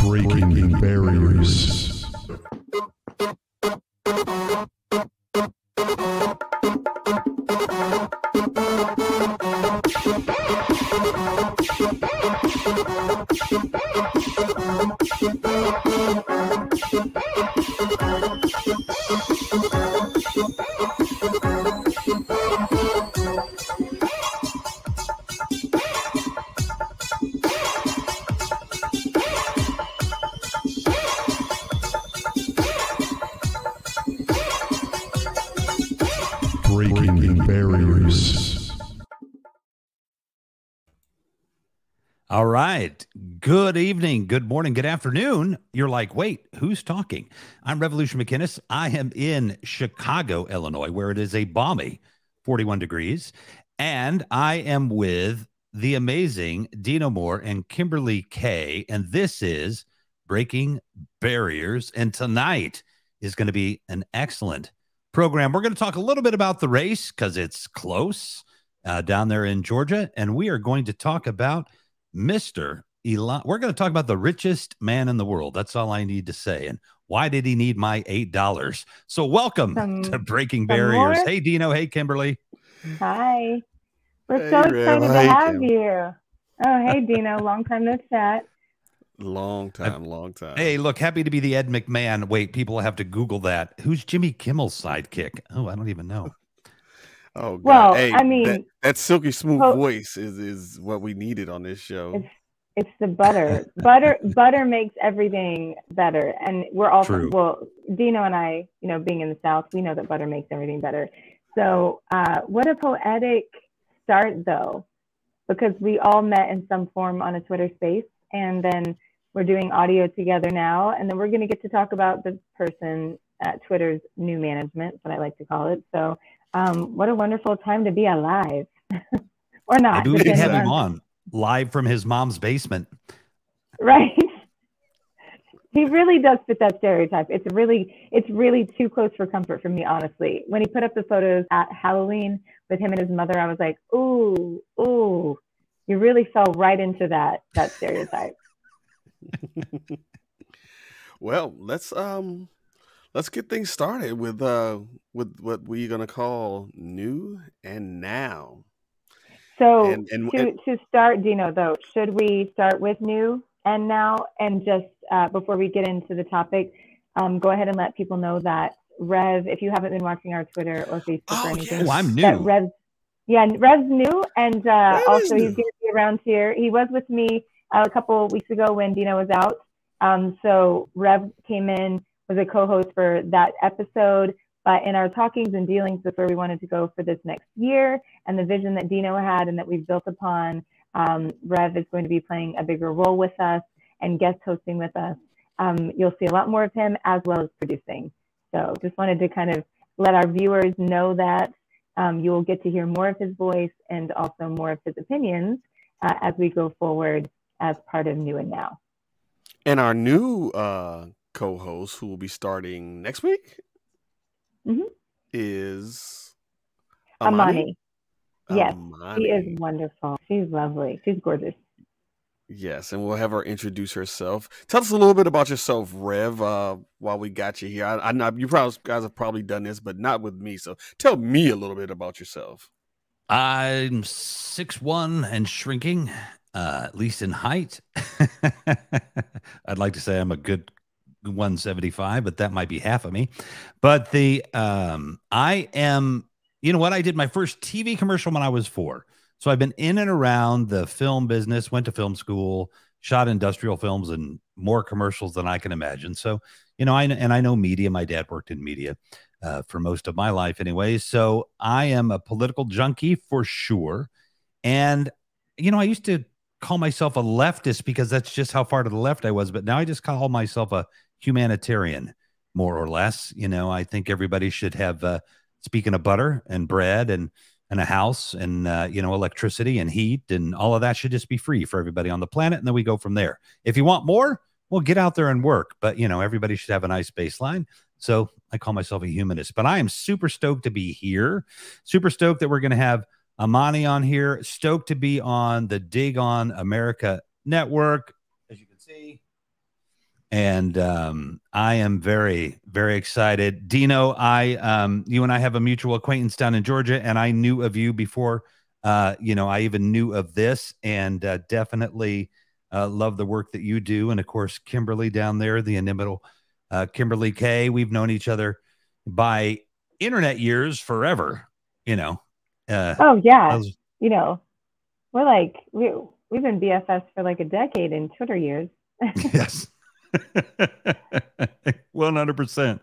Breaking barriers. Breaking barriers. All right. Good evening, good morning, good afternoon. You're like, wait, who's talking? I'm Revolution McInnes. I am in Chicago, Illinois, where it is a balmy 41 degrees. And I am with the amazing Dino Moore and Kimberly Kay. And this is Breaking Barriers. And tonight is going to be an excellent program. We're going to talk a little bit about the race because it's close down there in Georgia. And we are going to talk about Mr. Elon. We're going to talk about the richest man in the world. That's all I need to say. And why did he need my $8? So welcome to Breaking Barriers. More? Hey, Dino. Hey, Kimberly. Hi. We're Hey, so Rev. excited to Hey, have Kim. you. Oh, hey, Dino. Long time no chat. Long time. Hey, look, happy to be the Ed McMahon. Wait, people have to Google that. Who's Jimmy Kimmel's sidekick? Oh, I don't even know. Oh, God. Well, Hey, I mean, that silky smooth well- voice is what we needed on this show. it's the butter. Butter makes everything better. And we're all, True. well, Dino and I, being in the South, we know that butter makes everything better. So what a poetic start, though, because we all met in some form on a Twitter space, and then we're doing audio together now, and then we're going to get to talk about the person at Twitter's new management, what I like to call it. So what a wonderful time to be alive. Or not. Maybe we can have depending him on live from his mom's basement. Right. He really does fit that stereotype. It's really too close for comfort for me, honestly. When he put up the photos at Halloween with him and his mother, I was like, ooh, you really fell right into that stereotype. Well, let's get things started with what we're gonna call new and now. So And to start, Dino, though, should we start with new and now? And just before we get into the topic, go ahead and let people know that Rev, if you haven't been watching our Twitter or Facebook or anything, yes. Oh, I'm new. that Rev's new, and also new. he's going to be around here. He was with me a couple weeks ago when Dino was out. So Rev came in, was a co-host for that episode, but in our talkings and dealings with where we wanted to go for this next year and the vision that Dino had and that we've built upon, Rev is going to be playing a bigger role with us and guest hosting with us. You'll see a lot more of him as well as producing. So just wanted to kind of let our viewers know that you will get to hear more of his voice and also more of his opinions as we go forward as part of New and Now. And our new co-host, who will be starting next week, is Amani. Yes, Amani. she is wonderful. She's lovely. She's gorgeous. Yes, and we'll have her introduce herself. Tell us a little bit about yourself, Rev, while we got you here. I know you guys have probably done this, but not with me. So tell me a little bit about yourself. I'm 6'1" and shrinking, at least in height. I'd like to say I'm a good 175, but that might be half of me. But I am, you know what? I did my first TV commercial when I was 4. So I've been in and around the film business, went to film school, shot industrial films and more commercials than I can imagine. So, I know media. My dad worked in media for most of my life anyway. So I am a political junkie for sure. And, I used to call myself a leftist because that's just how far to the left I was. But now I just call myself a humanitarian, more or less. I think everybody should have, speaking of butter and bread and a house and, electricity and heat and all of that should just be free for everybody on the planet. And then we go from there. If you want more, well, get out there and work. But, everybody should have a nice baseline. So I call myself a humanist. But I am super stoked to be here. Super stoked that we're going to have Amani on here. Stoked to be on the Dig on America network, as you can see. And I am very, very excited. Dino, you and I have a mutual acquaintance down in Georgia, and I knew of you before, I even knew of this, and definitely love the work that you do. And of course, Kimberly down there, the inimitable Kimberly Kay. We've known each other by internet years forever, oh yeah. We're like, we've been BFFs for like a decade in Twitter years. Yes. 100%.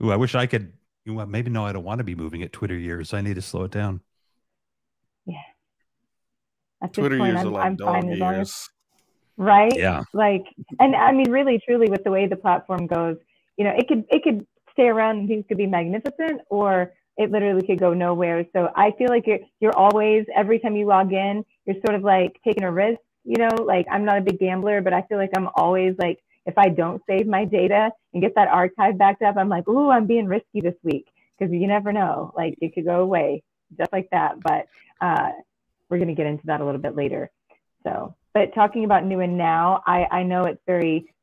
Ooh, I wish I could. Maybe no, I don't want to be moving at Twitter years. I need to slow it down. Yeah. At this Twitter point, years are like I'm dog fine as long as, years. right? Yeah. Like, and I mean, really, truly, with the way the platform goes, it could stay around and things could be magnificent, or it literally could go nowhere. So I feel like you're always, every time you log in, you're sort of like taking a risk. Like I'm not a big gambler, but I feel like I'm always like, if I don't save my data and get that archive backed up, I'm like, ooh, I'm being risky this week, because you never know. Like it could go away just like that. But we're going to get into that a little bit later. So, but talking about new and now, I know it's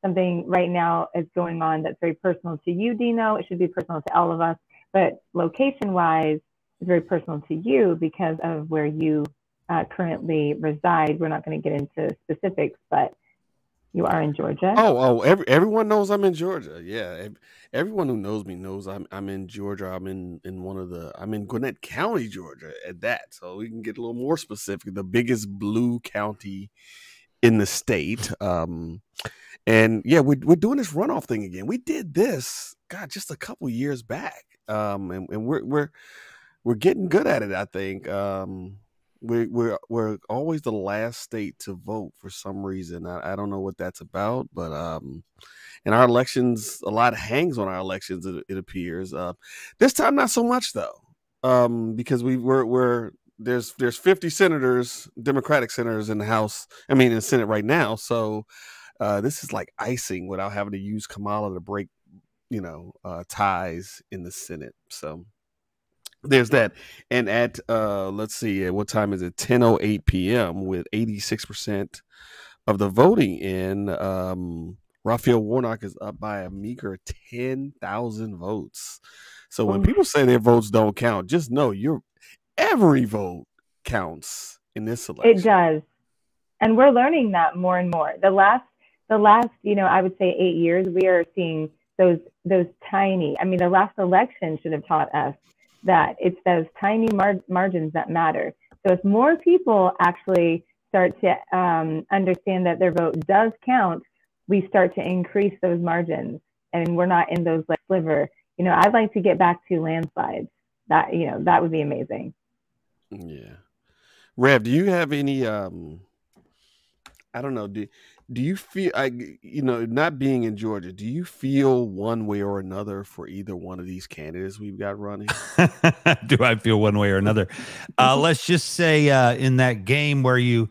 something right now is going on that's very personal to you, Dino. It should be personal to all of us. But location-wise, it's very personal to you because of where you currently reside. We're not going to get into specifics, but you are in Georgia. Everyone knows I'm in Georgia. Yeah, everyone who knows me knows I'm in Georgia. I'm in Gwinnett County, Georgia, at that. So we can get a little more specific. The biggest blue county in the state. And yeah, we're doing this runoff thing again. We did this, God, just a couple years back. And we're getting good at it, I think. We're always the last state to vote for some reason. I don't know what that's about, but and our elections, a lot hangs on our elections. It appears this time not so much though, because there's 50 senators, Democratic senators in the House. I mean, in the Senate right now. So this is like icing without having to use Kamala to break ties in the Senate. So. There's that. And at let's see, what time is it? 10:08 p.m. with 86% of the voting in. Raphael Warnock is up by a meager 10,000 votes. So when people say their votes don't count, just know every vote counts in this election. It does, and we're learning that more and more. The last, I would say 8 years, we are seeing those tiny. I mean, the last election should have taught us that it's those tiny margins that matter. So if more people actually start to understand that their vote does count, we start to increase those margins, and we're not in those like sliver. I'd like to get back to landslides. That that would be amazing. Yeah, Rev, do you have any? I don't know. Do you feel not being in Georgia, do you feel one way or another for either one of these candidates we've got running? Do I feel one way or another? Let's just say in that game where I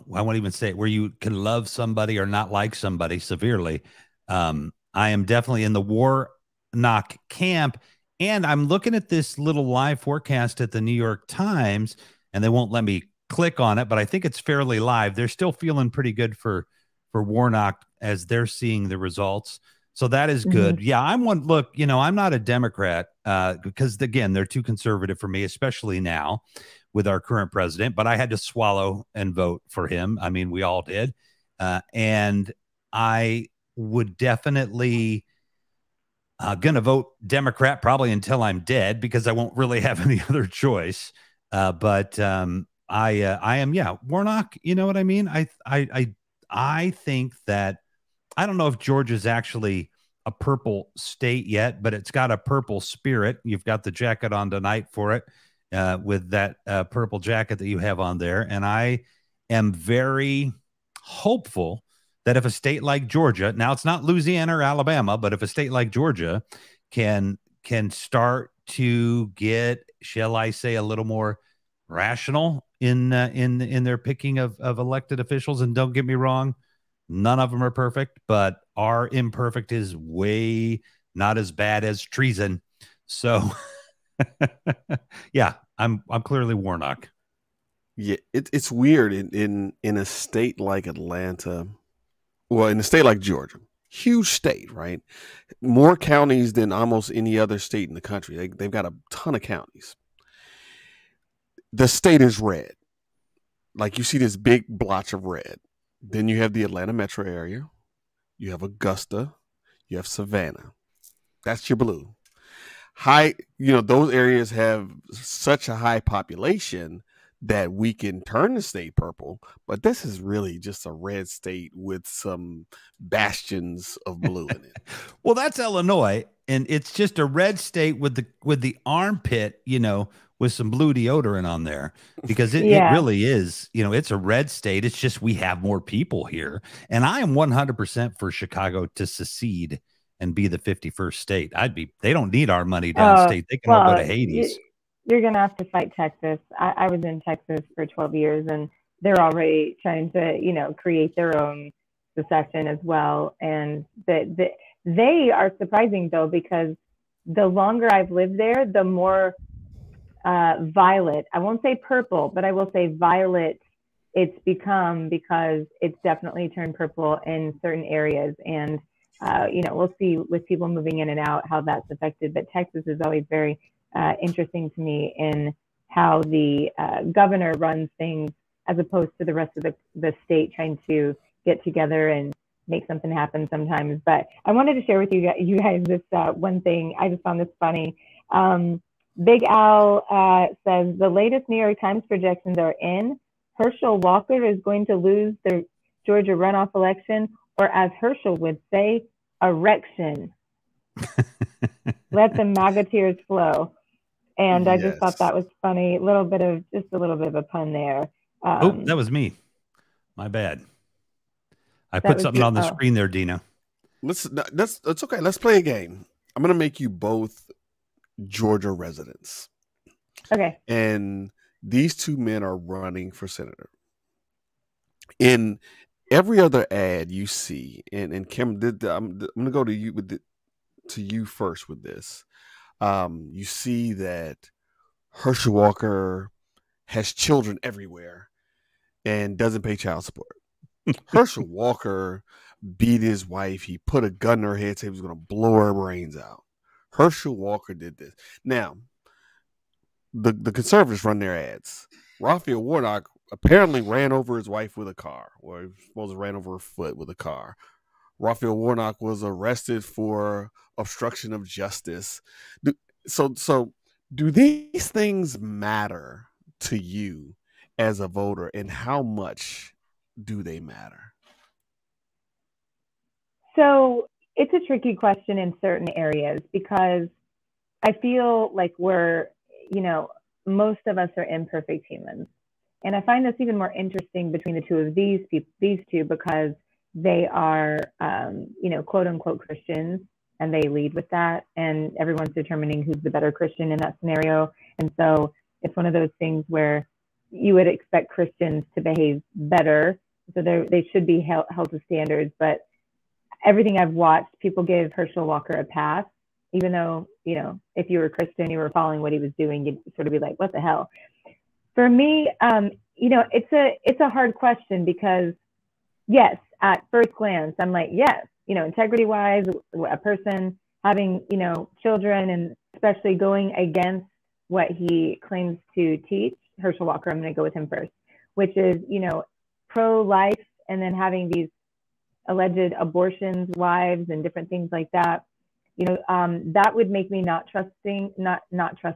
won't even say it, where you can love somebody or not like somebody severely. I am definitely in the Warnock camp, and I'm looking at this little live forecast at the New York Times, and they won't let me click on it, but I think it's fairly live. They're still feeling pretty good for Warnock as they're seeing the results. So that is good. Mm-hmm. Yeah, I'm not a Democrat because again, they're too conservative for me, especially now with our current president, but I had to swallow and vote for him. I mean, we all did. And I would definitely going to vote Democrat probably until I'm dead because I won't really have any other choice. But I am, Warnock. You know what I mean? I think that I don't know if Georgia's actually a purple state yet, but it's got a purple spirit. You've got the jacket on tonight for it with that purple jacket that you have on there. And I am very hopeful that if a state like Georgia, now it's not Louisiana or Alabama, but if a state like Georgia can start to get, shall I say, a little more rational in their picking of elected officials. And don't get me wrong, none of them are perfect, but our imperfect is way not as bad as treason. So yeah, I'm clearly Warnock. Yeah, it's weird in a state like Atlanta, well, in a state like Georgia, huge state, right? More counties than almost any other state in the country. They've got a ton of counties. The state is red. Like you see this big blotch of red. Then you have the Atlanta metro area. You have Augusta. You have Savannah. That's your blue. High, those areas have such a high population that we can turn the state purple, but this is really just a red state with some bastions of blue in it. Well, that's Illinois, and it's just a red state with the armpit, with some blue deodorant on there, because it really is, it's a red state. It's just we have more people here, and I am 100% for Chicago to secede and be the 51st state. They don't need our money downstate. They can all go to Hades. You're going to have to fight Texas. I was in Texas for 12 years, and they're already trying to, create their own secession as well. And they are surprising, though, because the longer I've lived there, the more violet, I won't say purple, but I will say violet it's become, because it's definitely turned purple in certain areas. And, we'll see with people moving in and out how that's affected. But Texas is always very interesting to me in how the governor runs things as opposed to the rest of the state trying to get together and make something happen sometimes. But I wanted to share with you guys this one thing. I just found this funny. Big Al says the latest New York Times projections are in. Herschel Walker is going to lose the Georgia runoff election, or as Herschel would say, erection. Let the MAGA tears flow. And I just thought that was funny. A little bit of a pun there. That was me. My bad. I put something on the screen there, Dino. That's okay. Let's play a game. I'm going to make you both Georgia residents. Okay. And these two men are running for senator. In every other ad you see, and Kim, I'm going to go to you to you first with this. You see that Herschel Walker has children everywhere and doesn't pay child support. Herschel Walker beat his wife. He put a gun in her head, said he was going to blow her brains out. Herschel Walker did this. Now, the conservatives run their ads. Raphael Warnock apparently ran over his wife with a car, or he was supposed to ran over her foot with a car. Raphael Warnock was arrested for obstruction of justice. So do these things matter to you as a voter, and how much do they matter? So it's a tricky question in certain areas, because I feel like most of us are imperfect humans. And I find this even more interesting between the two of these two, because they are, quote unquote Christians, and they lead with that. And everyone's determining who's the better Christian in that scenario. And so it's one of those things where you would expect Christians to behave better. So they should be held to standards. But everything I've watched, people give Herschel Walker a pass, even though, if you were a Christian, you were following what he was doing, you'd sort of be like, what the hell? For me, it's a hard question, because yes, at first glance, I'm like, yes, integrity wise, a person having, children, and especially going against what he claims to teach, Herschel Walker, I'm going to go with him first, which is, pro-life, and then having these alleged abortions, wives, and different things like that. That would make me not trust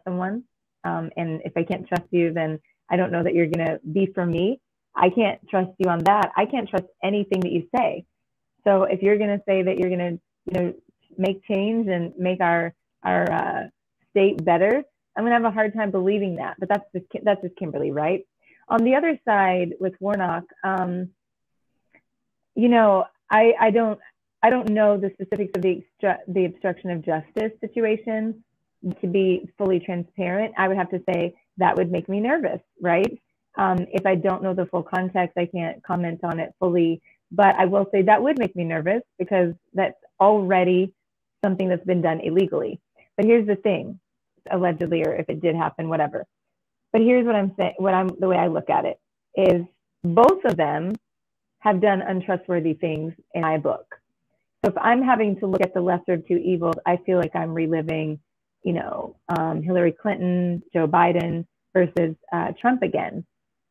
someone. And if I can't trust you, then I don't know that you're going to be for me. I can't trust you on that. I can't trust anything that you say. So if you're going to say that you're going to, make change and make our state better, I'm going to have a hard time believing that. But that's just Kimberly, right? On the other side with Warnock, you know, I don't know the specifics of the obstruction of justice situation. To be fully transparent, I would have to say that would make me nervous, right? If I don't know the full context, I can't comment on it fully. But I will say that would make me nervous because that's already something that's been done illegally. But here's the thing, allegedly, or if it did happen, whatever. But here's what I'm saying, the way I look at it is both of them have done untrustworthy things in my book. So if I'm having to look at the lesser of two evils, I feel like I'm reliving, you know, Hillary Clinton, Joe Biden versus Trump again.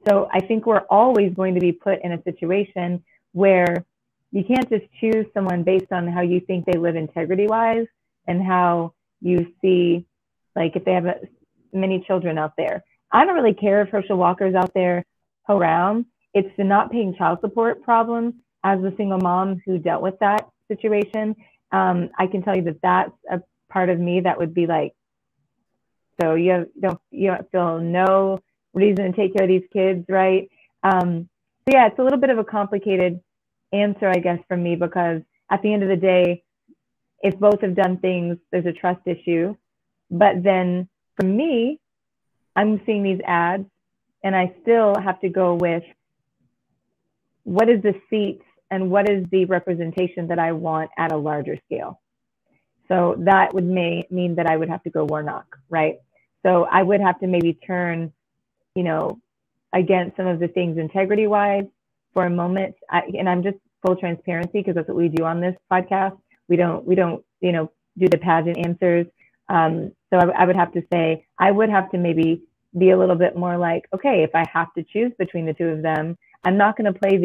So I think we're always going to be put in a situation where you can't just choose someone based on how you think they live integrity-wise and how you see, like, if they have many children out there. I don't really care if Herschel Walker's out there around. It's the not paying child support problem as a single mom who dealt with that situation. I can tell you that that's a part of me that would be like, so you don't feel no reason to take care of these kids, right? So yeah, it's a little bit of a complicated answer, I guess, from me, because at the end of the day, if both have done things, there's a trust issue. But then for me, I'm seeing these ads and I still have to go with what is the seat and what is the representation that I want at a larger scale. So that would mean that I would have to go Warnock, right? So I would have to maybe turn, you know, against some of the things integrity-wise for a moment. And I'm just full transparency because that's what we do on this podcast. We don't, you know, do the pageant answers. So I would have to say, I would have to maybe be a little bit more like, okay, if I have to choose between the two of them, I'm not going to play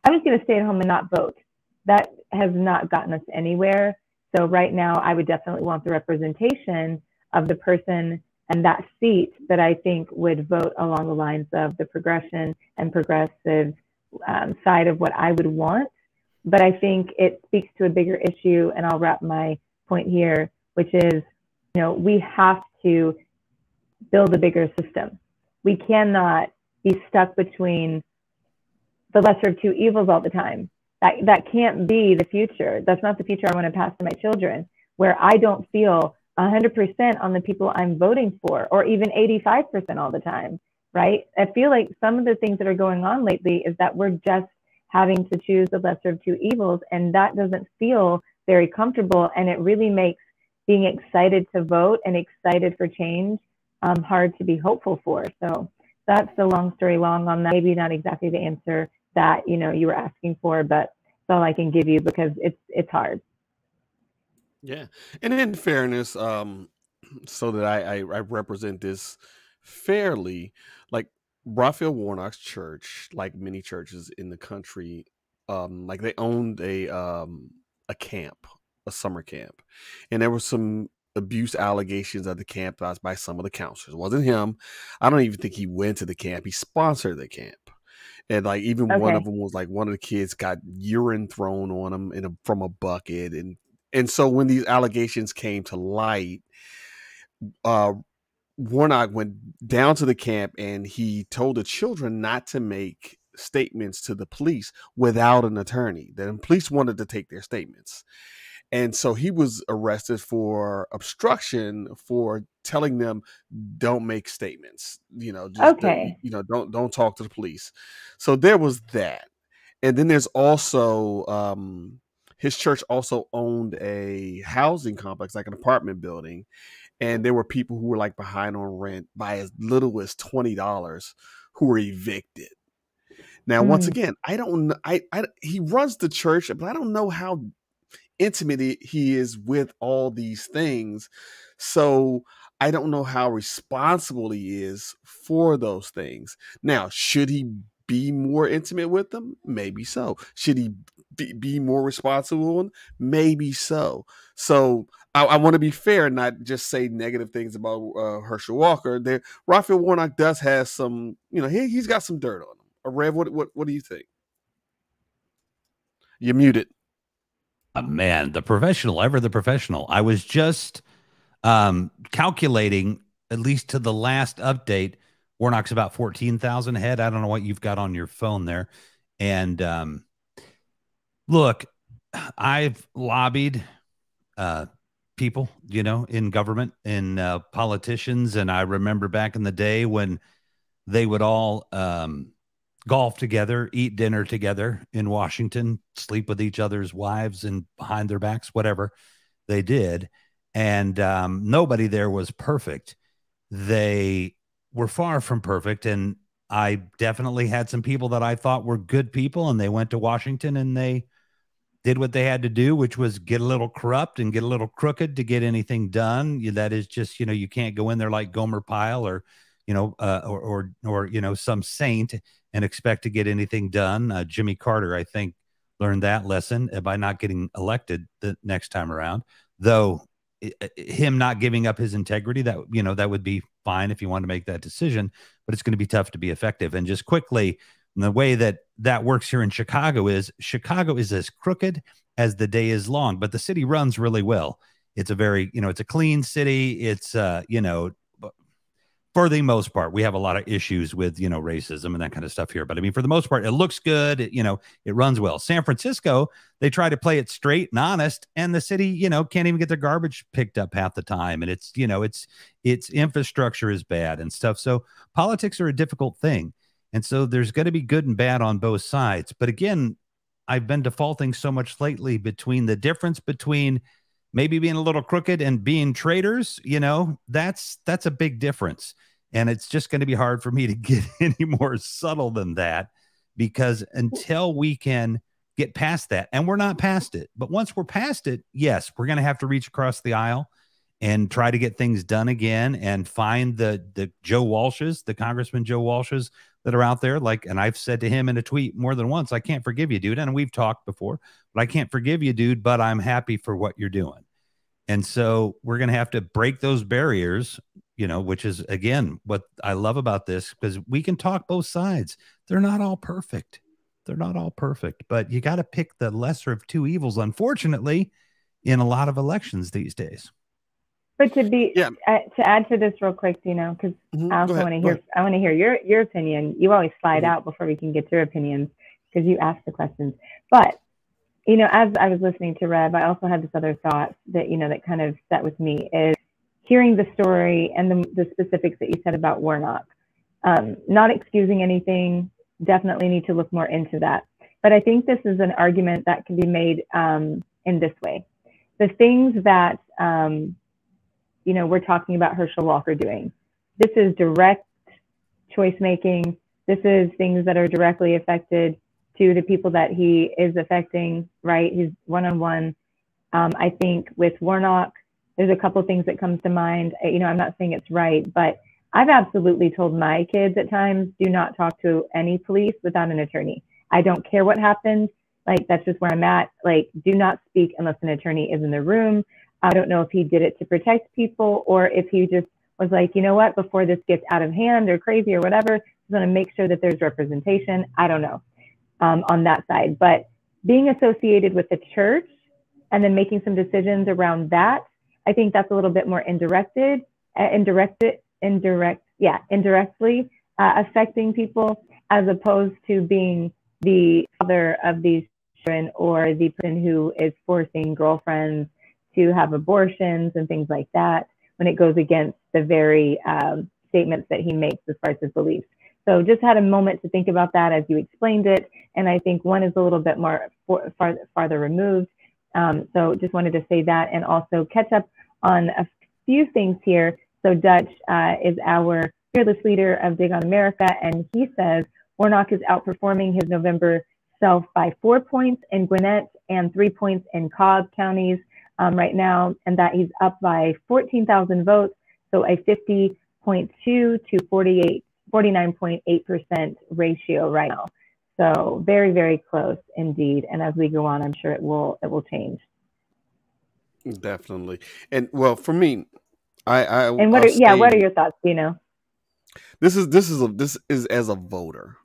I'm just going to stay at home and not vote. That has not gotten us anywhere. So right now, I would definitely want the representation of the person and that seat that I think would vote along the lines of the progression and progressive side of what I would want. But I think it speaks to a bigger issue, and I'll wrap my point here, which is, you know, we have to build a bigger system. We cannot be stuck between the lesser of two evils all the time. That can't be the future. That's not the future I want to pass to my children, where I don't feel 100% on the people I'm voting for, or even 85% all the time, right? I feel like some of the things that are going on lately is that we're just having to choose the lesser of two evils, and that doesn't feel very comfortable, and it really makes being excited to vote and excited for change hard to be hopeful for. So that's the long story long on that. Maybe not exactly the answer that, you know, you were asking for, but it's all I can give you because it's hard. Yeah. And in fairness, so that I represent this fairly, like Raphael Warnock's church, like many churches in the country, like they owned a camp, a summer camp, and there were some abuse allegations at the camp by some of the counselors. It wasn't him. I don't even think he went to the camp. He sponsored the camp. And like even one of them was like one of the kids got urine thrown on him from a bucket, and so when these allegations came to light, Warnock went down to the camp and he told the children not to make statements to the police without an attorney. The police wanted to take their statements. And so he was arrested for obstruction for telling them don't make statements, just don't talk to the police. So there was that. And then there's also his church also owned a housing complex, like an apartment building. And there were people who were like behind on rent by as little as $20 who were evicted. Now, once again, I don't know. He runs the church, but I don't know how intimate he is with all these things. So I don't know how responsible he is for those things. Now, should he be more intimate with them? Maybe so. Should he be more responsible? Maybe so. So I want to be fair and not just say negative things about Herschel Walker. Raphael Warnock does have some, he's got some dirt on him. Rev, what do you think? You're muted. Man, the professional, ever the professional. I was just calculating, at least to the last update, Warnock's about 14,000 ahead. I don't know what you've got on your phone there. And look, I've lobbied people, in government, in politicians. And I remember back in the day when they would all golf together, eat dinner together in Washington, sleep with each other's wives and behind their backs, whatever they did. And nobody there was perfect. They were far from perfect. And I definitely had some people that I thought were good people, and they went to Washington and they did what they had to do, which was get a little corrupt and get a little crooked to get anything done. That is just, you can't go in there like Gomer Pyle or, some saint and expect to get anything done. Jimmy Carter, I think, learned that lesson by not getting elected the next time around, though him not giving up his integrity, that would be fine if you want to make that decision, but it's going to be tough to be effective. And just quickly, the way that works here in Chicago is as crooked as the day is long, but the city runs really well. It's a very, it's a clean city. It's, for the most part, we have a lot of issues with, racism and that kind of stuff here. But I mean, for the most part, it looks good. It runs well. San Francisco, they try to play it straight and honest, and the city, can't even get their garbage picked up half the time. And it's infrastructure is bad and stuff. So politics are a difficult thing. And so there's going to be good and bad on both sides. But again, I've been defaulting so much lately between the difference between maybe being a little crooked and being traitors, that's a big difference. And it's just going to be hard for me to get any more subtle than that, because until we can get past that, and we're not past it, but once we're past it, yes, we're going to have to reach across the aisle and try to get things done again and find the Joe Walshes, the Congressman Joe Walshes that are out there. And I've said to him in a tweet more than once, I can't forgive you, dude. And we've talked before, but I can't forgive you, dude, but I'm happy for what you're doing. And so we're going to have to break those barriers, which is, again, what I love about this, because we can talk both sides. They're not all perfect. But you got to pick the lesser of two evils, unfortunately, in a lot of elections these days. But to add to this real quick, because I also want to hear your opinion. You always slide out before we can get your opinions because you ask the questions. But as I was listening to Rev, I also had this other thought that that kind of sat with me, is hearing the story and the specifics that you said about Warnock. Not excusing anything. Definitely need to look more into that. But I think this is an argument that can be made in this way: the things that we're talking about Herschel Walker doing. This is direct choice making. This is things that are directly affected to the people that he is affecting, right? He's one-on-one. I think with Warnock, there's a couple of things that comes to mind. I'm not saying it's right, but I've absolutely told my kids at times, do not talk to any police without an attorney. I don't care what happened. That's just where I'm at. Do not speak unless an attorney is in the room. I don't know if he did it to protect people or if he just was like, you know what, before this gets out of hand or crazy or whatever, he's going to make sure that there's representation. I don't know on that side. But being associated with the church and then making some decisions around that, I think that's a little bit more indirectly affecting people, as opposed to being the father of these children or the person who is forcing girlfriends to have abortions and things like that, when it goes against the very statements that he makes as far as his beliefs. So just had a moment to think about that as you explained it. And I think one is a little bit more farther removed. So just wanted to say that, and also catch up on a few things here. So Dutch is our fearless leader of Dig on America, and he says Warnock is outperforming his November self by 4 points in Gwinnett and 3 points in Cobb counties right now, and that he's up by 14,000 votes, so a 50.2 to 49.8% ratio right now. So very, very close indeed. And as we go on, I'm sure it will change. Definitely. And well, for me, what are your thoughts, Dino? This is as a voter.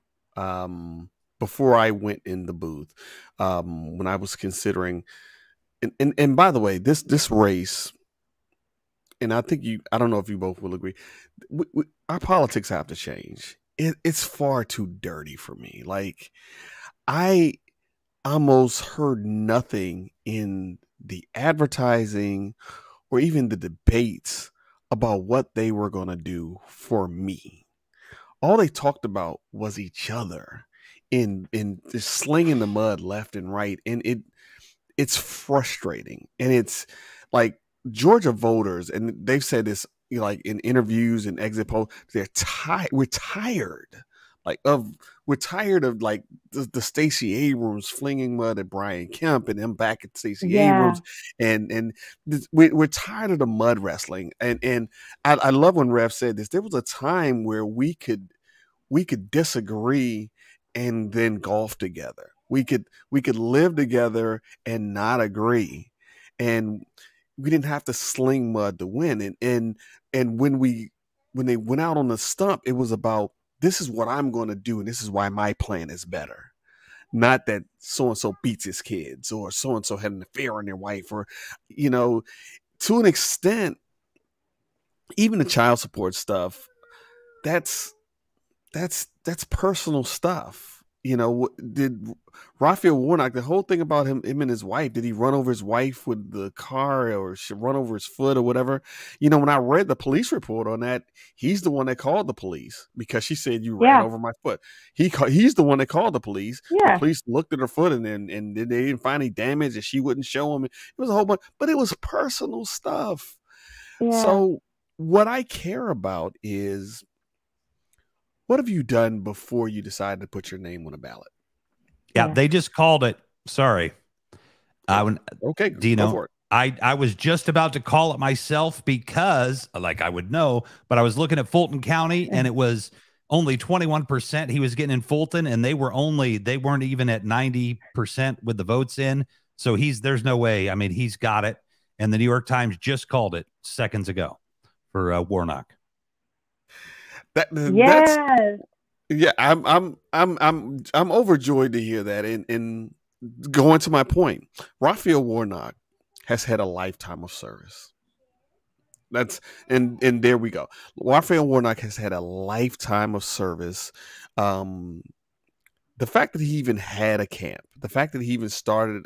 Before I went in the booth, when I was considering, and by the way, this race, and I think I don't know if you both will agree, our politics have to change. It's far too dirty for me. Like, I almost heard nothing in the advertising or even the debates about what they were going to do for me. All they talked about was each other in just slinging the mud left and right. And it's frustrating. And it's like Georgia voters, and they've said this, you know, like in interviews and exit polls, they're tired. We're tired. We're tired of like the Stacey Abrams flinging mud at Brian Kemp and them back at Stacey Abrams, and we're tired of the mud wrestling. And I love when Rev said this. There was a time where we could disagree and then golf together. We could live together and not agree, and we didn't have to sling mud to win. And when they went out on the stump, it was about, this is what I'm going to do, and this is why my plan is better. Not that so-and-so beats his kids, or so-and-so had an affair on their wife, or, you know, to an extent, even the child support stuff, that's personal stuff. You know, did Raphael Warnock, the whole thing about him and his wife, did he run over his wife with the car, or run over his foot or whatever? You know, when I read the police report on that, he's the one that called the poliase because she said, you ran over my foot. He's the one that called the police. The police looked at her foot and they didn't find any damage, and she wouldn't show him. It was a whole bunch, but it was personal stuff. So what I care about is, what have you done before you decided to put your name on a ballot? Yeah, they just called it. Sorry. Okay, Dino, go for it. I was just about to call it myself because, like, I would know, but I was looking at Fulton County and it was only 21% he was getting in Fulton, and they weren't even at 90% with the votes in. So there's no way. I mean, he's got it. And the New York Times just called it seconds ago for Warnock. I'm overjoyed to hear that. And going to my point, Raphael Warnock has had a lifetime of service. And there we go. Raphael Warnock has had a lifetime of service. The fact that he even had a camp, the fact that he even started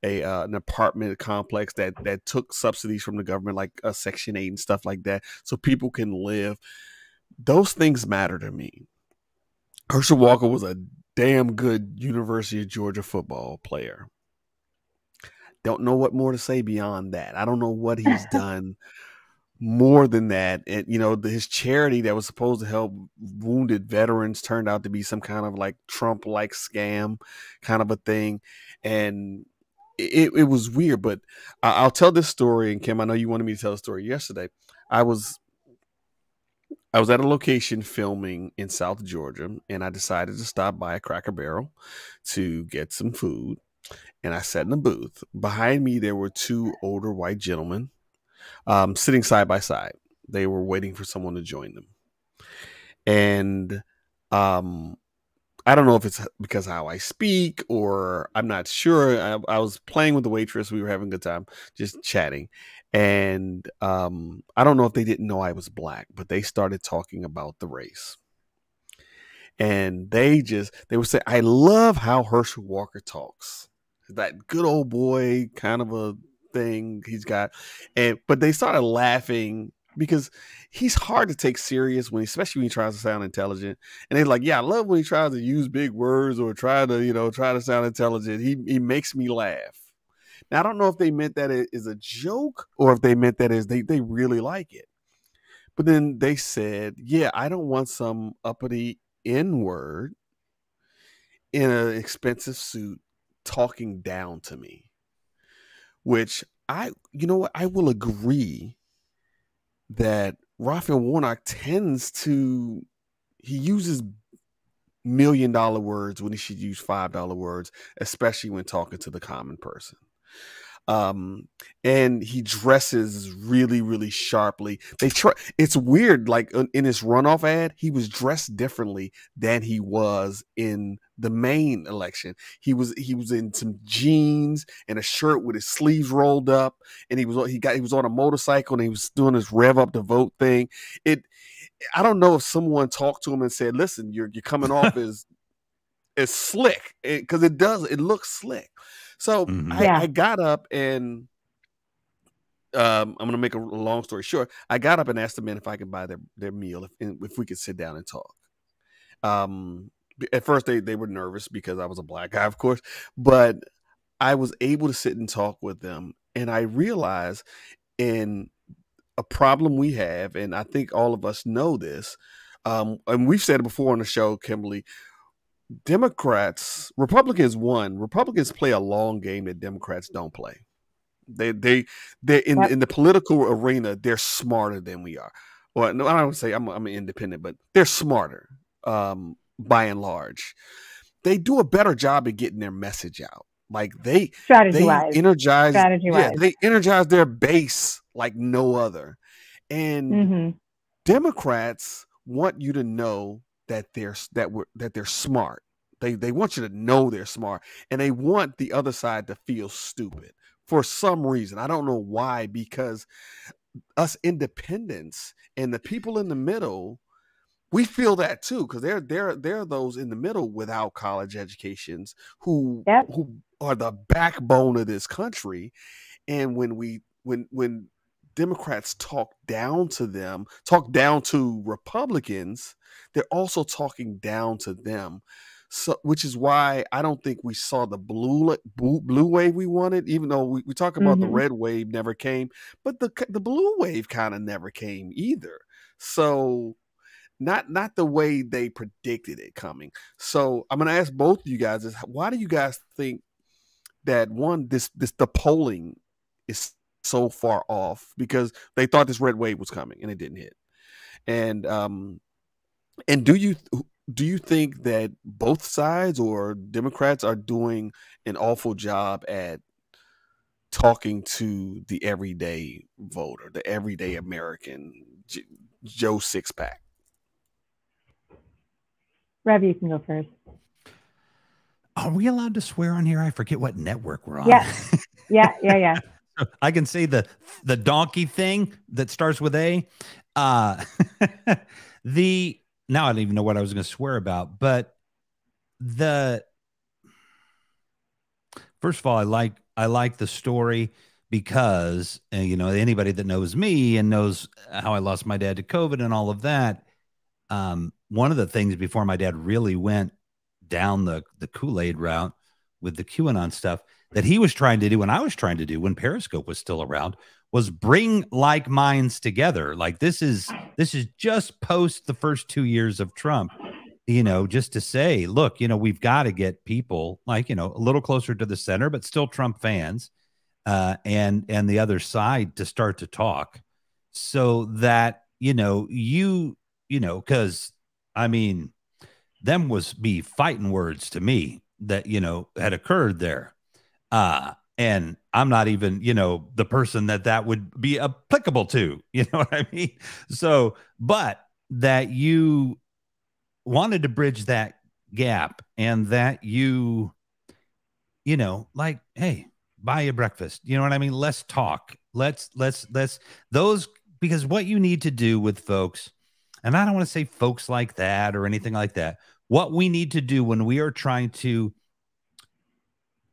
an apartment complex that took subsidies from the government, like Section 8 and stuff like that, so people can live. Those things matter to me. Herschel Walker was a damn good University of Georgia football player. Don't know what more to say beyond that. I don't know what he's done more than that. And, you know, his charity that was supposed to help wounded veterans turned out to be some kind of like Trump-like scam kind of a thing. And it was weird, but I'll tell this story. And Kim, I know you wanted me to tell a story yesterday. I was at a location filming in South Georgia, and I decided to stop by a Cracker Barrel to get some food. And I sat in a booth. Behind me, there were two older white gentlemen sitting side by side. They were waiting for someone to join them. And I don't know if it's because of how I speak, or I'm not sure. I was playing with the waitress. We were having a good time, just chatting. And I don't know if they didn't know I was black, but they started talking about the race. And they would say, I love how Herschel Walker talks. That good old boy kind of a thing he's got. But they started laughing because he's hard to take serious especially when he tries to sound intelligent. And they're like, yeah, I love when he tries to use big words or try to sound intelligent. He makes me laugh. Now, I don't know if they meant that as a joke or if they meant that as they really like it. But then they said, yeah, I don't want some uppity N-word in an expensive suit talking down to me. Which you know what, I will agree that Raphael Warnock he uses $1 million words when he should use $5 words, especially when talking to the common person. And he dresses really, really sharply. It's weird. Like in his runoff ad, he was dressed differently than he was in the main election. He was in some jeans and a shirt with his sleeves rolled up, and he was on a motorcycle and he was doing his rev up to vote thing. I don't know if someone talked to him and said, "Listen, you're coming off as slick," because it looks slick. So I got up and I'm going to make a long story short. I got up and asked the men if I could buy their meal, if we could sit down and talk. At first they were nervous because I was a black guy, of course, but I was able to sit and talk with them. And I realized in a problem we have, and I think all of us know this, and we've said it before on the show, Kimberly, Republicans play a long game that Democrats don't play. They're in the political arena, they're smarter than we are. Well, no, I don't say I'm an independent, but they're smarter by and large. They do a better job of getting their message out. Like they energize their base like no other. And Democrats want you to know that they're smart. They want you to know they're smart, and they want the other side to feel stupid for some reason. I don't know why, because us independents and the people in the middle, we feel that too, because they're those in the middle without college educations who are the backbone of this country. And when Democrats talk down to Republicans, they're also talking down to them. So, which is why I don't think we saw the blue wave we wanted, even though we talk about the red wave never came, but the blue wave kind of never came either. So not the way they predicted it coming. So I'm going to ask both of you guys is, why do you guys think that the polling is so far off? Because they thought this red wave was coming and it didn't hit. And do you think that both sides or Democrats are doing an awful job at talking to the everyday voter, the everyday American, Joe Sixpack? Rev, you can go first. Are we allowed to swear on here? I forget what network we're on. Yeah. I can say the donkey thing that starts with A. Now I don't even know what I was going to swear about, but first of all, I like the story because, anybody that knows me and knows how I lost my dad to COVID and all of that. One of the things before my dad really went down the Kool-Aid route with the QAnon stuff that he was trying to do and I was trying to do when Periscope was still around was bring like minds together. Like this is just post the first 2 years of Trump, just to say, look, we've got to get people like, a little closer to the center, but still Trump fans, and the other side to start to talk so that, because I mean, them was be fighting words to me that, had occurred there. And I'm not even, the person that would be applicable to, you know what I mean? So, but that you wanted to bridge that gap and that you like, hey, buy you breakfast. You know what I mean? Let's talk. Let's those, because what you need to do with folks, and I don't want to say folks like that or anything like that. What we need to do when we are trying to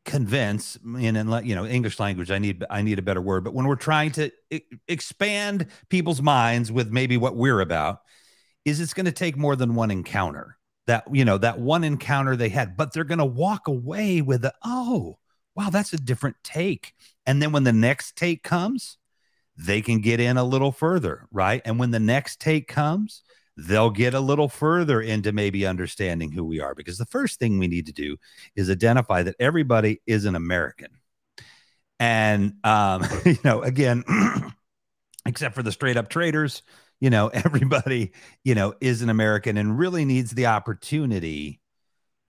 convince, and let English language, I need a better word, but when we're trying to expand people's minds with maybe what we're about, is it's going to take more than one encounter. That that one encounter they had, but they're going to walk away with oh wow, that's a different take. And then when the next take comes, they can get in a little further, right? And when the next take comes, they'll get a little further into maybe understanding who we are. Because the first thing we need to do is identify that everybody is an American. And, again, except for the straight up traitors, everybody, is an American and really needs the opportunity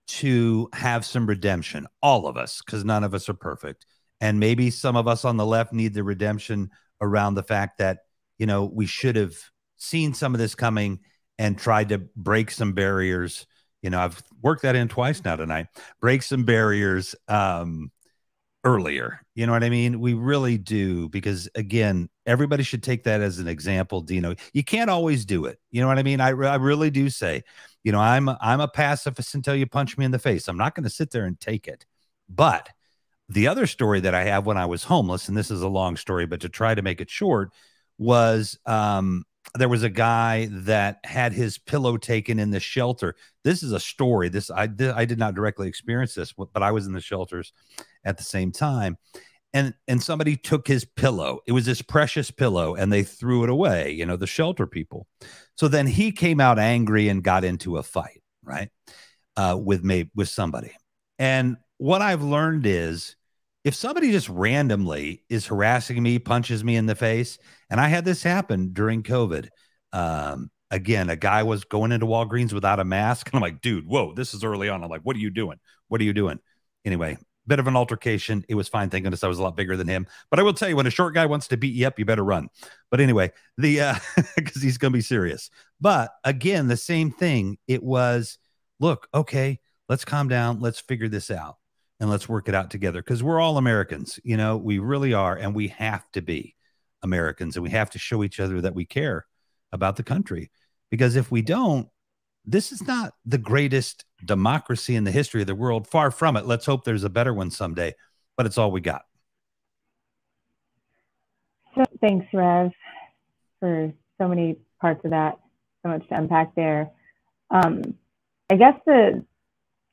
to have some redemption. All of us, because none of us are perfect. And maybe some of us on the left need the redemption around the fact that, we should have seen some of this coming and tried to break some barriers. I've worked that in twice now tonight, break some barriers earlier. You know what I mean? We really do, because again, everybody should take that as an example. Dino, you can't always do it. You know what I mean? I really do say, I'm a pacifist until you punch me in the face. I'm not going to sit there and take it. But the other story that I have when I was homeless, and this is a long story, but to try to make it short, was there was a guy that had his pillow taken in the shelter. This is a story. I did not directly experience this, but I was in the shelters at the same time. And somebody took his pillow. It was this precious pillow, and they threw it away, the shelter people. So then he came out angry and got into a fight, right? With somebody. And what I've learned is, if somebody just randomly is harassing me, punches me in the face, and I had this happen during COVID. Again, a guy was going into Walgreens without a mask. And I'm like, dude, whoa, this is early on. I'm like, what are you doing? What are you doing? Anyway, bit of an altercation. It was fine. Thank goodness I was a lot bigger than him. But I will tell you, when a short guy wants to beat you up, you better run. But anyway, because he's going to be serious. But again, the same thing. It was, look, okay, let's calm down. Let's figure this out. And let's work it out together, because we're all Americans. We really are. And we have to be Americans, and we have to show each other that we care about the country. Because if we don't, this is not the greatest democracy in the history of the world. Far from it. Let's hope there's a better one someday, but it's all we got. So, thanks, Rev, for so many parts of that. So much to unpack there. I guess the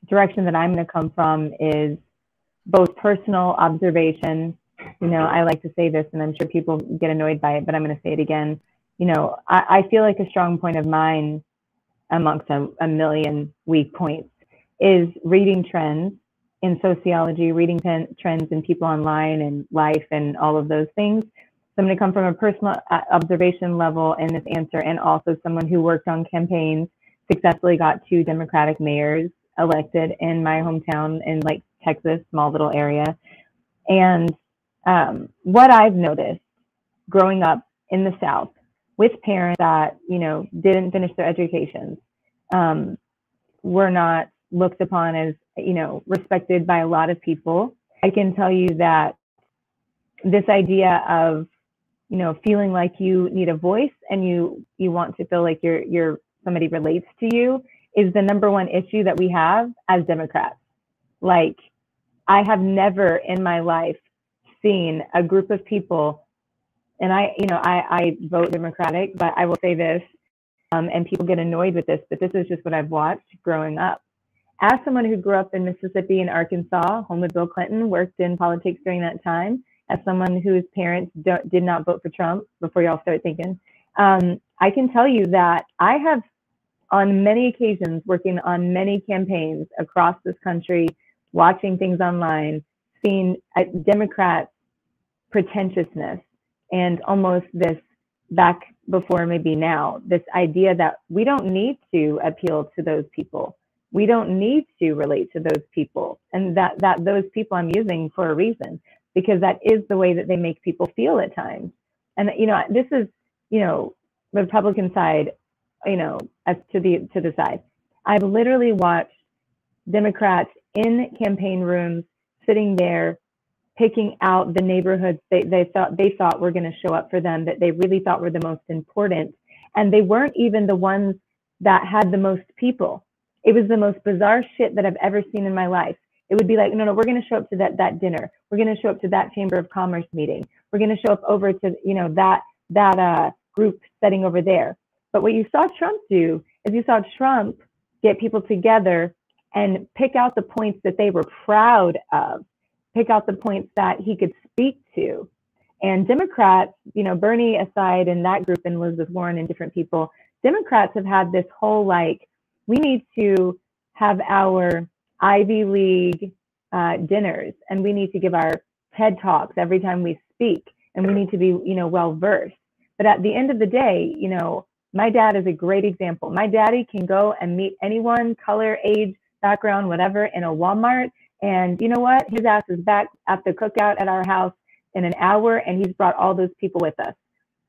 direction that I'm going to come from is both personal observation. I like to say this, and I'm sure people get annoyed by it, but I'm going to say it again. I feel like a strong point of mine, amongst a million weak points, is reading trends in sociology, reading trends in people online and life and all of those things. So I'm going to come from a personal observation level in this answer, and also someone who worked on campaigns, successfully got 2 Democratic mayors elected in my hometown in Texas, small little area. And what I've noticed growing up in the South with parents that, didn't finish their educations, were not looked upon as, respected by a lot of people. I can tell you that this idea of, feeling like you need a voice and you want to feel like somebody relates to you is the #1 issue that we have as Democrats. I have never in my life seen a group of people, and I vote Democratic, but I will say this, and people get annoyed with this, but this is just what I've watched growing up. As someone who grew up in Mississippi and Arkansas, home with Bill Clinton, worked in politics during that time, as someone whose parents did not vote for Trump, before y'all start thinking, I can tell you that I have, on many occasions, working on many campaigns across this country, watching things online, seen Democrats' pretentiousness and almost this, back before maybe now, this idea that we don't need to appeal to those people. We don't need to relate to those people. And that those people I'm using for a reason, because that is the way that they make people feel at times. And, this is, the Republican side, as to the side. I've literally watched Democrats in campaign rooms sitting there picking out the neighborhoods they thought were going to show up for them, that they really thought were the most important. And they weren't even the ones that had the most people. It was the most bizarre shit that I've ever seen in my life. It would be like, no, we're going to show up to that dinner. We're going to show up to that Chamber of Commerce meeting. We're going to show up over to, that group setting over there. But what you saw Trump do is you saw Trump get people together and pick out the points that they were proud of, pick out the points that he could speak to. And Democrats, Bernie aside in that group, and Elizabeth Warren and different people, Democrats have had this whole, we need to have our Ivy League dinners, and we need to give our TED Talks every time we speak, and we need to be, well-versed. But at the end of the day, my dad is a great example. My daddy can go and meet anyone, color, age, background, whatever, in a Walmart And you know what? His ass is back at the cookout at our house in an hour, and he's brought all those people with us.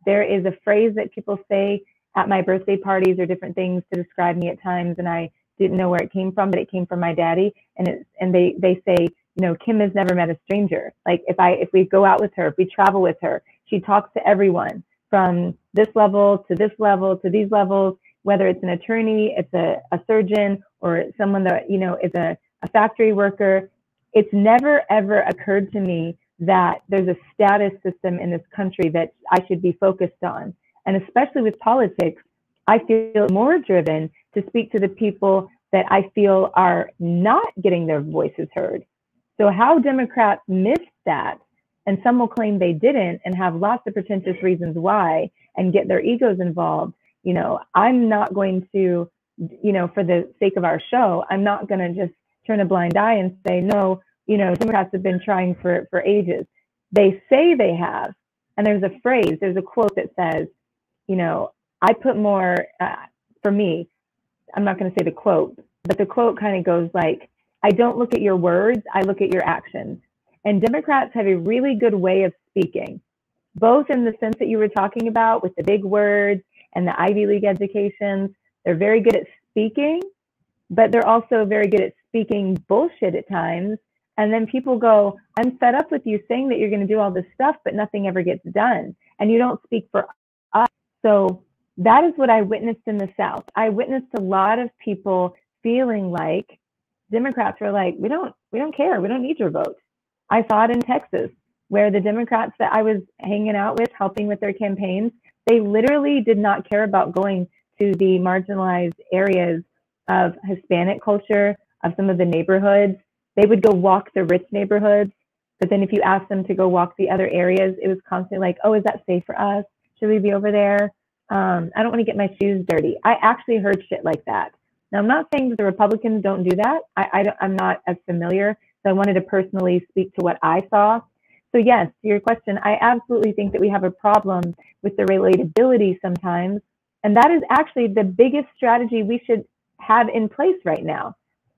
There is a phrase that people say at my birthday parties or different things to describe me at times, and I didn't know where it came from, but it came from my daddy. And they say, you know, Kim has never met a stranger. Like if we go out with her, if we travel with her, she talks to everyone from this level to this level to these levels, whether it's an attorney, it's a surgeon, or someone that, you know, is a factory worker. It's never ever occurred to me that there's a status system in this country that I should be focused on. And especially with politics, I feel more driven to speak to the people that I feel are not getting their voices heard. So how Democrats missed that, and some will claim they didn't and have lots of pretentious reasons why and get their egos involved. You know, I'm not going to, you know, for the sake of our show, I'm not going to just turn a blind eye and say, no, you know, Democrats have been trying for ages. They say they have. And there's a phrase, there's a quote that says, you know, I put more, for me, I'm not going to say the quote, but the quote kind of goes like, I don't look at your words, I look at your actions. And Democrats have a really good way of speaking, both in the sense that you were talking about with the big words and the Ivy League educations. They're very good at speaking, but they're also very good at speaking bullshit at times. And then people go, I'm fed up with you saying that you're going to do all this stuff, but nothing ever gets done. And you don't speak for us. So that is what I witnessed in the South. I witnessed a lot of people feeling like Democrats were like, we don't care. We don't need your vote. I saw it in Texas, where the Democrats that I was hanging out with, helping with their campaigns, they literally did not care about going to the marginalized areas of Hispanic culture, of some of the neighborhoods. They would go walk the rich neighborhoods. But then if you asked them to go walk the other areas, it was constantly like, oh, is that safe for us? Should we be over there? I don't want to get my shoes dirty. I actually heard shit like that. Now, I'm not saying that the Republicans don't do that. I'm not as familiar. So I wanted to personally speak to what I saw. So yes, to your question, I absolutely think that we have a problem with the relatability sometimes. And that is actually the biggest strategy we should have in place right now.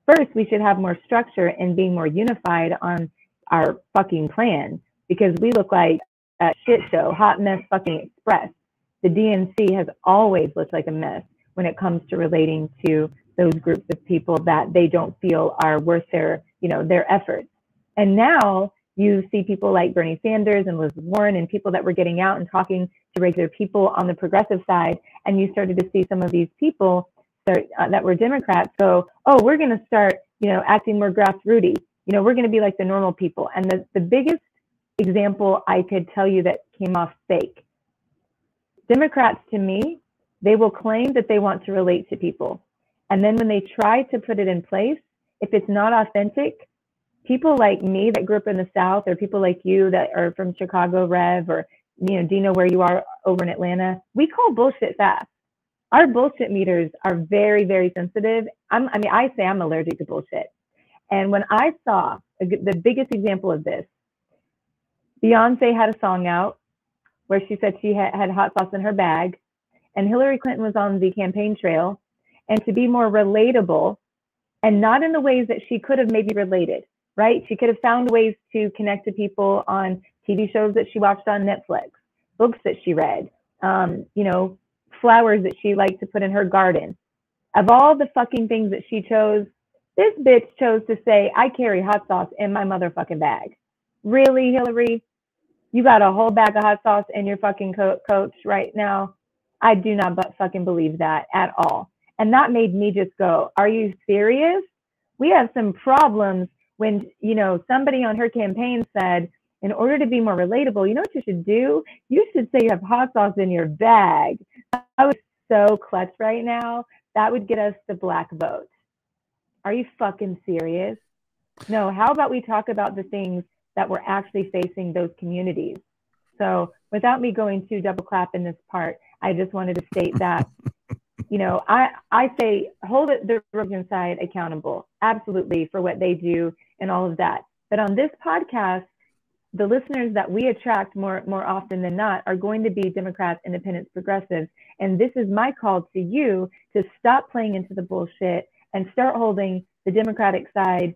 First, we should have more structure and being more unified on our fucking plan, because we look like a shit show, hot mess fucking express. The DNC has always looked like a mess when it comes to relating to those groups of people that they don't feel are worth their, you know, their efforts. And now you see people like Bernie Sanders and Elizabeth Warren and people that were getting out and talking to regular people on the progressive side. And you started to see some of these people that were Democrats go, oh, we're going to start, you know, acting more grassrooty. You know, we're going to be like the normal people. And the biggest example I could tell you that came off fake. Democrats, to me, they will claim that they want to relate to people. And then when they try to put it in place, if it's not authentic, people like me that grew up in the South, or people like you that are from Chicago, Rev, or, you know, Dino, where you are over in Atlanta, we call bullshit fast. Our bullshit meters are very, very sensitive. I say I'm allergic to bullshit. And when I saw the biggest example of this, Beyonce had a song out where she said she had hot sauce in her bag, and Hillary Clinton was on the campaign trail. And to be more relatable, and not in the ways that she could have maybe related, right? She could have found ways to connect to people on TV shows that she watched on Netflix, books that she read, you know, flowers that she liked to put in her garden. Of all the fucking things that she chose, this bitch chose to say, I carry hot sauce in my motherfucking bag. Really, Hillary? You got a whole bag of hot sauce in your fucking coach right now? I do not fucking believe that at all. And that made me just go, are you serious? We have some problems when, you know, somebody on her campaign said, in order to be more relatable, you know what you should do? You should say you have hot sauce in your bag. I was so clutch right now. That would get us the black vote. Are you fucking serious? No, how about we talk about the things that we're actually facing those communities? So without me going too double clap in this part, I just wanted to state that, you know, I say hold the Republican side accountable, absolutely, for what they do and all of that. But on this podcast, the listeners that we attract more often than not are going to be Democrats, independents, progressives. And this is my call to you to stop playing into the bullshit and start holding the Democratic side,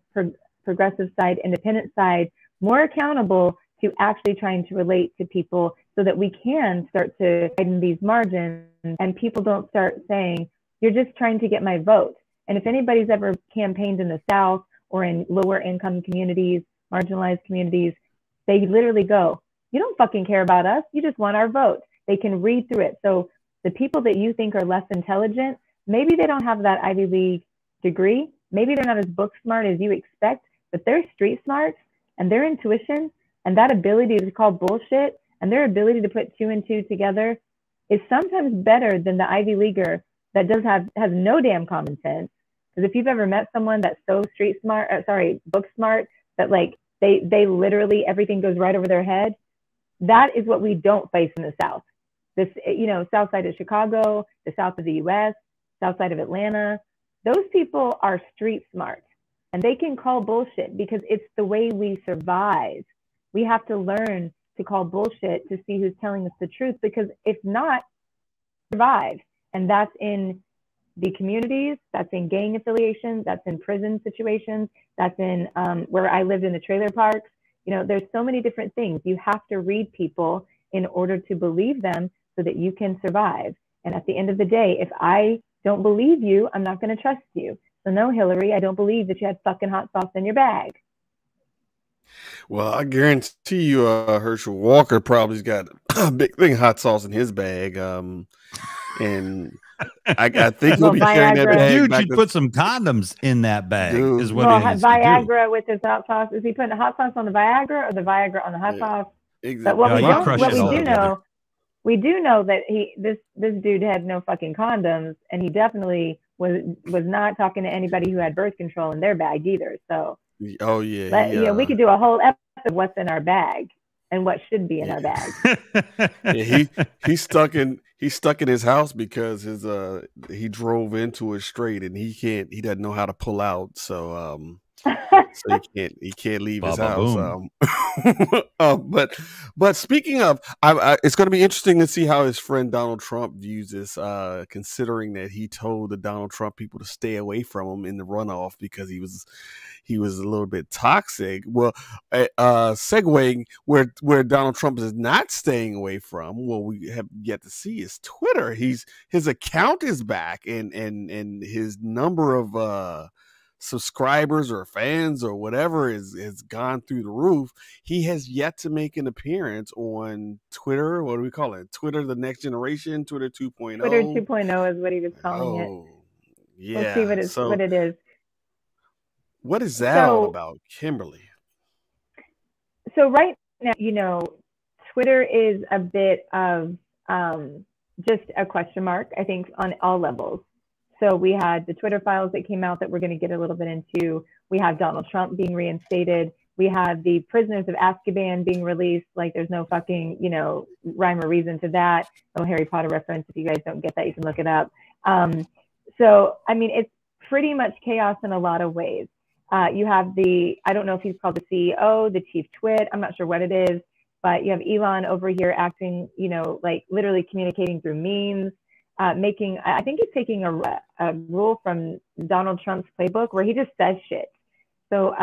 progressive side, independent side, more accountable to actually trying to relate to people so that we can start to widen these margins and people don't start saying, you're just trying to get my vote. And if anybody's ever campaigned in the South or in lower income communities, marginalized communities, they literally go, you don't fucking care about us. You just want our vote. They can read through it. So the people that you think are less intelligent, maybe they don't have that Ivy League degree. Maybe they're not as book smart as you expect, but they're street smart, and their intuition and that ability to call bullshit and their ability to put 2 and 2 together is sometimes better than the Ivy Leaguer that has no damn common sense. Because if you've ever met someone that's so book smart, that like they literally, everything goes right over their head, that is what we don't face in the South. This, south side of Chicago, the south of the US, south side of Atlanta, those people are street smart and they can call bullshit because it's the way we survive. We have to learn to call bullshit to see who's telling us the truth, because if not, survive. And that's in the communities, that's in gang affiliation, that's in prison situations, that's in where I lived in the trailer parks. There's so many different things. You have to read people in order to believe them so that you can survive. And at the end of the day, if I don't believe you, I'm not going to trust you. So no, Hillary, I don't believe that you had fucking hot sauce in your bag. Well, I guarantee you, Herschel Walker probably's got a big thing of hot sauce in his bag. And I think he'll be carrying that bag. Dude, you put some condoms in that bag. Dude. Is what it is. Viagra with his hot sauce. Is he putting the hot sauce on the Viagra or the Viagra on the hot sauce? Exactly. But we do know that this dude had no fucking condoms, and he definitely was not talking to anybody who had birth control in their bag either. So we could do a whole episode of what's in our bag and what should be in our bag. He's stuck in his house because he drove into a strait and he doesn't know how to pull out, so he can't leave his house. But speaking of, it's going to be interesting to see how his friend Donald Trump views this, considering that he told the Donald Trump people to stay away from him in the runoff because he was a little bit toxic. Well, segueing where Donald Trump is not staying away from, what we have yet to see is Twitter. His account is back, and his number of subscribers or fans or whatever has gone through the roof. He has yet to make an appearance on Twitter. What do we call it? Twitter, the next generation, Twitter 2.0. Twitter 2.0 is what he was calling it. Yeah. Let's see what it is. What is that all about, Kimberly? So right now, Twitter is a bit of just a question mark, I think, on all levels. So we had the Twitter files that came out that we're going to get a little bit into. We have Donald Trump being reinstated. We have the prisoners of Azkaban being released. Like, there's no fucking, rhyme or reason to that. No Harry Potter reference. If you guys don't get that, you can look it up. So, I mean, it's pretty much chaos in a lot of ways. You have I don't know if he's called the CEO, the chief twit. I'm not sure what it is, but you have Elon over here acting, like literally communicating through memes. I think he's taking a rule from Donald Trump's playbook where he just says shit. So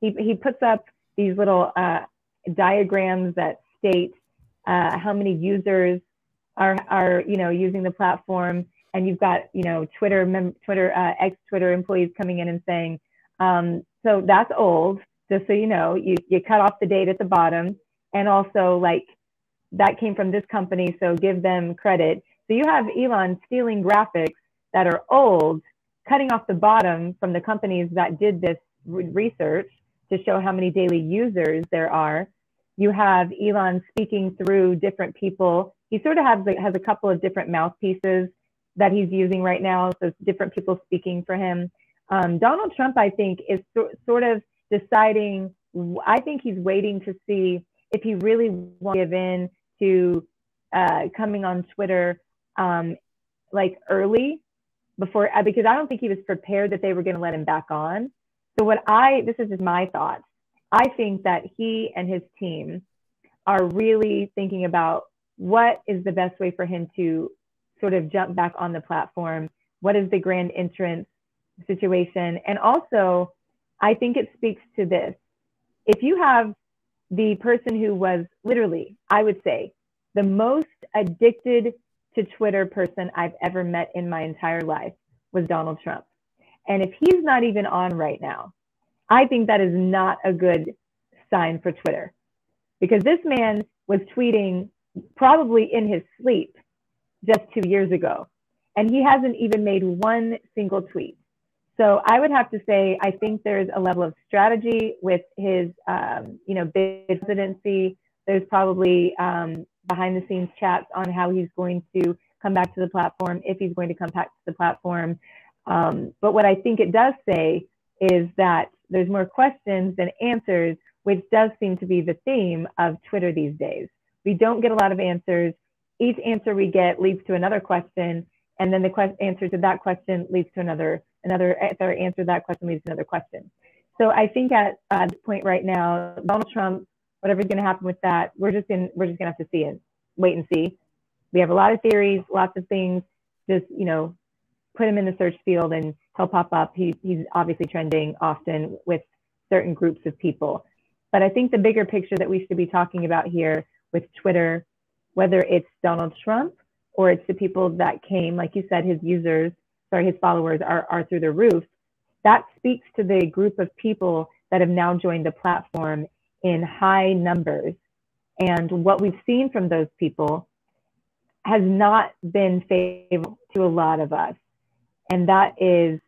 he puts up these little diagrams that state how many users are using the platform, and you've got Twitter ex-Twitter employees coming in and saying, so that's old. Just so you know, you cut off the date at the bottom, and also like that came from this company, so give them credit. So you have Elon stealing graphics that are old, cutting off the bottom from the companies that did this research to show how many daily users there are. You have Elon speaking through different people. He sort of has a couple of different mouthpieces that he's using right now, so different people speaking for him. Donald Trump, I think, is sort of deciding, I think he's waiting to see if he really wants to give in to coming on Twitter like early before, because I don't think he was prepared that they were going to let him back on. So this is just my thoughts. I think that he and his team are really thinking about what is the best way for him to sort of jump back on the platform. What is the grand entrance situation? And also, I think it speaks to this. If you have the person who was literally, I would say, the most addicted to Twitter person I've ever met in my entire life was Donald Trump. And if he's not even on right now, I think that is not a good sign for Twitter, because this man was tweeting probably in his sleep just 2 years ago, and he hasn't even made one single tweet. So I would have to say, I think there's a level of strategy with his, bid presidency. There's probably behind the scenes chats on how he's going to come back to the platform, if he's going to come back to the platform. But what I think it does say is that there's more questions than answers, which does seem to be the theme of Twitter these days. We don't get a lot of answers. Each answer we get leads to another question, and then the answer to that question leads to another answer to that question leads to another question. So I think at this point right now, Donald Trump, whatever's going to happen with that, we're just going to have to see it, wait and see. We have a lot of theories, lots of things. Just put him in the search field and he'll pop up. He's obviously trending often with certain groups of people. But I think the bigger picture that we should be talking about here with Twitter, whether it's Donald Trump or it's the people that came, like you said, his followers are through the roof. That speaks to the group of people that have now joined the platform in high numbers. And what we've seen from those people has not been favorable to a lot of us. And that is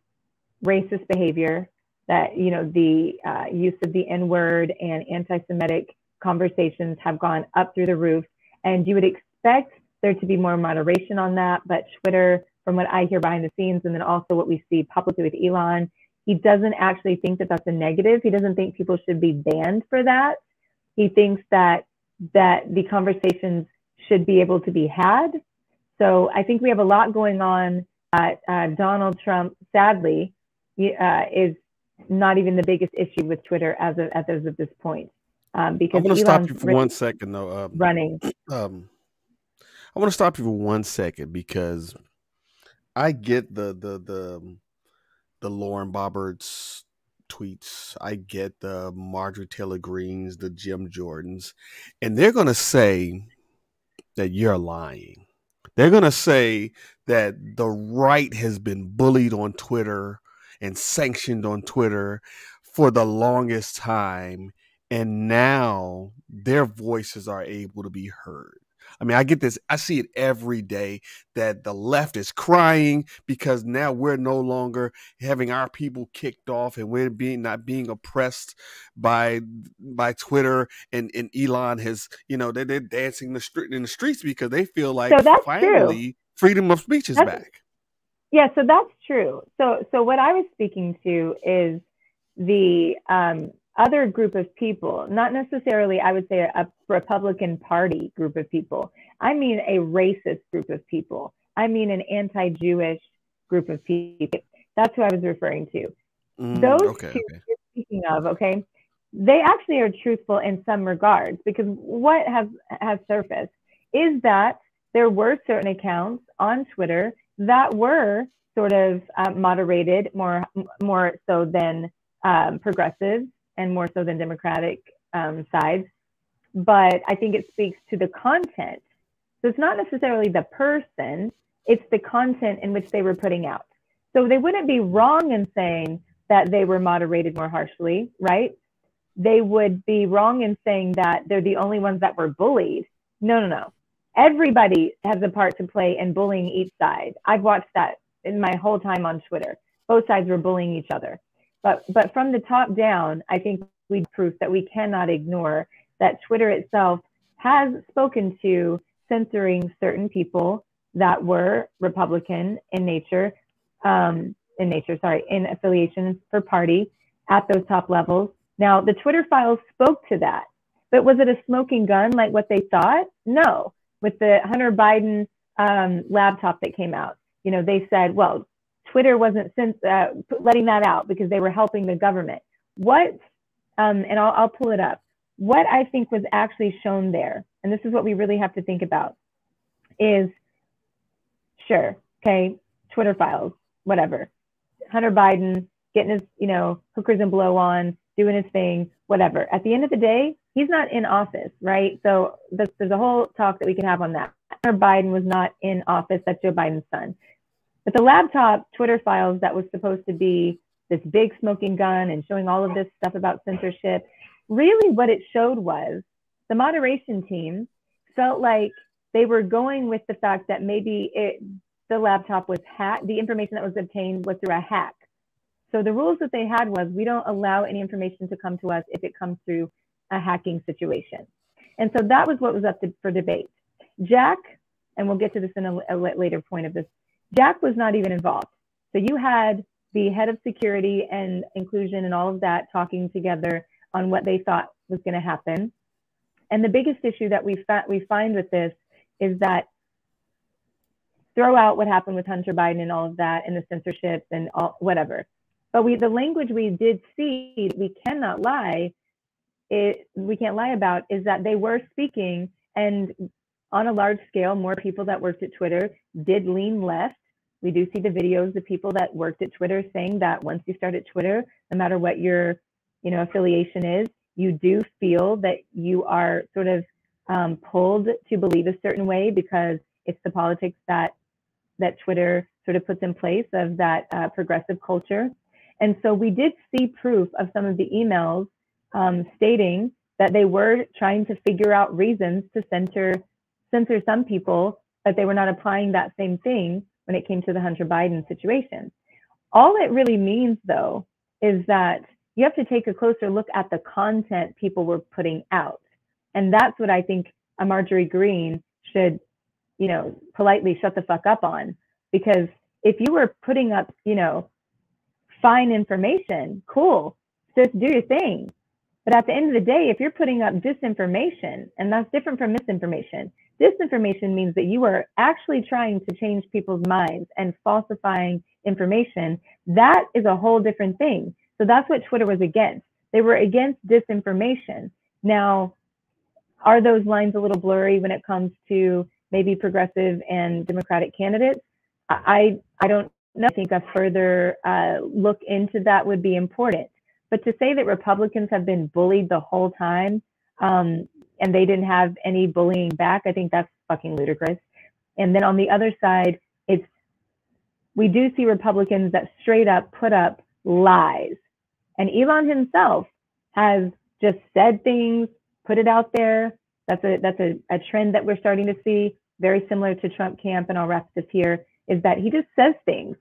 racist behavior, that, the use of the N-word and anti-Semitic conversations have gone up through the roof. And you would expect there to be more moderation on that. But Twitter, from what I hear behind the scenes, and then also what we see publicly with Elon, he doesn't actually think that that's a negative. He doesn't think people should be banned for that. He thinks that the conversations should be able to be had. So I think we have a lot going on. Donald Trump, sadly, is not even the biggest issue with Twitter as of this point. Because I want to stop you for 1 second, though. Running. I want to stop you for 1 second, because I get the Lauren Bobberts tweets. I get the Marjorie Taylor Greens, the Jim Jordans, and they're going to say that you're lying. They're going to say that the right has been bullied on Twitter and sanctioned on Twitter for the longest time, and now their voices are able to be heard. I mean, I get this. I see it every day, that the left is crying because now we're no longer having our people kicked off, and we're not being oppressed by Twitter. And Elon has, they're dancing in the streets because they feel like finally freedom of speech is back. Yeah, so that's true. So what I was speaking to is the other group of people, not necessarily, I would say, a Republican Party group of people. I mean a racist group of people. I mean an anti-Jewish group of people. That's who I was referring to. Those two you're speaking of, okay, they actually are truthful in some regards, because what has surfaced is that there were certain accounts on Twitter that were sort of moderated, more so than progressives, and more so than Democratic sides. But I think it speaks to the content. So it's not necessarily the person, it's the content in which they were putting out. So they wouldn't be wrong in saying that they were moderated more harshly, right? They would be wrong in saying that they're the only ones that were bullied. No. Everybody has a part to play in bullying each side. I've watched that in my whole time on Twitter. Both sides were bullying each other. But from the top down, I think we proof that we cannot ignore that Twitter itself has spoken to censoring certain people that were Republican in nature, in affiliation for party at those top levels. Now, the Twitter files spoke to that, but was it a smoking gun like what they thought? No. With the Hunter Biden laptop that came out, they said, well, Twitter wasn't letting that out because they were helping the government. And I'll pull it up. What I think was actually shown there, and this is what we really have to think about, is Twitter files, whatever. Hunter Biden getting his, hookers and blow on, doing his thing, whatever. At the end of the day, he's not in office, right? So there's a whole talk that we can have on that. Hunter Biden was not in office. That's Joe Biden's son. But the laptop Twitter files that was supposed to be this big smoking gun and showing all of this stuff about censorship, really what it showed was the moderation team felt like they were going with the fact that maybe the laptop was hacked, the information that was obtained was through a hack. So the rules that they had was we don't allow any information to come to us if it comes through a hacking situation. And so that was what was up for debate. Jack, and we'll get to this in a later point of this, Jack was not even involved. So you had the head of security and inclusion and all of that talking together on what they thought was going to happen. And the biggest issue that we find with this is that throw out what happened with Hunter Biden and all of that and the censorship and all, whatever. But the language we did see, we can't lie about, is that they were speaking, and on a large scale, more people that worked at Twitter did lean left. We do see the videos of people that worked at Twitter saying that once you start at Twitter, no matter what your affiliation is, you do feel that you are sort of pulled to believe a certain way because it's the politics that Twitter sort of puts in place of that progressive culture. And so we did see proof of some of the emails stating that they were trying to figure out reasons to censor some people, but they were not applying that same thing when it came to the Hunter Biden situation. All it really means, though, is that you have to take a closer look at the content people were putting out. And that's what I think a Marjorie Greene should, politely shut the fuck up on. Because if you were putting up, fine information, cool, just do your thing. But at the end of the day, if you're putting up disinformation, and that's different from misinformation, disinformation means that you are actually trying to change people's minds and falsifying information. That is a whole different thing. So that's what Twitter was against. They were against disinformation. Now, are those lines a little blurry when it comes to maybe progressive and Democratic candidates? I don't know. I think a further look into that would be important. But to say that Republicans have been bullied the whole time and they didn't have any bullying back, I think that's fucking ludicrous. And then on the other side, we do see Republicans that straight up put up lies. And Elon himself has just said things, put it out there. That's a trend that we're starting to see, very similar to Trump camp, and I'll wrap this here, is that he just says things.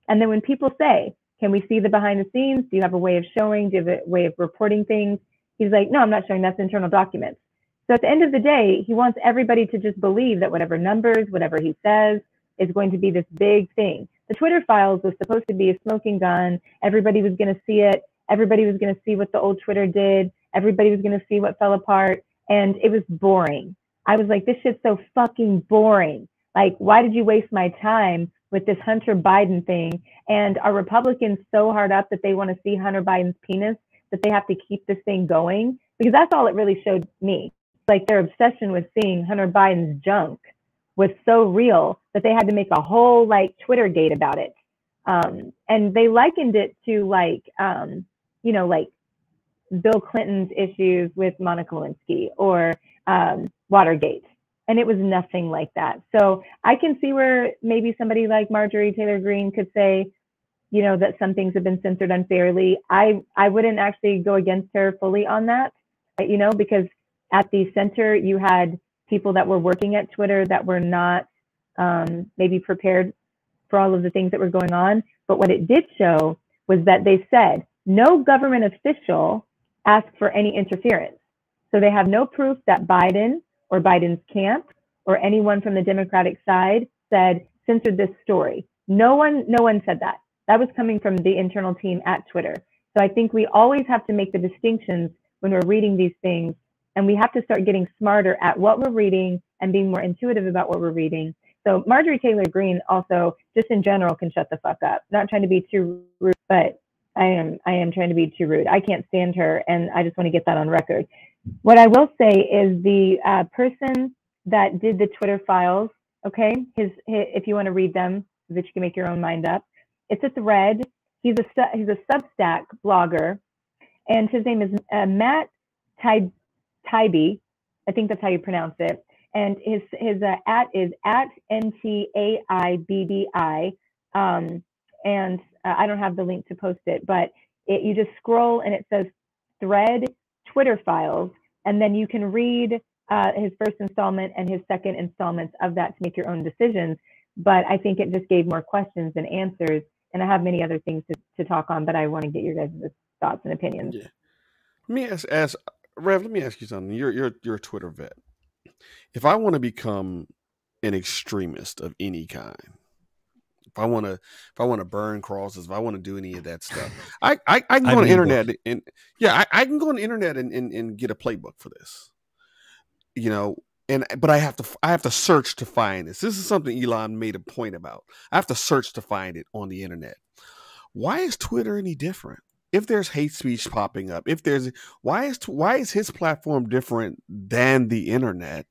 And then when people say, can we see the behind the scenes? Do you have a way of showing? Do you have a way of reporting things? He's like, no, I'm not showing. That's internal documents. So at the end of the day, he wants everybody to just believe that whatever numbers, whatever he says is going to be this big thing. The Twitter files was supposed to be a smoking gun. Everybody was going to see it. Everybody was going to see what the old Twitter did. Everybody was going to see what fell apart. And it was boring. I was like, this shit's so fucking boring. Like, why did you waste my time with this Hunter Biden thing? And are Republicans so hard up that they want to see Hunter Biden's penis that they have to keep this thing going? Because that's all it really showed me. Like, their obsession with seeing Hunter Biden's junk was so real that they had to make a whole Twittergate about it. And they likened it to like Bill Clinton's issues with Monica Lewinsky or Watergate. And it was nothing like that. So I can see where maybe somebody like Marjorie Taylor Greene could say, that some things have been censored unfairly. I wouldn't actually go against her fully on that, because at the center, you had people that were working at Twitter that were not maybe prepared for all of the things that were going on. But what it did show was that they said no government official asked for any interference. So they have no proof that Biden or Biden's camp or anyone from the Democratic side said, censored this story. No one said that. That was coming from the internal team at Twitter. So I think we always have to make the distinctions when we're reading these things, and we have to start getting smarter at what we're reading and being more intuitive about what we're reading. So Marjorie Taylor Greene also, just in general, can shut the fuck up. Not trying to be too rude, but I am trying to be too rude. I can't stand her, and I just want to get that on record. What I will say is the person that did the Twitter files, okay, if you want to read them, so that you can make your own mind up, it's a thread he's a Substack blogger, and his name is Matt Taibbi. I think that's how you pronounce it. And his at is at NTAIBBI. And I don't have the link to post it, but you just scroll and it says thread Twitter files, and then you can read his first installment and his second installments of that to make your own decisions. But I think it just gave more questions than answers. And I have many other things to talk on, but I want to get your guys' thoughts and opinions. Yeah. Let me ask Rev, let me ask you something. You're a Twitter vet. If I want to become an extremist of any kind, if I want to burn crosses, if I want to do any of that stuff, I can go on the internet and I can go on the internet and get a playbook for this. But I have to search to find this. This is something Elon made a point about. I have to search to find it on the internet. Why is Twitter any different? If there's hate speech popping up, why is his platform different than the internet?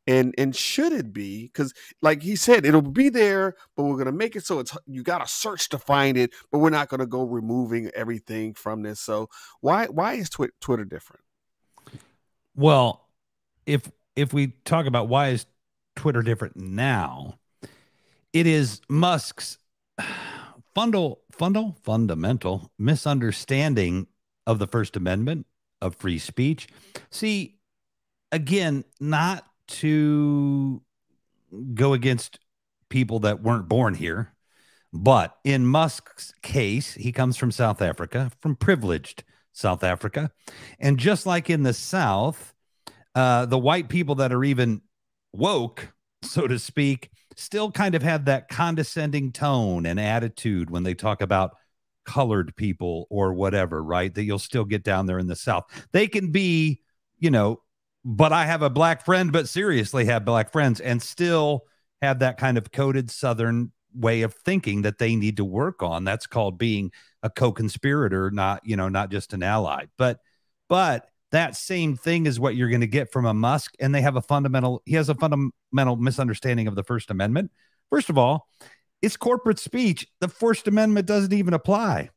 And should it be? Because like he said, it'll be there, but we're gonna make it so you gotta search to find it, but we're not gonna go removing everything from this. So why is Twitter different? Well, if we talk about why is Twitter different now, it is Musk's fundamental misunderstanding of the First Amendment, of free speech. See, again, not to go against people that weren't born here, but in Musk's case, he comes from South Africa, from privileged South Africa. And just like in the South, the white people that are even woke, so to speak, still kind of have that condescending tone and attitude when they talk about colored people or whatever, right? That you'll still get down there in the South. They can be, but I have a black friend, but seriously have black friends, and still have that kind of coded Southern way of thinking that they need to work on. That's called being a co-conspirator, not just an ally. But that same thing is what you're going to get from a Musk, and he has a fundamental misunderstanding of the First Amendment. First of all, it's corporate speech. The First Amendment doesn't even apply.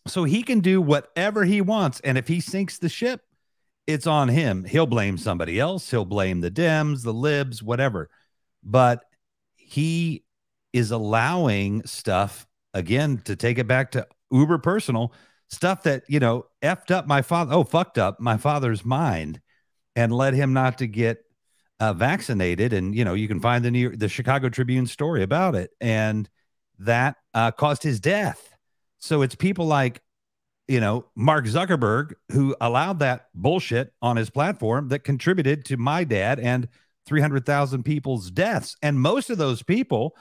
So he can do whatever he wants. And if he sinks the ship, it's on him. He'll blame somebody else. He'll blame the Dems, the libs, whatever. But he is allowing stuff, again, to take it back to uber personal stuff that, fucked up my father's mind and led him not to get vaccinated. And, you can find the Chicago Tribune story about it. And that caused his death. So it's people like, Mark Zuckerberg, who allowed that bullshit on his platform that contributed to my dad and 300,000 people's deaths. And most of those people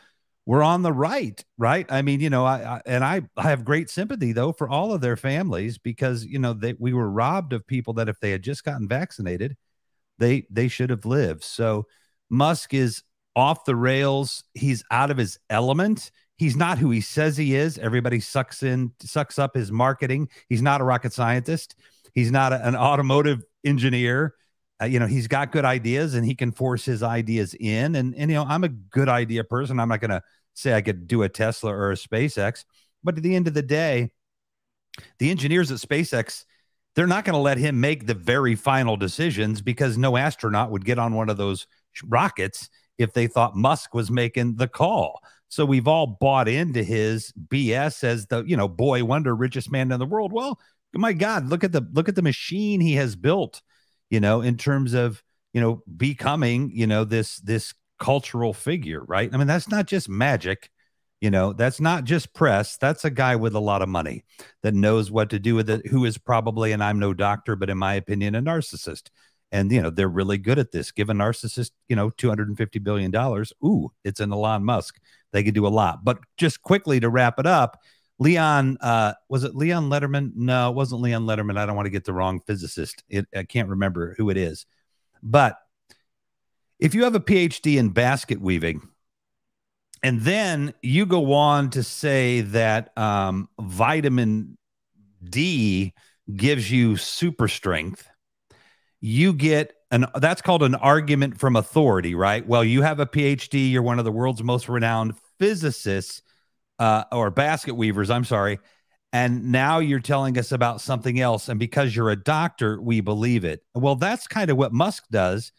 were on the right. I mean, I have great sympathy, though, for all of their families, because, we were robbed of people that if they had just gotten vaccinated, they should have lived. So Musk is off the rails. He's out of his element. He's not who he says he is. Everybody sucks up his marketing. He's not a rocket scientist. He's not an automotive engineer. He's got good ideas and he can force his ideas in. And I'm a good idea person. I'm not going to say I could do a Tesla or a SpaceX, but at the end of the day, the engineers at SpaceX, they're not going to let him make the very final decisions, because no astronaut would get on one of those rockets if they thought Musk was making the call. So we've all bought into his BS as the, boy wonder, richest man in the world. Well, my God, look at the machine he has built, in terms of, becoming, this cultural figure, right? I mean, that's not just magic, that's not just press. That's a guy with a lot of money that knows what to do with it, who is probably, and I'm no doctor, but in my opinion, a narcissist. And, they're really good at this. Give a narcissist, $250 billion. Ooh, it's an Elon Musk. They could do a lot. But just quickly to wrap it up, Leon, was it Leon Letterman? No, it wasn't Leon Letterman. I don't want to get the wrong physicist. I can't remember who it is. But if you have a PhD in basket weaving, and then you go on to say that vitamin D gives you super strength, you get that's called an argument from authority, right? Well, you have a PhD, you're one of the world's most renowned physicists or basket weavers, I'm sorry, And now you're telling us about something else. And because you're a doctor, we believe it. Well, that's kind of what Musk does,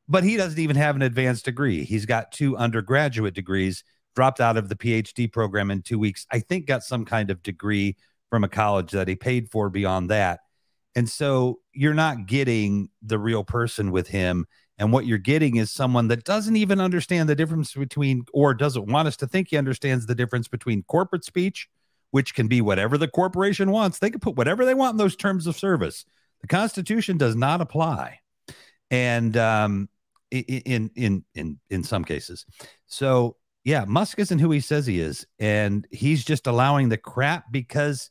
but he doesn't even have an advanced degree. He's got 2 undergraduate degrees, dropped out of the PhD program in 2 weeks. I think got some kind of degree from a college that he paid for beyond that. And so you're not getting the real person with him. And what you're getting is someone that doesn't even understand the difference between, or doesn't want us to think he understands the difference between corporate speech, which can be whatever the corporation wants. They can put whatever they want in those terms of service. The Constitution does not apply. And in some cases. So yeah, Musk isn't who he says he is. And he's just allowing the crap because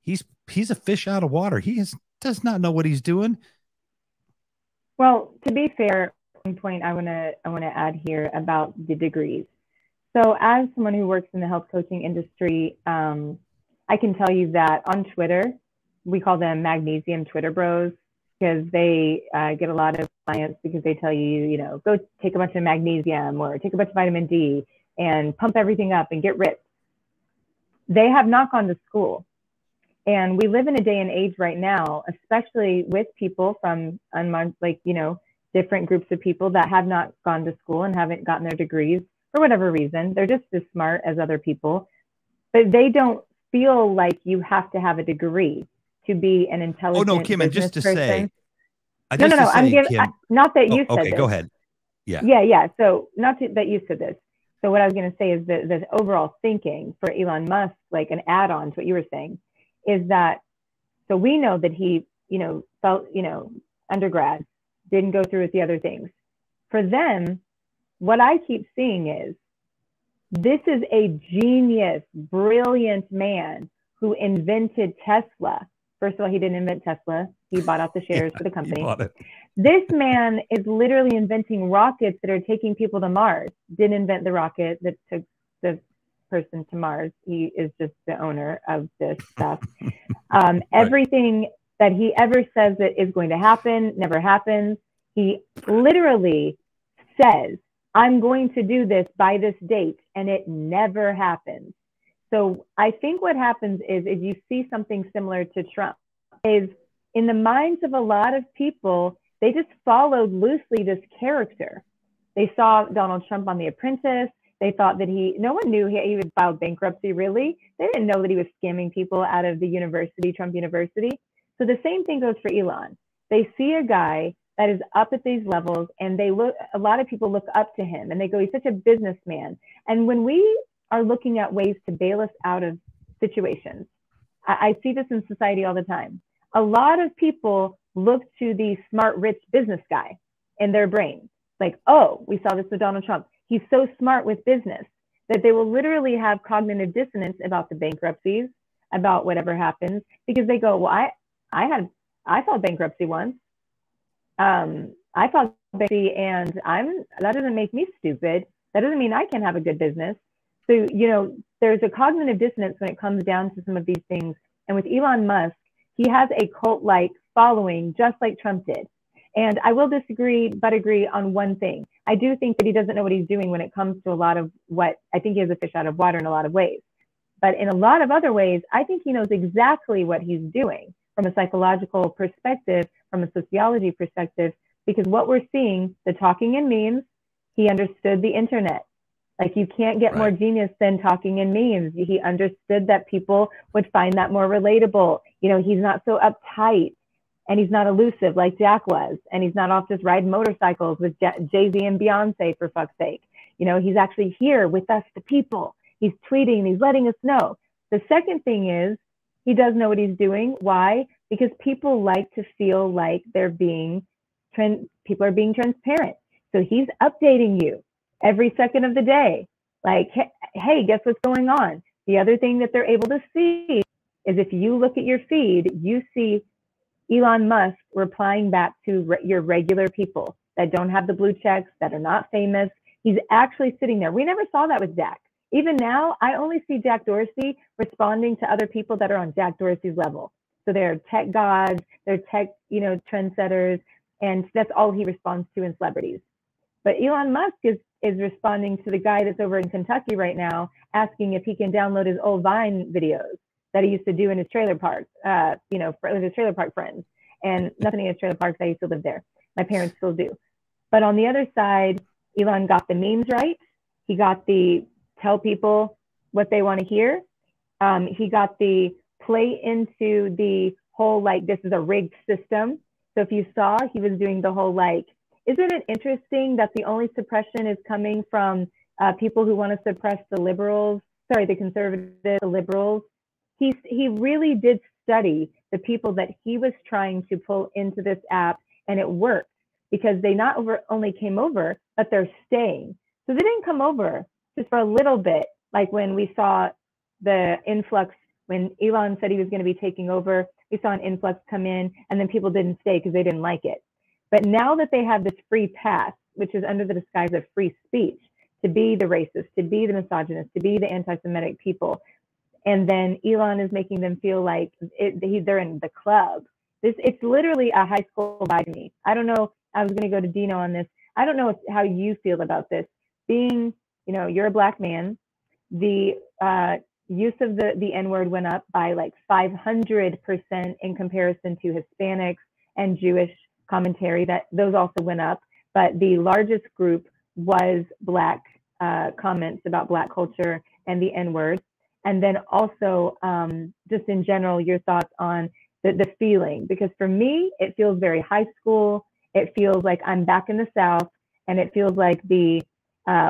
he's a fish out of water. He does not know what he's doing. Well, to be fair, one point I want to add here about the degrees. So as someone who works in the health coaching industry, I can tell you that on Twitter, we call them magnesium Twitter bros, because they get a lot of clients because they tell you, go take a bunch of magnesium or take a bunch of vitamin D and pump everything up and get ripped. They have not gone to school. And we live in a day and age right now, especially with people from different groups of people that have not gone to school and haven't gotten their degrees for whatever reason. They're just as smart as other people, but they don't feel like you have to have a degree to be an intelligent Oh no, Kim, and just to person. say, No. I'm giving, not that you said okay, this. go ahead. Yeah. So that you said this. So what I was going to say is that the overall thinking for Elon Musk, like an add-on to what you were saying, is that, so we know that he, felt, undergrad, didn't go through with the other things. For them, what I keep seeing is, this is a genius, brilliant man who invented Tesla. First of all, he didn't invent Tesla. He bought out the shares for the company. This man is literally inventing rockets that are taking people to Mars. Didn't invent the rocket that took the person to Mars. He is just the owner of this stuff. Everything that he ever says that is going to happen never happens. He literally says, I'm going to do this by this date, and it never happens. So I think what happens is you see something similar to Trump, is in the minds of a lot of people, they just followed loosely this character. They saw Donald Trump on The Apprentice. They thought that no one knew he would file bankruptcy, really. They didn't know that he was scamming people out of the university, Trump University. So the same thing goes for Elon. They see a guy that is up at these levels, and a lot of people look up to him and they go, he's such a businessman. And when we are looking at ways to bail us out of situations, I see this in society all the time. A lot of people look to the smart, rich business guy in their brain. Like, oh, we saw this with Donald Trump. He's so smart with business that they will literally have cognitive dissonance about the bankruptcies, about whatever happens, because they go, well, I filed bankruptcy once. I filed bankruptcy, and that doesn't make me stupid. That doesn't mean I can't have a good business. So, there's a cognitive dissonance when it comes down to some of these things. And with Elon Musk, he has a cult-like following, just like Trump did. And I will disagree, but agree on one thing. I do think that he doesn't know what he's doing when it comes to a lot of what I think he has a fish out of water in a lot of ways. But in a lot of other ways, I think he knows exactly what he's doing from a psychological perspective, from a sociology perspective, because what we're seeing, the talking in memes, he understood the internet. Like, you can't get more genius than talking in memes. He understood that people would find that more relatable. He's not so uptight, and he's not elusive like Jack was, and he's not off just riding motorcycles with Jay-Z and Beyonce, for fuck's sake. He's actually here with us, the people. He's tweeting, and he's letting us know. The second thing is, he does know what he's doing. Why? Because people like to feel like people are being transparent. So he's updating you every second of the day. Like, hey, guess what's going on? The other thing that they're able to see is, if you look at your feed, you see Elon Musk replying back to your regular people that don't have the blue checks, that are not famous. He's actually sitting there. We never saw that with Jack. Even now, I only see Jack Dorsey responding to other people that are on Jack Dorsey's level. So they're tech gods, they're tech, trendsetters, and that's all he responds to in celebrities. But Elon Musk is responding to the guy that's over in Kentucky right now, asking if he can download his old Vine videos. that he used to do in his trailer park, with his trailer park friends. And nothing against trailer parks. I used to live there. My parents still do. But on the other side, Elon got the memes right. He got the tell people what they want to hear. He got the play into the whole, like, this is a rigged system. So if you saw, he was doing the whole, like, isn't it interesting that the only suppression is coming from people who want to suppress the conservatives, the liberals? He really did study the people that he was trying to pull into this app, and it worked because they not only came over, but they're staying. So they didn't come over just for a little bit, like when we saw the influx, when Elon said he was going to be taking over, we saw an influx come in, and then people didn't stay because they didn't like it. But now that they have this free pass, which is under the disguise of free speech, to be the racist, to be the misogynist, to be the anti-Semitic people, and then Elon is making them feel like they're in the club. It's literally a high school vibe to me. I don't know. I was going to go to Dino on this. I don't know how you feel about this. Being, you're a Black man, the use of the N-word went up by like 500% in comparison to Hispanics and Jewish commentary. That those also went up, but the largest group was Black comments about Black culture and the N-word. And then also, just in general, your thoughts on the feeling, because for me, it feels very high school. It feels like I'm back in the South, and it feels like the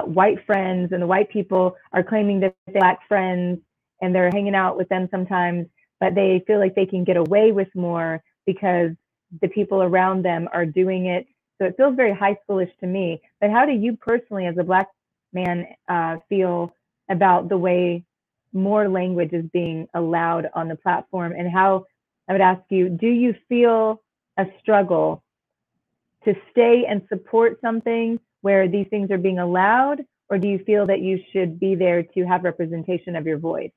white friends and the white people are claiming that they're Black friends and they're hanging out with them sometimes, but they feel like they can get away with more because the people around them are doing it. So it feels very high schoolish to me. But how do you personally, as a Black man, feel about the way more language is being allowed on the platform? And how, I would ask you, do you feel a struggle to stay and support something where these things are being allowed, or do you feel that you should be there to have representation of your voice?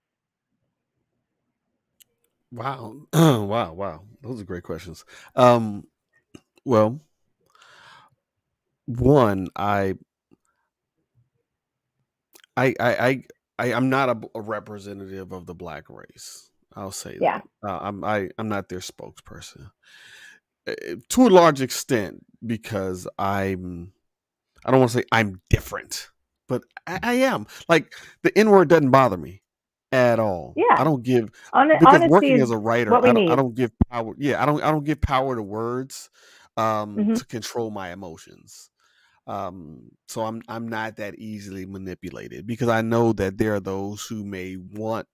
Wow. Wow. Those are great questions. Well, one, I'm not a representative of the Black race. I'll say Yeah. that. I'm not their spokesperson to a large extent because I don't want to say I'm different, but I am. Like, the N-word doesn't bother me at all. Yeah. I don't give Honesty because is working as a writer, what we I need. don't give power. Yeah, I don't give power to words Mhm. to control my emotions. So I'm not that easily manipulated because I know that there are those who may want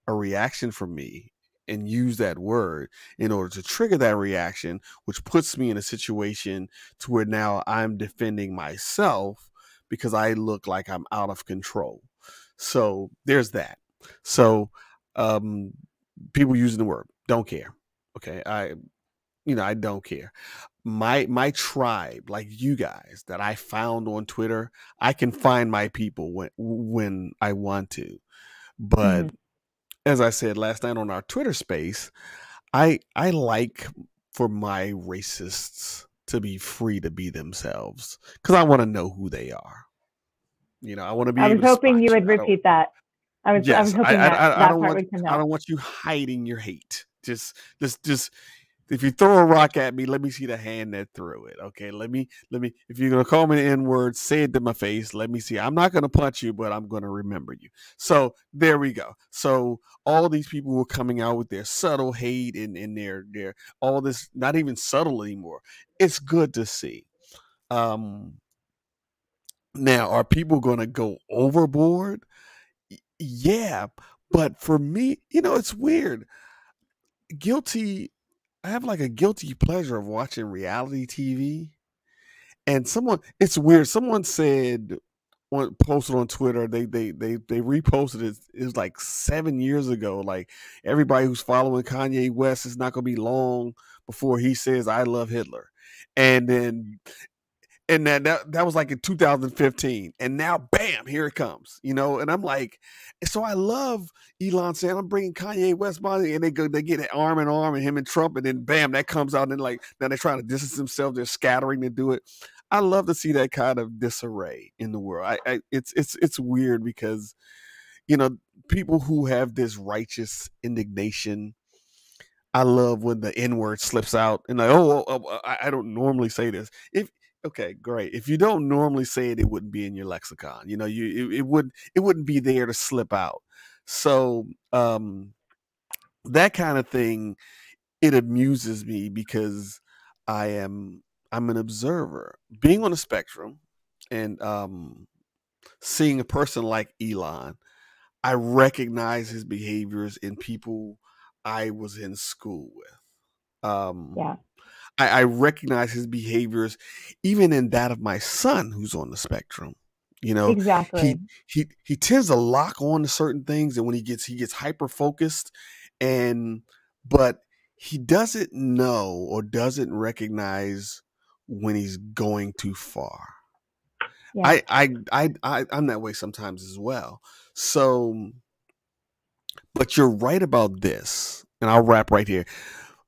a reaction from me and use that word in order to trigger that reaction, which puts me in a situation to where now I'm defending myself because I look like I'm out of control. So there's that. So people using the word, don't care. Okay, I don't care. My tribe, like you guys that I found on Twitter, I can find my people when I want to. But as I said last night on our Twitter space, I like for my racists to be free to be themselves because I want to know who they are. I want to be I was able to hoping spot you you. would repeat that. I was Yes, hoping I that don't part want would come I out. don't want you hiding your hate. Just if you throw a rock at me, let me see the hand that threw it. Okay, let me. If you're gonna call me the N-word, say it to my face. Let me see. I'm not gonna punch you, but I'm gonna remember you. So there we go. So all these people were coming out with their subtle hate and their all this, not even subtle anymore. It's good to see. Now, are people gonna go overboard? Yeah, but for me, it's weird. I have like a guilty pleasure of watching reality TV. And it's weird. Someone said, posted on Twitter, they reposted it. It was like 7 years ago. Like, everybody who's following Kanye West is not going to be long before he says, "I love Hitler." And then that was like in 2015, and now bam, here it comes, and I'm like, so I love Elon saying, "I'm bringing Kanye West money," and they get it arm in arm, and him and Trump, and then bam, that comes out, and then, like, now they're trying to distance themselves, they're scattering to do it. I love to see that kind of disarray in the world. It's weird because people who have this righteous indignation. I love when the N word slips out and like, I don't normally say this. Okay, great. If you don't normally say it, it wouldn't be in your lexicon. It wouldn't be there to slip out. So that kind of thing, it amuses me because I'm an observer. Being on the spectrum and seeing a person like Elon, I recognize his behaviors in people I was in school with. Yeah. I recognize his behaviors even in that of my son who's on the spectrum. Exactly. He tends to lock on to certain things, and when he gets hyper focused, but he doesn't know or doesn't recognize when he's going too far. Yeah. I'm that way sometimes as well. So, but you're right about this, and I'll wrap right here.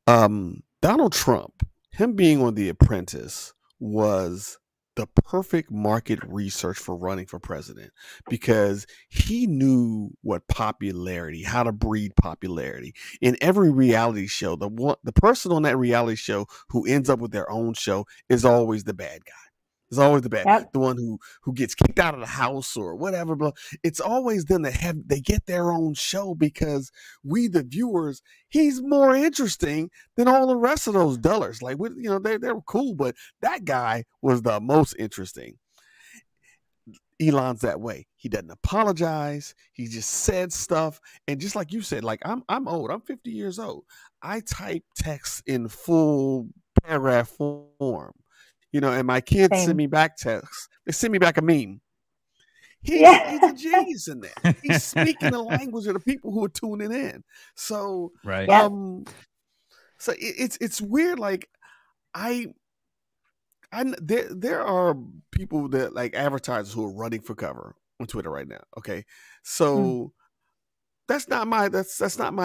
Donald Trump, him being on The Apprentice, was the perfect market research for running for president because he knew what popularity, how to breed popularity. In every reality show, the person on that reality show who ends up with their own show is always the bad guy. It's always the bad, the one who gets kicked out of the house or whatever. But it's always them that they get their own show because we, the viewers, he's more interesting than all the rest of those dullers. Like, they were cool, but that guy was the most interesting. Elon's that way. He doesn't apologize. He just said stuff, and just like you said, like I'm old. I'm 50 years old. I type text in full paragraph form. And my kids send me back texts. They send me back a meme. He's a genius in that. He's speaking the language of the people who are tuning in. So, right. So it's weird. Like there are people that like advertisers who are running for cover on Twitter right now. Okay, so that's not my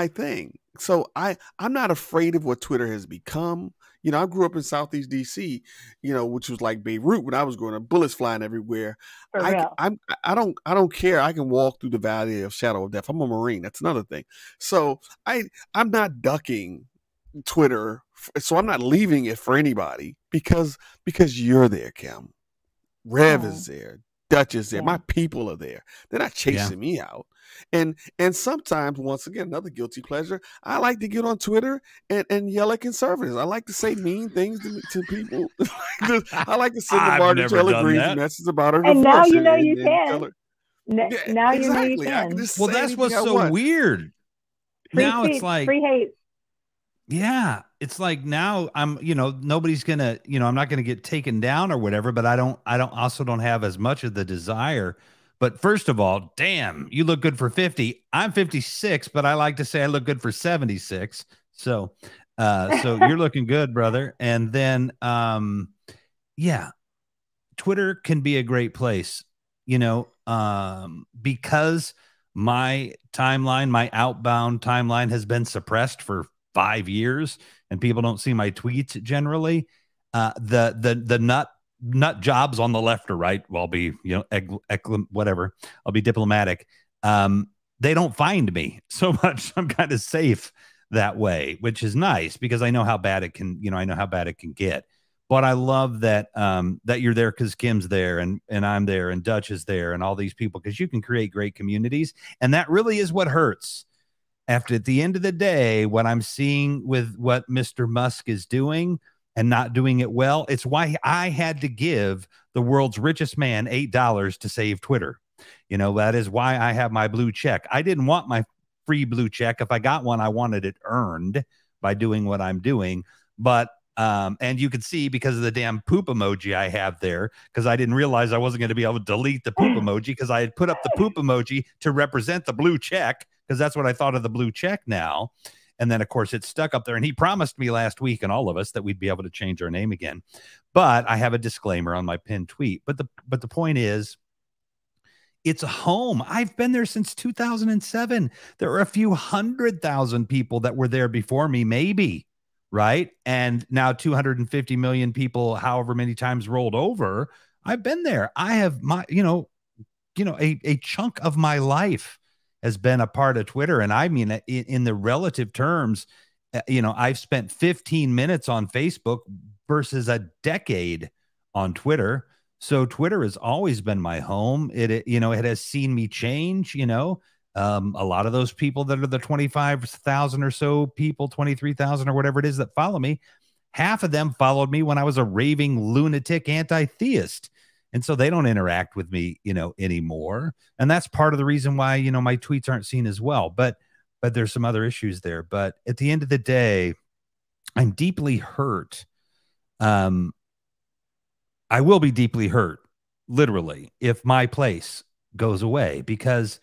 thing. So I'm not afraid of what Twitter has become. I grew up in Southeast DC, which was like Beirut when I was growing up, bullets flying everywhere. I don't care. I can walk through the valley of shadow of death. I'm a Marine. That's another thing. So I'm not ducking Twitter. So I'm not leaving it for anybody because you're there, Kim. Rev is there. Dutch is there. My people are there. They're not chasing me out. And sometimes, once again, another guilty pleasure, I like to get on Twitter and yell at conservatives. I like to say mean things to people. I like to send the Margaret Taylor Greene's message about her. And now you can. Now you know you can. Well, that's what's so weird. Now it's like free hate. Yeah, it's like now I'm, nobody's gonna, I'm not gonna get taken down or whatever, but I also don't have as much of the desire. But first of all, damn, you look good for 50. I'm 56, but I like to say I look good for 76. So you're looking good, brother. And then, Twitter can be a great place, because my timeline, my outbound timeline has been suppressed for 5 years and people don't see my tweets generally. The nut jobs on the left or right, well, I'll be, whatever, I'll be diplomatic. They don't find me so much. I'm kind of safe that way, which is nice because I know how bad it can, I know how bad it can get. But I love that that you're there because Kim's there and I'm there and Dutch is there and all these people, because you can create great communities. And that really is what hurts. At the end of the day, what I'm seeing with what Mr. Musk is doing and not doing it well, it's why I had to give the world's richest man $8 to save Twitter. That is why I have my blue check. I didn't want my free blue check. If I got one, I wanted it earned by doing what I'm doing. But and you can see because of the damn poop emoji I have there, because I didn't realize I wasn't going to be able to delete the poop emoji because I had put up the poop emoji to represent the blue check, because that's what I thought of the blue check now. And then, of course, it's stuck up there. And he promised me last week, and all of us, that we'd be able to change our name again. But I have a disclaimer on my pinned tweet. But the point is, it's a home. I've been there since 2007. There are a few 100,000 people that were there before me, maybe, right? And now 250 million people, however many times rolled over. I've been there. I have my, a chunk of my life has been a part of Twitter. And I mean, in the relative terms, I've spent 15 minutes on Facebook versus a decade on Twitter. So Twitter has always been my home. It has seen me change, a lot of those people that are the 25,000 or so people, 23,000 or whatever it is that follow me, half of them followed me when I was a raving lunatic anti-theist. And so they don't interact with me, anymore. And that's part of the reason why, my tweets aren't seen as well. But there's some other issues there. But at the end of the day, I'm deeply hurt. I will be deeply hurt, literally, if my place goes away, because,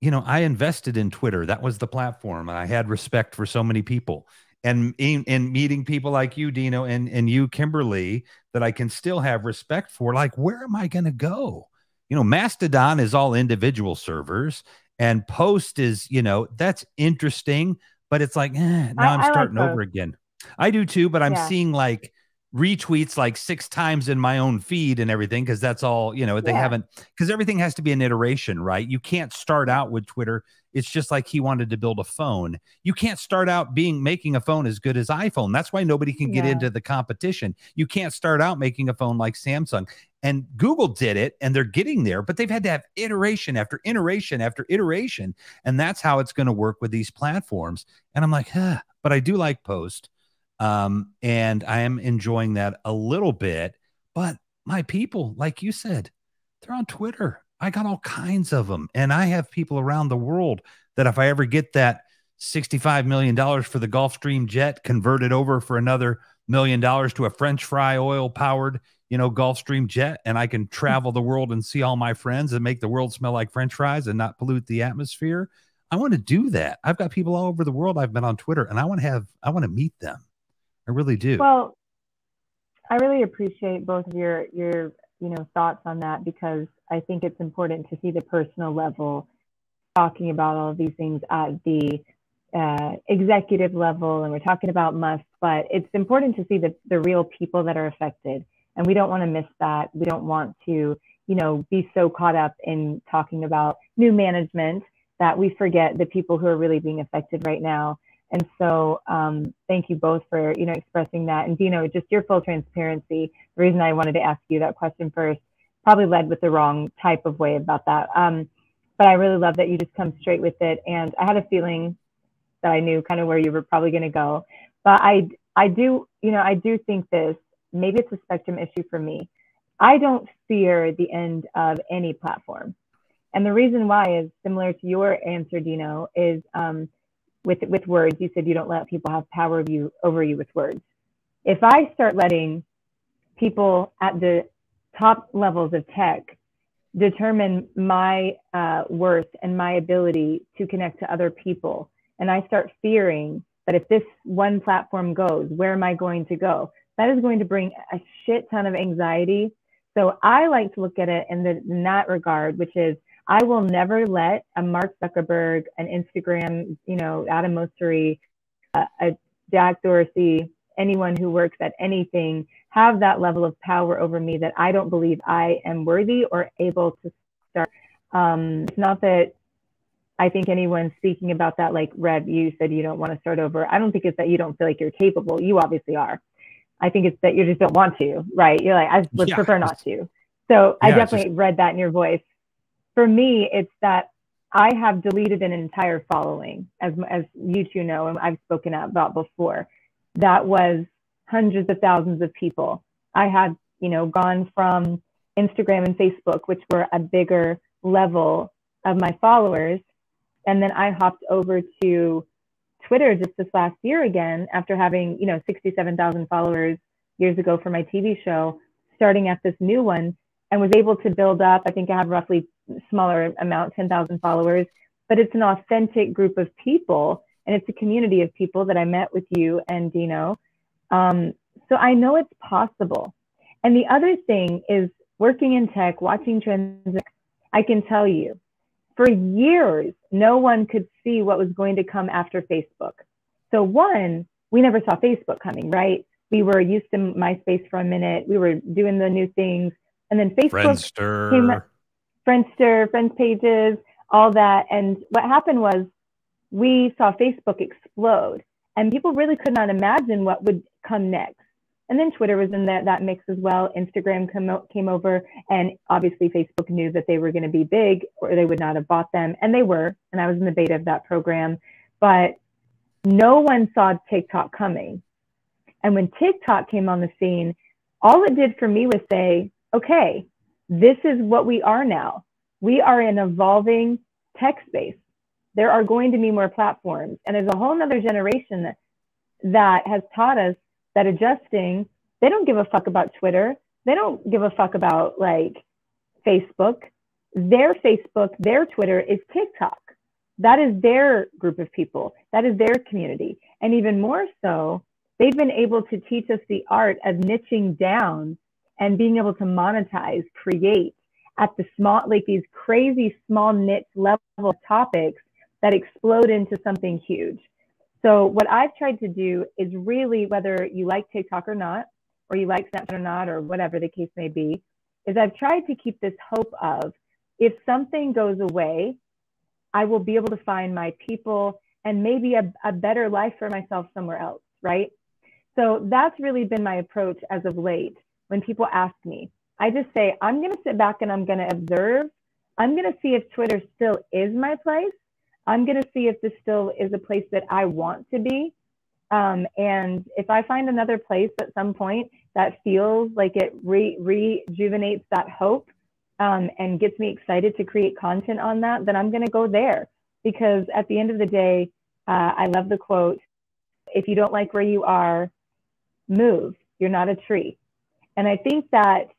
I invested in Twitter. That was the platform. And I had respect for so many people. And meeting people like you, Dino, and you, Kimberly, that I can still have respect for, like, where am I going to go? Mastodon is all individual servers, and Post is, that's interesting, but it's like, now I'm starting over again. I do too, but I'm seeing like retweets like 6 times in my own feed and everything, because that's all, they haven't, because everything has to be an iteration, right? You can't start out with Twitter. It's just like he wanted to build a phone. You can't start out making a phone as good as iPhone. That's why nobody can get into the competition. You can't start out making a phone like Samsung. And Google did it, and they're getting there, but they've had to have iteration after iteration after iteration. And that's how it's going to work with these platforms. And I'm like, but I do like Post. And I am enjoying that a little bit, but my people, like you said, they're on Twitter. I got all kinds of them. And I have people around the world that if I ever get that $65 million for the Gulfstream jet converted over for another $1 million to a French fry oil powered, Gulfstream jet, and I can travel the world and see all my friends and make the world smell like French fries and not pollute the atmosphere. I want to do that. I've got people all over the world. I've been on Twitter, and I want to meet them. I really do. Well, I really appreciate both of your thoughts on that, because I think it's important to see the personal level, talking about all of these things at the executive level, and we're talking about Musk, but it's important to see the real people that are affected, and we don't want to miss that. We don't want to, be so caught up in talking about new management that we forget the people who are really being affected right now. And so thank you both for, expressing that. And Dino, just your full transparency, the reason I wanted to ask you that question first, probably led with the wrong type of way about that. But I really love that you just come straight with it. And I had a feeling that I knew kind of where you were probably going to go. But I do think this, maybe it's a spectrum issue for me. I don't fear the end of any platform. And the reason why is similar to your answer, Dino, is with words. You said you don't let people have power over you with words. If I start letting people at the top levels of tech determine my worth and my ability to connect to other people, and I start fearing that if this one platform goes, where am I going to go? That is going to bring a shit ton of anxiety. So I like to look at it in that regard, which is, I will never let a Mark Zuckerberg, an Instagram, Adam Mosseri, a Jack Dorsey, anyone who works at anything, have that level of power over me that I don't believe I am worthy or able to start. It's not that I think anyone's speaking about that, like Rev, you said you don't want to start over. I don't think it's that you don't feel like you're capable. You obviously are. I think it's that you just don't want to, right? You're like, I would prefer not to. So I definitely read that in your voice. For me, it's that I have deleted an entire following, as you two know, and I've spoken about before. That was hundreds of thousands of people. I had, gone from Instagram and Facebook, which were a bigger level of my followers. And then I hopped over to Twitter just this last year again, after having, 67,000 followers years ago for my TV show, starting at this new one, and was able to build up. I think I have roughly smaller amount, 10,000 followers, but it's an authentic group of people, and it's a community of people that I met with you and Dino. So I know it's possible. And the other thing is, working in tech, watching trends, I can tell you, for years, no one could see what was going to come after Facebook. So one, we never saw Facebook coming, right? We were used to MySpace for a minute. We were doing the new things. And then Facebook came up, Friendster, Friends Pages. all that. And what happened was we saw Facebook explode, and people really could not imagine what would come next. And then Twitter was in that mix as well. Instagram came over, and obviously Facebook knew that they were going to be big, or they would not have bought them. And they were, and I was in the beta of that program. But no one saw TikTok coming. And when TikTok came on the scene, all it did for me was say, okay, this is what we are now. We are an evolving tech space. There are going to be more platforms. And there's a whole nother generation that has taught us that adjusting, they don't give a fuck about Twitter. They don't give a fuck about like Facebook. Their Facebook, their Twitter is TikTok. That is their group of people. That is their community. And even more so, they've been able to teach us the art of niching down and being able to monetize, create at the small, like these crazy small niche level topics that explode into something huge. So what I've tried to do is really, whether you like TikTok or not, or you like Snapchat or not, or whatever the case may be, is I've tried to keep this hope of, if something goes away, I will be able to find my people and maybe a better life for myself somewhere else, right? So that's really been my approach as of late. When people ask me, I just say, I'm going to sit back and I'm going to observe. I'm going to see if Twitter still is my place. I'm going to see if this still is a place that I want to be. And if I find another place at some point that feels like it rejuvenates that hope and gets me excited to create content on that, then I'm going to go there. Because at the end of the day, I love the quote, if you don't like where you are, move. You're not a tree. And I think that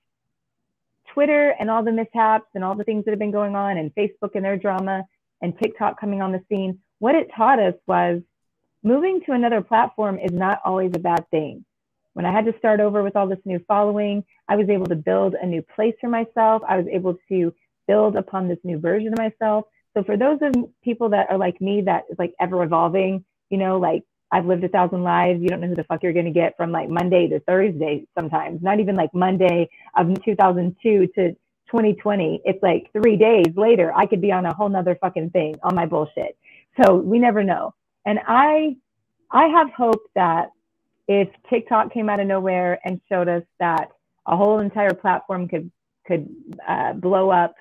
Twitter and all the mishaps and all the things that have been going on, and Facebook and their drama, and TikTok coming on the scene, what it taught us was moving to another platform is not always a bad thing. When I had to start over with all this new following, I was able to build a new place for myself. I was able to build upon this new version of myself. So for those of people that are like me, that is like ever evolving, you know, like I've lived 1,000 lives. You don't know who the fuck you're going to get from like Monday to Thursday sometimes, not even like Monday of 2002 to 2020. It's like 3 days later, I could be on a whole nother fucking thing on my bullshit. So we never know. And I have hope that if TikTok came out of nowhere and showed us that a whole entire platform could blow up,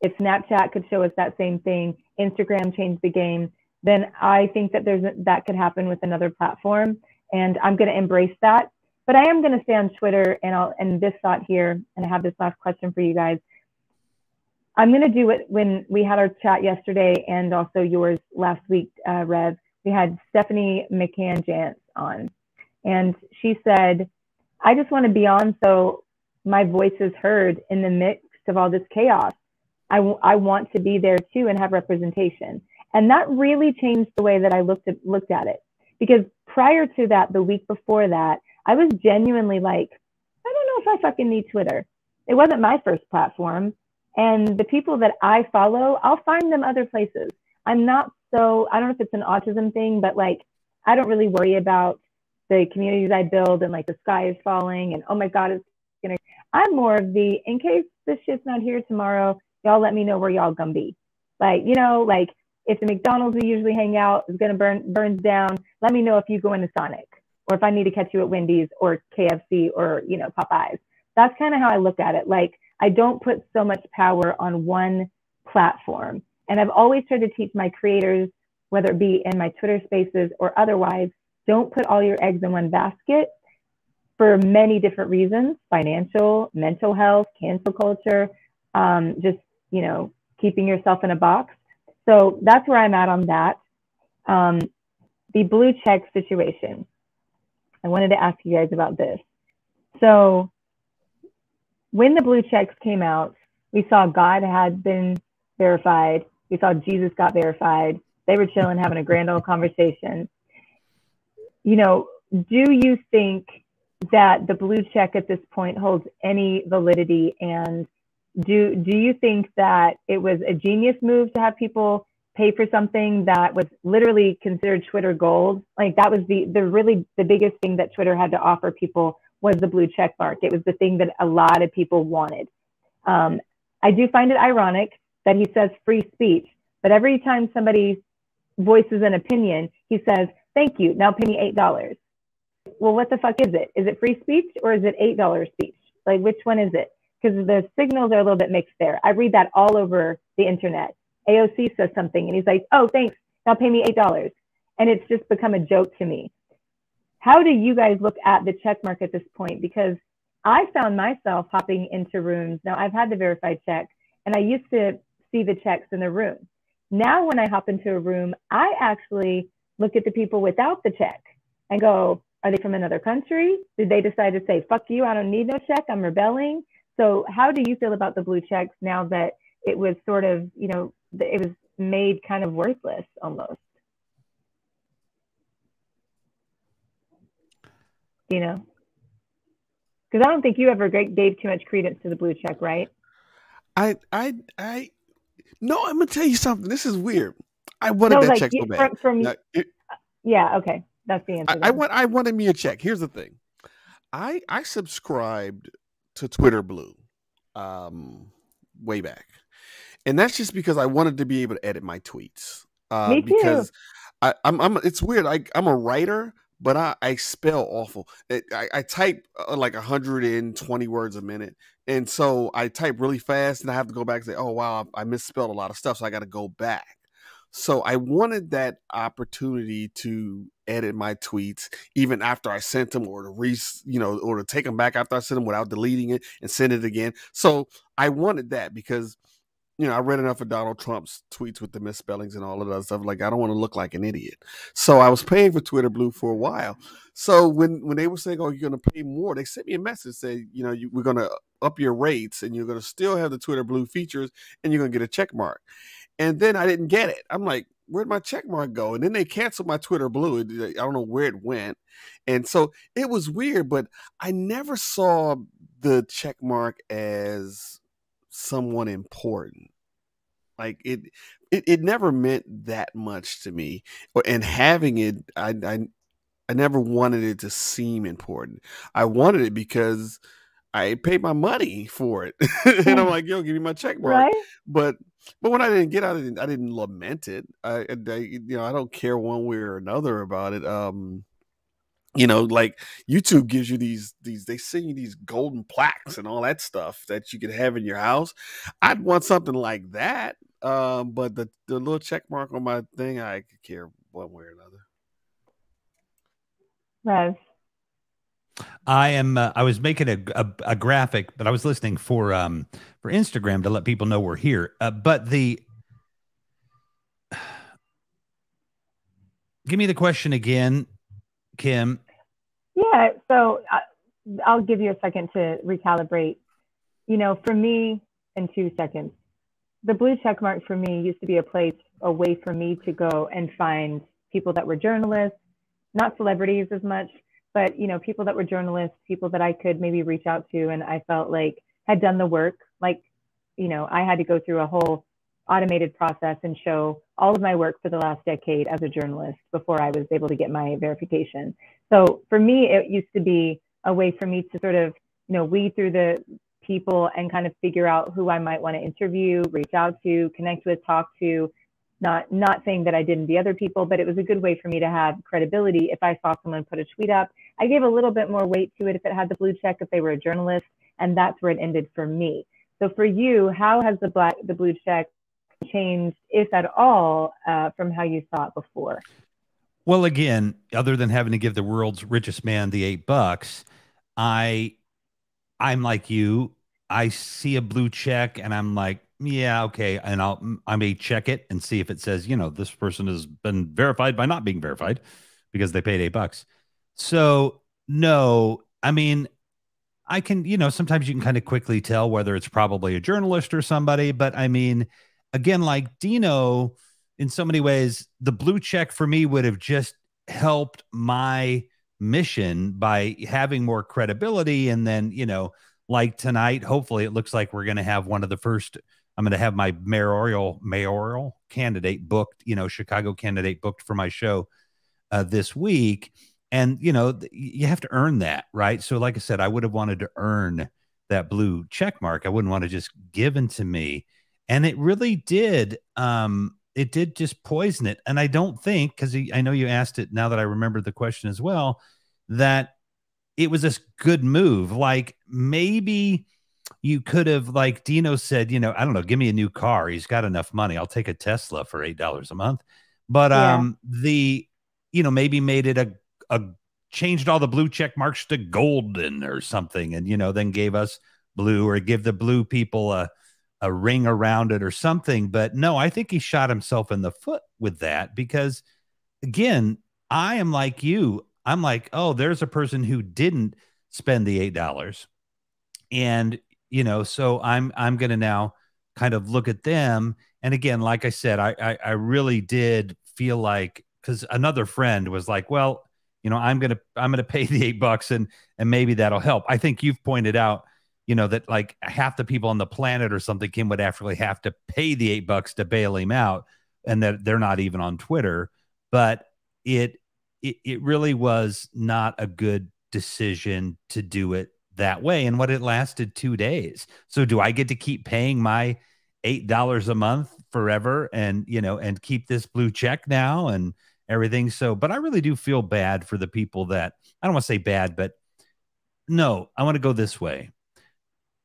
if Snapchat could show us that same thing, Instagram changed the game, then I think that that could happen with another platform. And I'm going to embrace that. But I am going to stay on Twitter, and this thought here, and I have this last question for you guys. I'm going to do it when we had our chat yesterday, and also yours last week, Rev. We had Stephanie McCann-Jantz on, and she said, I just want to be on so my voice is heard in the midst of all this chaos. I want to be there too and have representation. And that really changed the way that I looked at it. Because prior to that, the week before that, I was genuinely like, I don't know if I fucking need Twitter. It wasn't my first platform. And the people that I follow, I'll find them other places. I'm not so, I don't know if it's an autism thing, but like, I don't really worry about the communities I build and like the sky is falling and, oh my God, it's gonna, I'm more of the, in case this shit's not here tomorrow, y'all let me know where y'all gonna be. Like, you know, like if the McDonald's we usually hang out is gonna burns down, let me know if you go into Sonic, or if I need to catch you at Wendy's or KFC or, you know, Popeyes. That's kind of how I look at it. Like, I don't put so much power on one platform. And I've always tried to teach my creators, whether it be in my Twitter spaces or otherwise, don't put all your eggs in one basket for many different reasons: financial, mental health, cancel culture, just, you know, keeping yourself in a box. So that's where I'm at on that. The blue check situation. I wanted to ask you guys about this. So when the blue checks came out, we saw God had been verified. We saw Jesus got verified. They were chilling, having a grand old conversation. You know, do you think that the blue check at this point holds any validity? And do you think that it was a genius move to have people pay for something that was literally considered Twitter gold? Like, that was the biggest thing that Twitter had to offer people was the blue check mark. It was the thing that a lot of people wanted. I do find it ironic that he says free speech, But every time somebody voices an opinion, he says, thank you, now pay me $8. Well, what the fuck is it? Is it free speech or is it $8 speech? Like, which one is it? Because the signals are a little bit mixed there. I read that all over the internet. AOC says something and he's like, oh, thanks, now pay me $8. And it's just become a joke to me. How do you guys look at the check mark at this point? Because I found myself hopping into rooms. Now, I've had the verified check, and I used to see the checks in the room. Now, when I hop into a room, I actually look at the people without the check and go, are they from another country? Did they decide to say, fuck you, I don't need no check, I'm rebelling? So how do you feel about the blue checks now that it was sort of, you know, it was made kind of worthless almost? You know, because I don't think you ever gave too much credence to the blue check, right? No, I'm gonna tell you something. This is weird. I wanted that check so bad. Yeah, okay, that's the answer. I wanted me a check. Here's the thing. I subscribed to Twitter Blue, way back, and that's just because I wanted to be able to edit my tweets. Me too. Because I'm. It's weird. I'm a writer. But I spell awful. I type like 120 words a minute. And so I type really fast and I have to go back and say, oh, wow, I misspelled a lot of stuff. So I got to go back. So I wanted that opportunity to edit my tweets even after I sent them, or to take them back after I sent them without deleting it and send it again. So I wanted that because, I read enough of Donald Trump's tweets with the misspellings and all of that stuff. Like, I don't want to look like an idiot. So I was paying for Twitter Blue for a while. So when they were saying, oh, you're going to pay more, they sent me a message saying, we're going to up your rates and you're going to still have the Twitter Blue features and you're going to get a check mark. And then I didn't get it. I'm like, where'd my check mark go? And then they canceled my Twitter Blue. I don't know where it went. And so it was weird, but I never saw the check mark as someone important. Like it never meant that much to me, and having it, I never wanted it to seem important. I wanted it because I paid my money for it, and I'm like, yo, give me my check mark. Right? But when I didn't get it, I didn't lament it. I don't care one way or another about it. Like YouTube gives you these they send you these golden plaques and all that stuff that you can have in your house. I'd want something like that. But the little check mark on my thing, I could care one way or another. Rev. I was making a graphic, but I was listening for Instagram to let people know we're here. But give me the question again, Kim. Yeah, so I'll give you a second to recalibrate. For me, in 2 seconds, the blue check mark for me used to be a way for me to go and find people that were journalists, not celebrities as much, but people that were journalists, people that I could maybe reach out to, and I felt like had done the work. Like, I had to go through a whole automated process and show all of my work for the last decade as a journalist before I was able to get my verification. So for me, it used to be a way for me to sort of, weed through the people and kind of figure out who I might want to interview, reach out to, connect with, talk to. Not saying that I didn't the other people, but it was a good way for me to have credibility. If I saw someone put a tweet up, I gave a little bit more weight to it if it had the blue check, if they were a journalist, and that's where it ended for me. So for you, how has the blue check changed, if at all, from how you saw it before? Well, again, other than having to give the world's richest man the $8, I'm like you. I see a blue check and I'm like, yeah, okay. And I may check it and see if it says, this person has been verified by not being verified because they paid $8. So no, I mean, I can, sometimes you can kind of quickly tell whether it's probably a journalist or somebody, but I mean, again, like Dino, in so many ways, the blue check for me would have just helped my mission by having more credibility. And then, like tonight, hopefully it looks like we're going to have one of the first, I'm going to have my mayoral candidate booked, Chicago candidate booked for my show this week. And, you have to earn that, right? So like I said, I would have wanted to earn that blue check mark. I wouldn't want to just given to me. And it really did it did just poison it. And I don't think, because I know you asked it now that I remember the question as well, that it was a good move. Like maybe you could have, like Dino said, you know, I don't know, give me a new car. He's got enough money. I'll take a Tesla for $8 a month. But maybe made it a changed all the blue check marks to golden or something, and then gave us blue, or give the blue people a ring around it or something. But no, I think he shot himself in the foot with that, because again, I am like you. I'm like, oh, there's a person who didn't spend the $8. And, so I'm going to now kind of look at them. And again, like I said, I really did feel like, because another friend was like, well, I'm going to pay the $8 and maybe that'll help. I think you've pointed out, that like half the people on the planet or something, Kim, would actually have to pay the $8 to bail him out, and that they're not even on Twitter. But it really was not a good decision to do it that way. And it lasted 2 days. So do I get to keep paying my $8 a month forever and, and keep this blue check now and everything? So, but I really do feel bad for the people that, I don't want to say bad, but no, I want to go this way.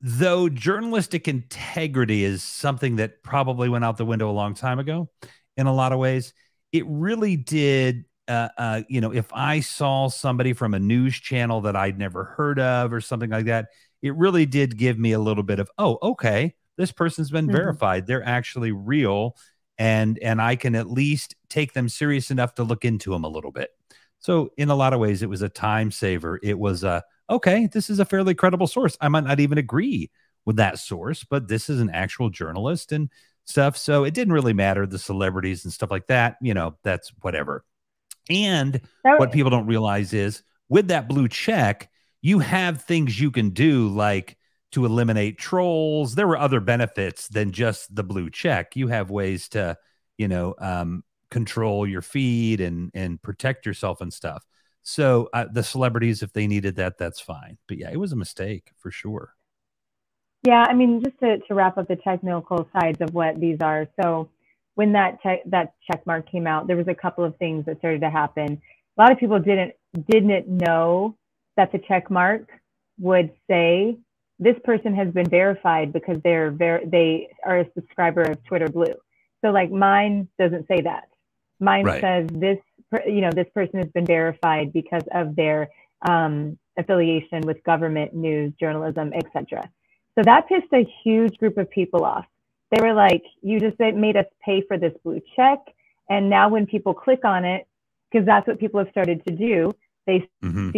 Though journalistic integrity is something that probably went out the window a long time ago in a lot of ways, it really did. If I saw somebody from a news channel that I'd never heard of or something like that, it really did give me a little bit of, oh, okay, this person's been verified. They're actually real. And I can at least take them serious enough to look into them a little bit. So in a lot of ways, it was a time saver. It was okay, this is a fairly credible source. I might not even agree with that source, but this is an actual journalist and stuff. So it didn't really matter, the celebrities and stuff like that. That's whatever. And what people don't realize is, with that blue check, you have things you can do, like to eliminate trolls. There were other benefits than just the blue check. You have ways to, control your feed and protect yourself and stuff. So the celebrities, if they needed that, that's fine. But yeah, it was a mistake for sure. Yeah, I mean, just to wrap up the technical sides of what these are. So when that check mark came out, there was a couple of things that started to happen. A lot of people didn't know that the check mark would say this person has been verified because they are a subscriber of Twitter Blue. So like mine doesn't say that. Mine says this person has been verified because of their affiliation with government, news, journalism, etc. So that pissed a huge group of people off. They were like, you just made us pay for this blue check. And now when people click on it, because that's what people have started to do, they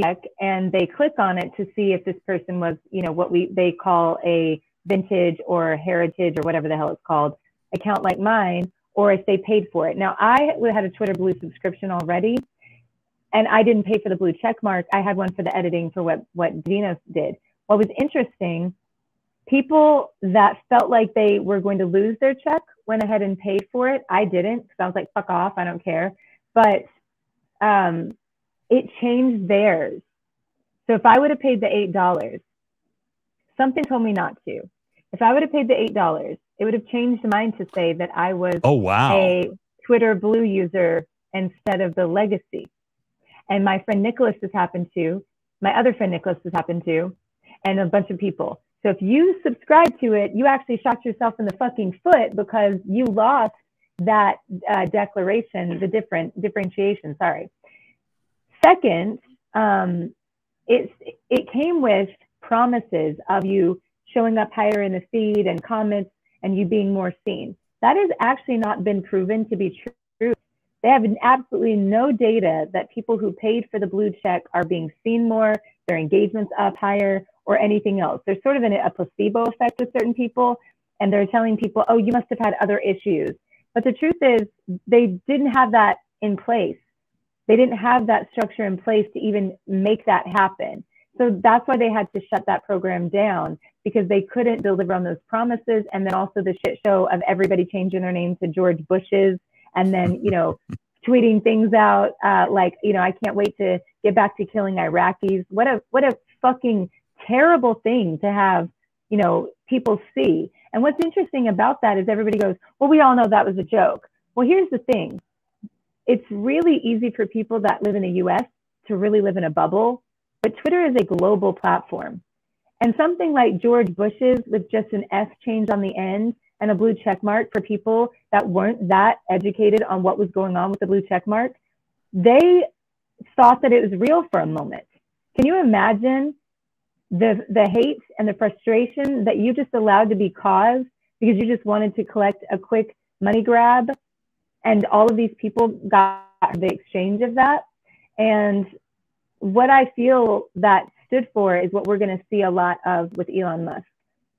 check and they click on it to see if this person was, what they call a vintage or heritage or whatever the hell it's called, account like mine, or if they paid for it. Now, I had a Twitter Blue subscription already, and I didn't pay for the blue check mark. I had one for the editing for what Dino did. What was interesting, people that felt like they were going to lose their check went ahead and paid for it. I didn't, because I was like, fuck off, I don't care. But it changed theirs. So if I would have paid the $8, something told me not to. If I would have paid the $8, it would have changed mine to say that I was a Twitter Blue user instead of the legacy. And my friend Nicholas has happened to, my other friend Nicholas has happened to, and a bunch of people. So if you subscribe to it, you actually shot yourself in the fucking foot because you lost that declaration, the differentiation, sorry. Second, it came with promises of you showing up higher in the feed and comments and you being more seen. That has actually not been proven to be true. They have absolutely no data that people who paid for the blue check are being seen more, their engagement's up higher, or anything else. There's sort of a placebo effect with certain people, and they're telling people, oh, you must have had other issues. But the truth is, they didn't have that in place. They didn't have that structure in place to even make that happen. So that's why they had to shut that program down, because they couldn't deliver on those promises. And then also the shit show of everybody changing their name to George Bush's, and then, tweeting things out like, I can't wait to get back to killing Iraqis. What a fucking terrible thing to have, people see. And what's interesting about that is everybody goes, well, we all know that was a joke. Well, here's the thing. It's really easy for people that live in the US to really live in a bubble, but Twitter is a global platform. And something like George Bush's with just an S change on the end and a blue check mark for people that weren't that educated on what was going on with the blue check mark, they thought that it was real for a moment. Can you imagine the hate and the frustration that you just allowed to be caused because you just wanted to collect a quick money grab, and all of these people got the exchange of that? And what I feel that stood for is what we're going to see a lot of with Elon Musk,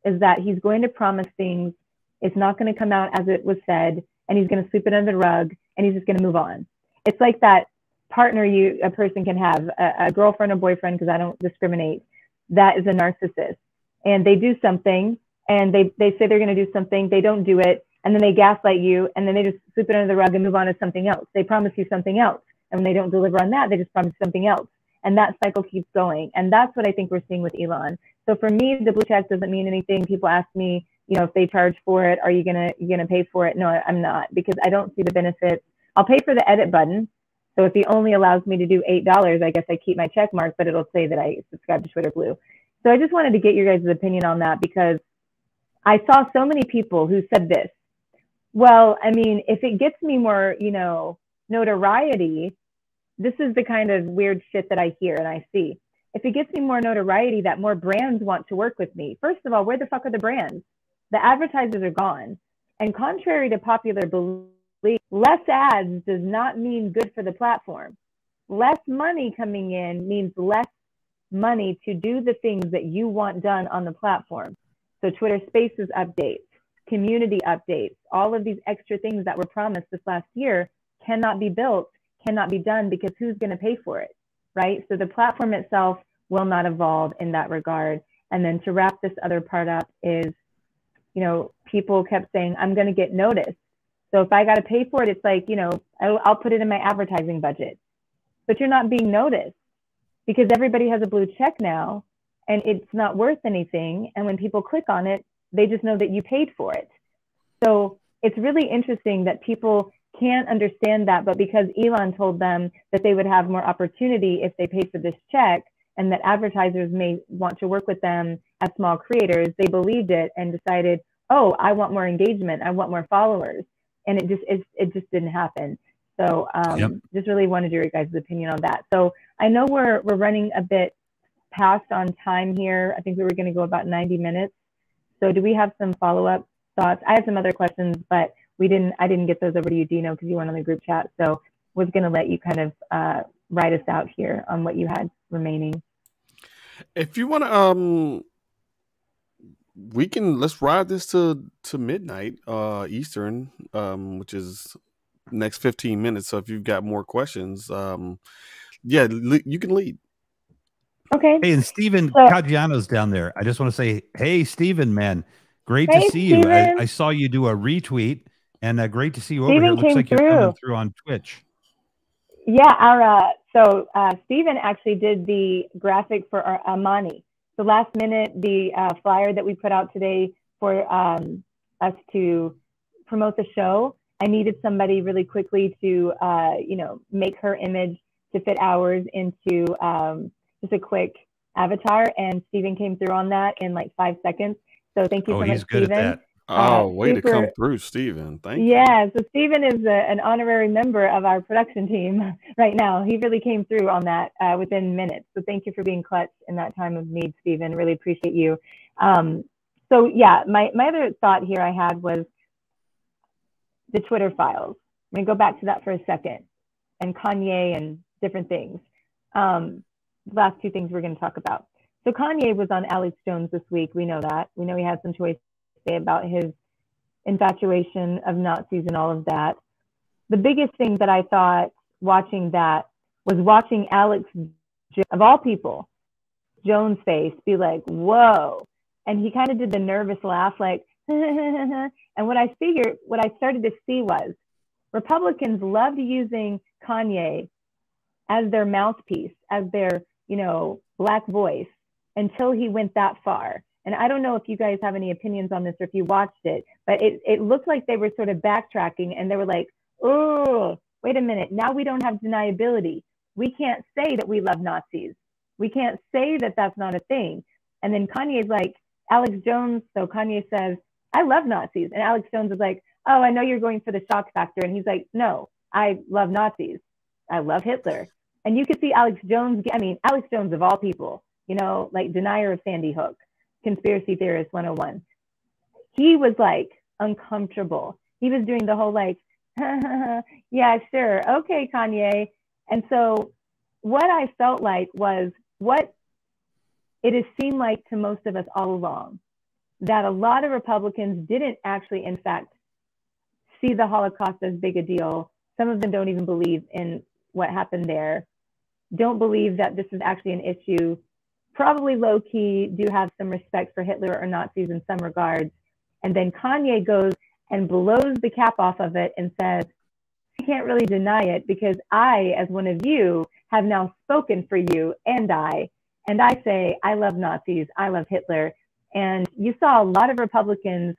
is that he's going to promise things, it's not going to come out as it was said, and he's going to sweep it under the rug, and he's just going to move on. It's like that partner a person can have, a girlfriend or boyfriend, because I don't discriminate, that is a narcissist. And they do something, and they say they're going to do something, they don't do it, and then they gaslight you, and then they just sweep it under the rug and move on to something else. They promise you something else, and when they don't deliver on that, they just promise something else. And that cycle keeps going. And that's what I think we're seeing with Elon. So for me, the blue check doesn't mean anything. People ask me, if they charge for it, are you gonna pay for it? No, I'm not, because I don't see the benefits. I'll pay for the edit button. So if he only allows me to do $8, I guess I keep my check mark, but it'll say that I subscribe to Twitter Blue. So I just wanted to get your guys' opinion on that, because I saw so many people who said this. Well, I mean, if it gets me more, notoriety, this is the kind of weird shit that I hear and I see. If it gets me more notoriety, that more brands want to work with me. First of all, where the fuck are the brands? The advertisers are gone. And contrary to popular belief, less ads does not mean good for the platform. Less money coming in means less money to do the things that you want done on the platform. So Twitter Spaces updates, community updates, all of these extra things that were promised this last year cannot be built, cannot be done, because who's going to pay for it, right? So the platform itself will not evolve in that regard. And then to wrap this other part up is, people kept saying, I'm going to get noticed. So if I got to pay for it, it's like, I'll put it in my advertising budget. But you're not being noticed, because everybody has a blue check now and it's not worth anything. And when people click on it, they just know that you paid for it. So it's really interesting that people can't understand that, but because Elon told them that they would have more opportunity if they paid for this check, and that advertisers may want to work with them as small creators, they believed it and decided, oh, I want more engagement, I want more followers. And it just didn't happen. So just really wanted your guys' opinion on that. So I know we're running a bit past on time here. I think we were going to go about 90 minutes. So do we have some follow-up thoughts? I had some other questions, but I didn't get those over to you, Dino, because you weren't on the group chat. So was going to let you kind of write us out here on what you had remaining. If you want to, let's ride this to midnight Eastern, which is next 15 minutes. So if you've got more questions, you can lead. Okay. Hey, and Steven Caggiano's down there. I just want to say, hey, Steven, man, great to see you. I saw you do a retweet, and great to see you over here. It looks like you're coming through on Twitch. Yeah, so Steven actually did the graphic for our Amani. So last minute, the flyer that we put out today for us to promote the show, I needed somebody really quickly to, make her image to fit ours into just a quick avatar. And Steven came through on that in like 5 seconds. So thank you so much, Steven. Way to come through, Steven. Thank you. Yeah, so Steven is an honorary member of our production team right now. He really came through on that within minutes. So thank you for being clutch in that time of need, Steven. Really appreciate you. So yeah, my other thought here I had was the Twitter files. I'm going to go back to that for a second, and Kanye and different things. Last two things we're going to talk about. So Kanye was on Alex Jones this week. We know that. We know he had some choice to say about his infatuation of Nazis and all of that. The biggest thing that I thought watching that was watching Alex, of all people, Jones' face be like, whoa. And he kind of did the nervous laugh like, and what I started to see was Republicans loved using Kanye as their mouthpiece, as their, black voice, until he went that far. And I don't know if you guys have any opinions on this or if you watched it, but it looked like they were sort of backtracking, and they were like, oh, wait a minute. Now we don't have deniability. We can't say that we love Nazis. We can't say that that's not a thing. And then Kanye's like, Alex Jones. So Kanye says, I love Nazis. And Alex Jones is like, oh, I know you're going for the shock factor. And he's like, no, I love Nazis. I love Hitler. And you could see Alex Jones, I mean, Alex Jones of all people, you know, like denier of Sandy Hook, conspiracy theorist 101. He was like uncomfortable. He was doing the whole like, yeah, sure. Okay, Kanye. And so what I felt like was what it has seemed like to most of us all along, that a lot of Republicans didn't actually, in fact, see the Holocaust as big a deal. Some of them don't even believe in what happened there, don't believe that this is actually an issue, probably low-key do have some respect for Hitler or Nazis in some regards. And then Kanye goes and blows the cap off of it and says, I can't really deny it because I, as one of you, have now spoken for you and I say, I love Nazis, I love Hitler. And you saw a lot of Republicans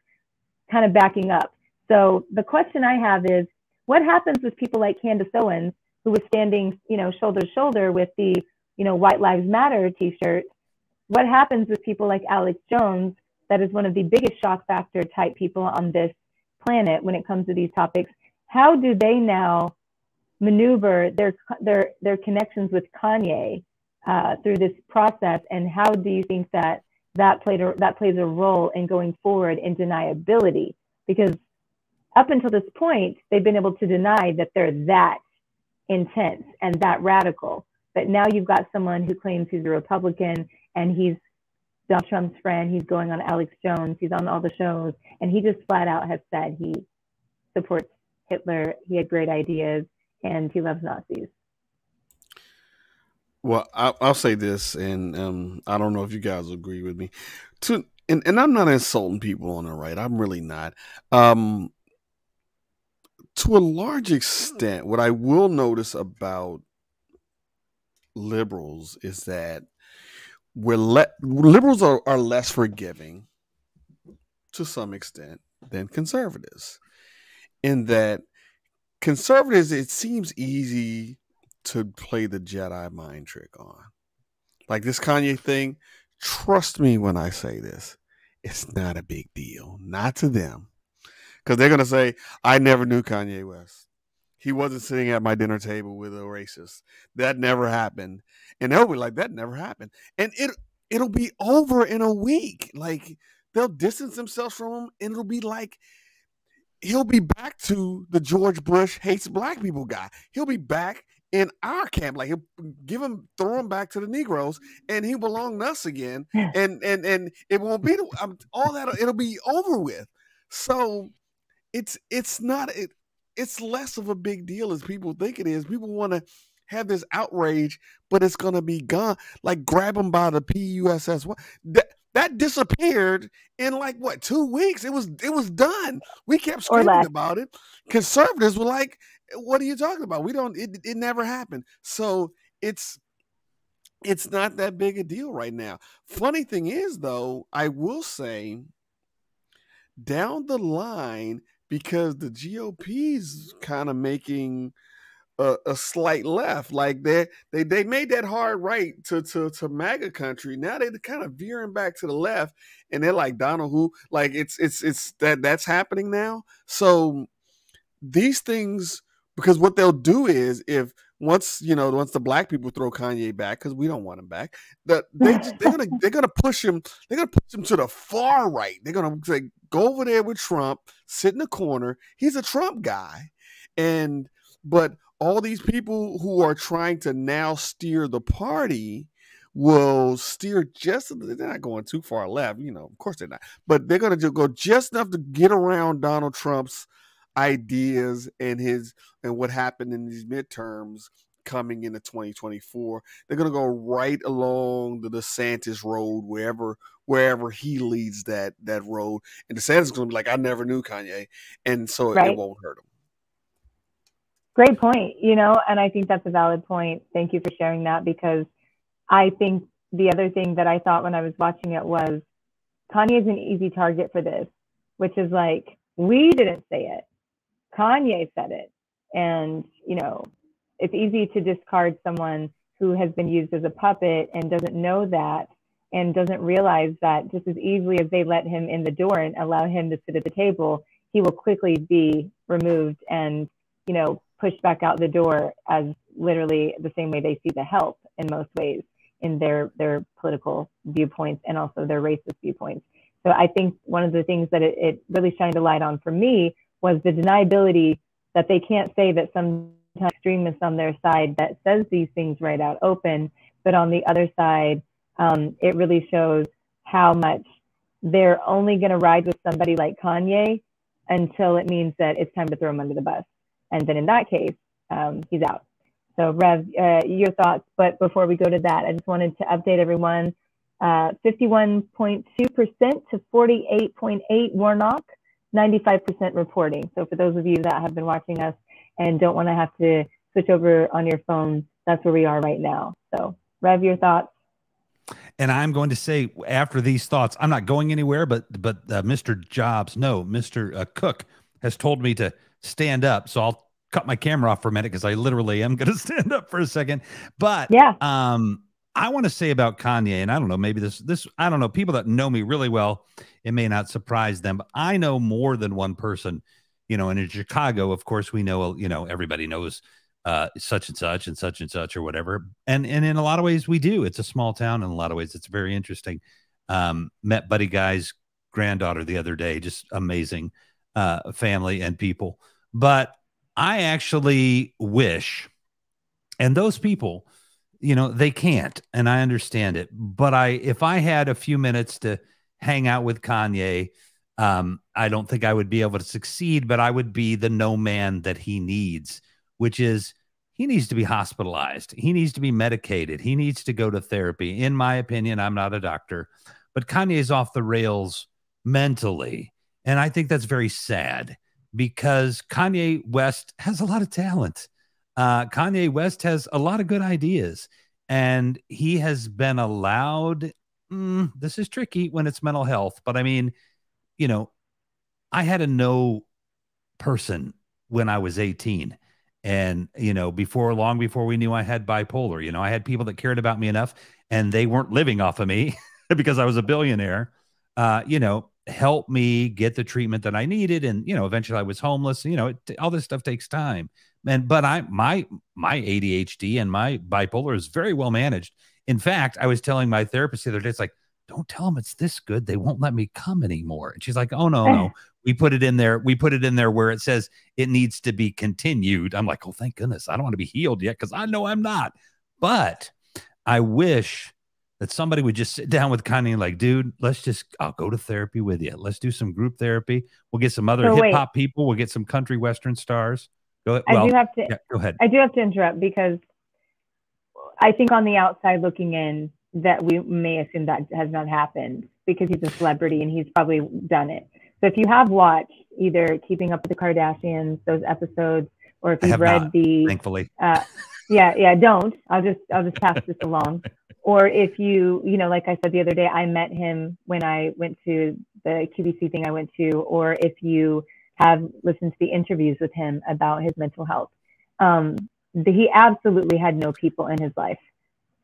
kind of backing up. So the question I have is, what happens with people like Candace Owens, who was standing, you know, shoulder to shoulder with the, you know, White Lives Matter t-shirt? What happens with people like Alex Jones, that is one of the biggest shock factor type people on this planet when it comes to these topics? How do they now maneuver their connections with Kanye through this process? And how do you think that plays a role in going forward in deniability? Because up until this point, they've been able to deny that they're that intense and that radical. But now you've got someone who claims he's a Republican and he's Donald Trump's friend. He's going on Alex Jones. He's on all the shows. And he just flat out has said he supports Hitler. He had great ideas and he loves Nazis. Well, I'll say this, and I don't know if you guys agree with me. And I'm not insulting people on the right. I'm really not. To a large extent, what I will notice about liberals is that liberals are less forgiving to some extent than conservatives. In that conservatives, it seems easy to play the Jedi mind trick on. Like this Kanye thing, trust me when I say this, it's not a big deal. Not to them. Because they're going to say, I never knew Kanye West. He wasn't sitting at my dinner table with a racist. That never happened. And they'll be like, that never happened. And it'll be over in a week. Like, they'll distance themselves from him, and it'll be like, he'll be back to the George Bush hates black people guy. He'll be back in our camp. Like, he'll throw him back to the Negroes, and he'll belong to us again. And it won't be all that. It'll be over with. So it's less of a big deal as people think it is. People want to have this outrage, but it's going to be gone. Like, grab him by the PUSS. That disappeared in 2 weeks. It was done. We kept screaming about it. Conservatives were like, what are you talking about? It never happened. So it's not that big a deal right now. Funny thing is, though, I will say down the line, because the GOP's kind of making a slight left, like they made that hard right to MAGA country. Now they're kind of veering back to the left, and they're like Donald who, like it's that's happening now. So these things, because what they'll do is once the black people throw Kanye back, because we don't want him back, they're gonna push him. They're gonna push him to the far right. They're gonna say, go over there with Trump, sit in the corner. He's a Trump guy, but all these people who are trying to now steer the party will steer they're not going too far left, of course they're not, but they're going to go just enough to get around Donald Trump's ideas and what happened in these midterms coming into 2024. They're going to go right along the DeSantis road, wherever he leads that road. And DeSantis is going to be like, I never knew Kanye. And so It won't hurt him. Great point, and I think that's a valid point. Thank you for sharing that, because I think the other thing that I thought when I was watching it was Kanye is an easy target for this, which is like, we didn't say it. Kanye said it. And, you know, it's easy to discard someone who has been used as a puppet and doesn't know that and doesn't realize that just as easily as they let him in the door and allow him to sit at the table, he will quickly be removed and, you know, pushed back out the door as literally the same way they see the help in most ways in their political viewpoints and also their racist viewpoints. So I think one of the things that it really shined a light on for me was the deniability that they can't say that some extremists on their side that says these things right out open, but on the other side, it really shows how much they're only going to ride with somebody like Kanye until it means that it's time to throw him under the bus. And then in that case, he's out. So Rev, your thoughts, but before we go to that, I just wanted to update everyone, 51.2% to 48.8 Warnock, 95% reporting. So for those of you that have been watching us and don't want to have to switch over on your phone, that's where we are right now. So Rev, your thoughts? And I'm going to say after these thoughts, I'm not going anywhere, but Mr. Cook has told me to stand up. So I'll cut my camera off for a minute because I literally am going to stand up for a second. But yeah, I want to say about Kanye, and I don't know, maybe this, I don't know, people that know me really well, it may not surprise them, but I know more than one person, you know, and in Chicago, of course, we know, you know, everybody knows such and such and such and such or whatever. And in a lot of ways we do. It's a small town. In a lot of ways, it's very interesting. Met Buddy Guy's granddaughter the other day, just amazing family and people. But I actually wish, and those people, you know, they can't, and I understand it. But if I had a few minutes to hang out with Kanye, I don't think I would be able to succeed, but I would be the no man that he needs, which is he needs to be hospitalized. He needs to be medicated. He needs to go to therapy. In my opinion, I'm not a doctor, but Kanye's off the rails mentally. And I think that's very sad because Kanye West has a lot of talent. Kanye West has a lot of good ideas, and he has been allowed. This is tricky when it's mental health, but I mean, you know, I had a no person when I was 18. And, you know, long before we knew I had bipolar, you know, I had people that cared about me enough and they weren't living off of me because I was a billionaire, you know, help me get the treatment that I needed. And, you know, eventually I was homeless. You know, all this stuff takes time. But my ADHD and my bipolar is very well managed. In fact, I was telling my therapist the other day, it's like, don't tell them it's this good. They won't let me come anymore. And she's like, oh, no. We put it in there. We put it in there where it says it needs to be continued. I'm like, oh, thank goodness. I don't want to be healed yet because I know I'm not. But I wish that somebody would just sit down with Kanye and like, dude, I'll go to therapy with you. Let's do some group therapy. We'll get some other hip hop people. We'll get some country Western stars. Go ahead. Go ahead. I do have to interrupt because I think on the outside looking in that we may assume that has not happened because he's a celebrity and he's probably done it. So if you have watched either Keeping Up with the Kardashians, those episodes, or if you've read thankfully, don't. I'll just pass this along. Or if you know, like I said the other day, I met him when I went to the QVC thing I went to, or if you have listened to the interviews with him about his mental health, he absolutely had no people in his life.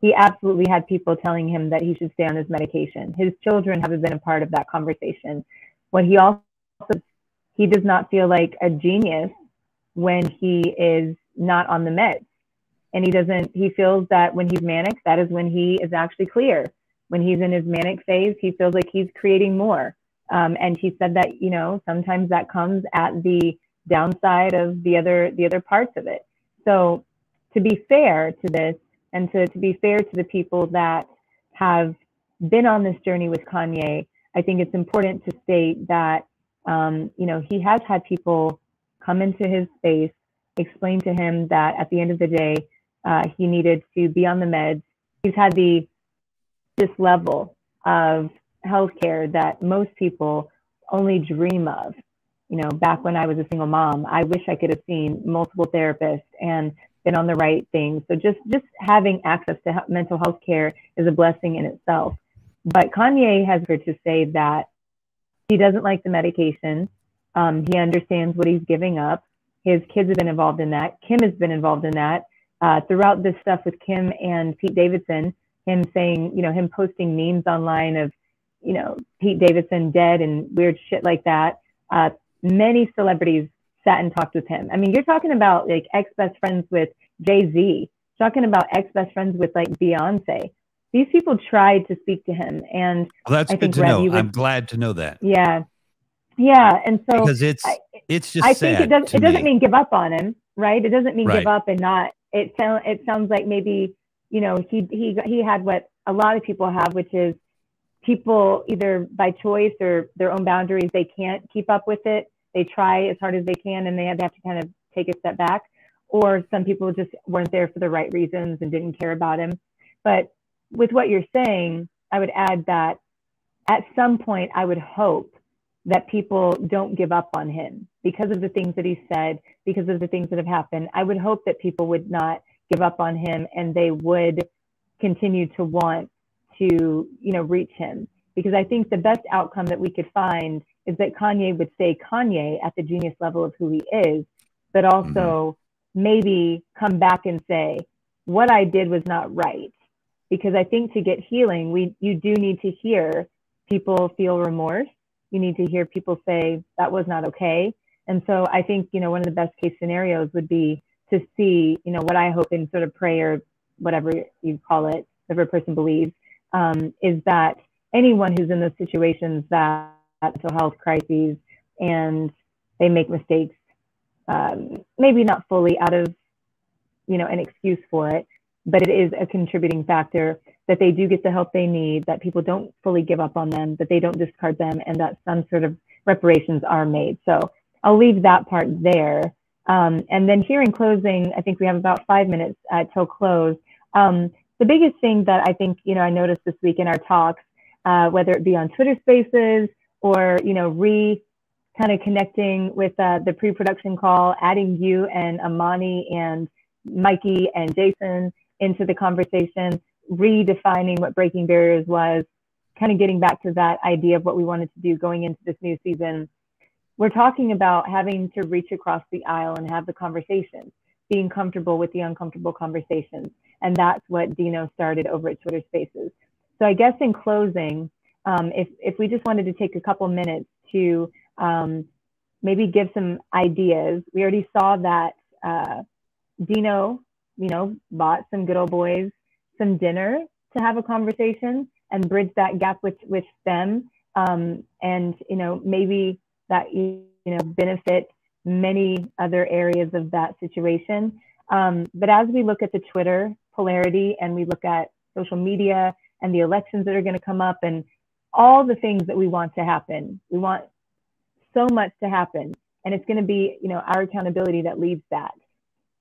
He absolutely had people telling him that he should stay on his medication. His children haven't been a part of that conversation. What he does not feel like a genius when he is not on the meds. And he feels that when he's manic, that is when he is actually clear. When he's in his manic phase, he feels like he's creating more. And he said that, you know, sometimes that comes at the downside of the other parts of it. So to be fair to this, and to be fair to the people that have been on this journey with Kanye, I think it's important to state that, you know, he has had people come into his space, explain to him that at the end of the day, he needed to be on the meds. He's had this level of healthcare that most people only dream of. You know, back when I was a single mom, I wish I could have seen multiple therapists and been on the right things. So just having access to mental health care is a blessing in itself. But Kanye has heard to say that he doesn't like the medication. He understands what he's giving up. His kids have been involved in that. Kim has been involved in that. Throughout this stuff with Kim and Pete Davidson, him saying, him posting memes online of, Pete Davidson dead and weird shit like that. Many celebrities sat and talked with him. I mean, you're talking about like ex-best friends with Jay-Z, talking about ex-best friends with like Beyonce. These people tried to speak to him. And well, that's good to know. I'm glad to know that. Yeah. Yeah. And so because it's just I sad think it doesn't mean give up on him, right? It doesn't mean right. give up and not, it sounds like maybe, he had what a lot of people have, which is people either by choice or their own boundaries, they can't keep up with it. They try as hard as they can and they have to kind of take a step back. Or some people just weren't there for the right reasons and didn't care about him. But with what you're saying, I would add that at some point, I would hope that people don't give up on him because of the things that he said, because of the things that have happened. I would hope that people would not give up on him and they would continue to want to, reach him. Because I think the best outcome that we could find is that Kanye would stay Kanye at the genius level of who he is, but also maybe come back and say, what I did was not right. Because I think to get healing, you do need to hear people feel remorse. You need to hear people say that was not okay. And so I think, one of the best case scenarios would be to see, what I hope in sort of prayer, whatever you call it, whatever a person believes, is that anyone who's in those situations that mental health crises and they make mistakes, maybe not fully out of, an excuse for it, but it is a contributing factor, that they do get the help they need, that people don't fully give up on them, that they don't discard them, and that some sort of reparations are made. So I'll leave that part there. And then here in closing, I think we have about 5 minutes till close. The biggest thing that I think, I noticed this week in our talks, whether it be on Twitter Spaces or, kind of connecting with the pre-production call, adding you and Amani and Mikey and Jason into the conversation, redefining what breaking barriers was, kind of getting back to that idea of what we wanted to do going into this new season. We're talking about having to reach across the aisle and have the conversations, being comfortable with the uncomfortable conversations. And that's what Dino started over at Twitter Spaces. So I guess in closing, if we just wanted to take a couple minutes to maybe give some ideas. We already saw that Dino, bought some good old boys some dinner to have a conversation and bridge that gap with them. And, maybe that, benefit many other areas of that situation. But as we look at the Twitter polarity and we look at social media and the elections that are going to come up and all the things that we want to happen, we want so much to happen. And it's going to be, our accountability that leads that.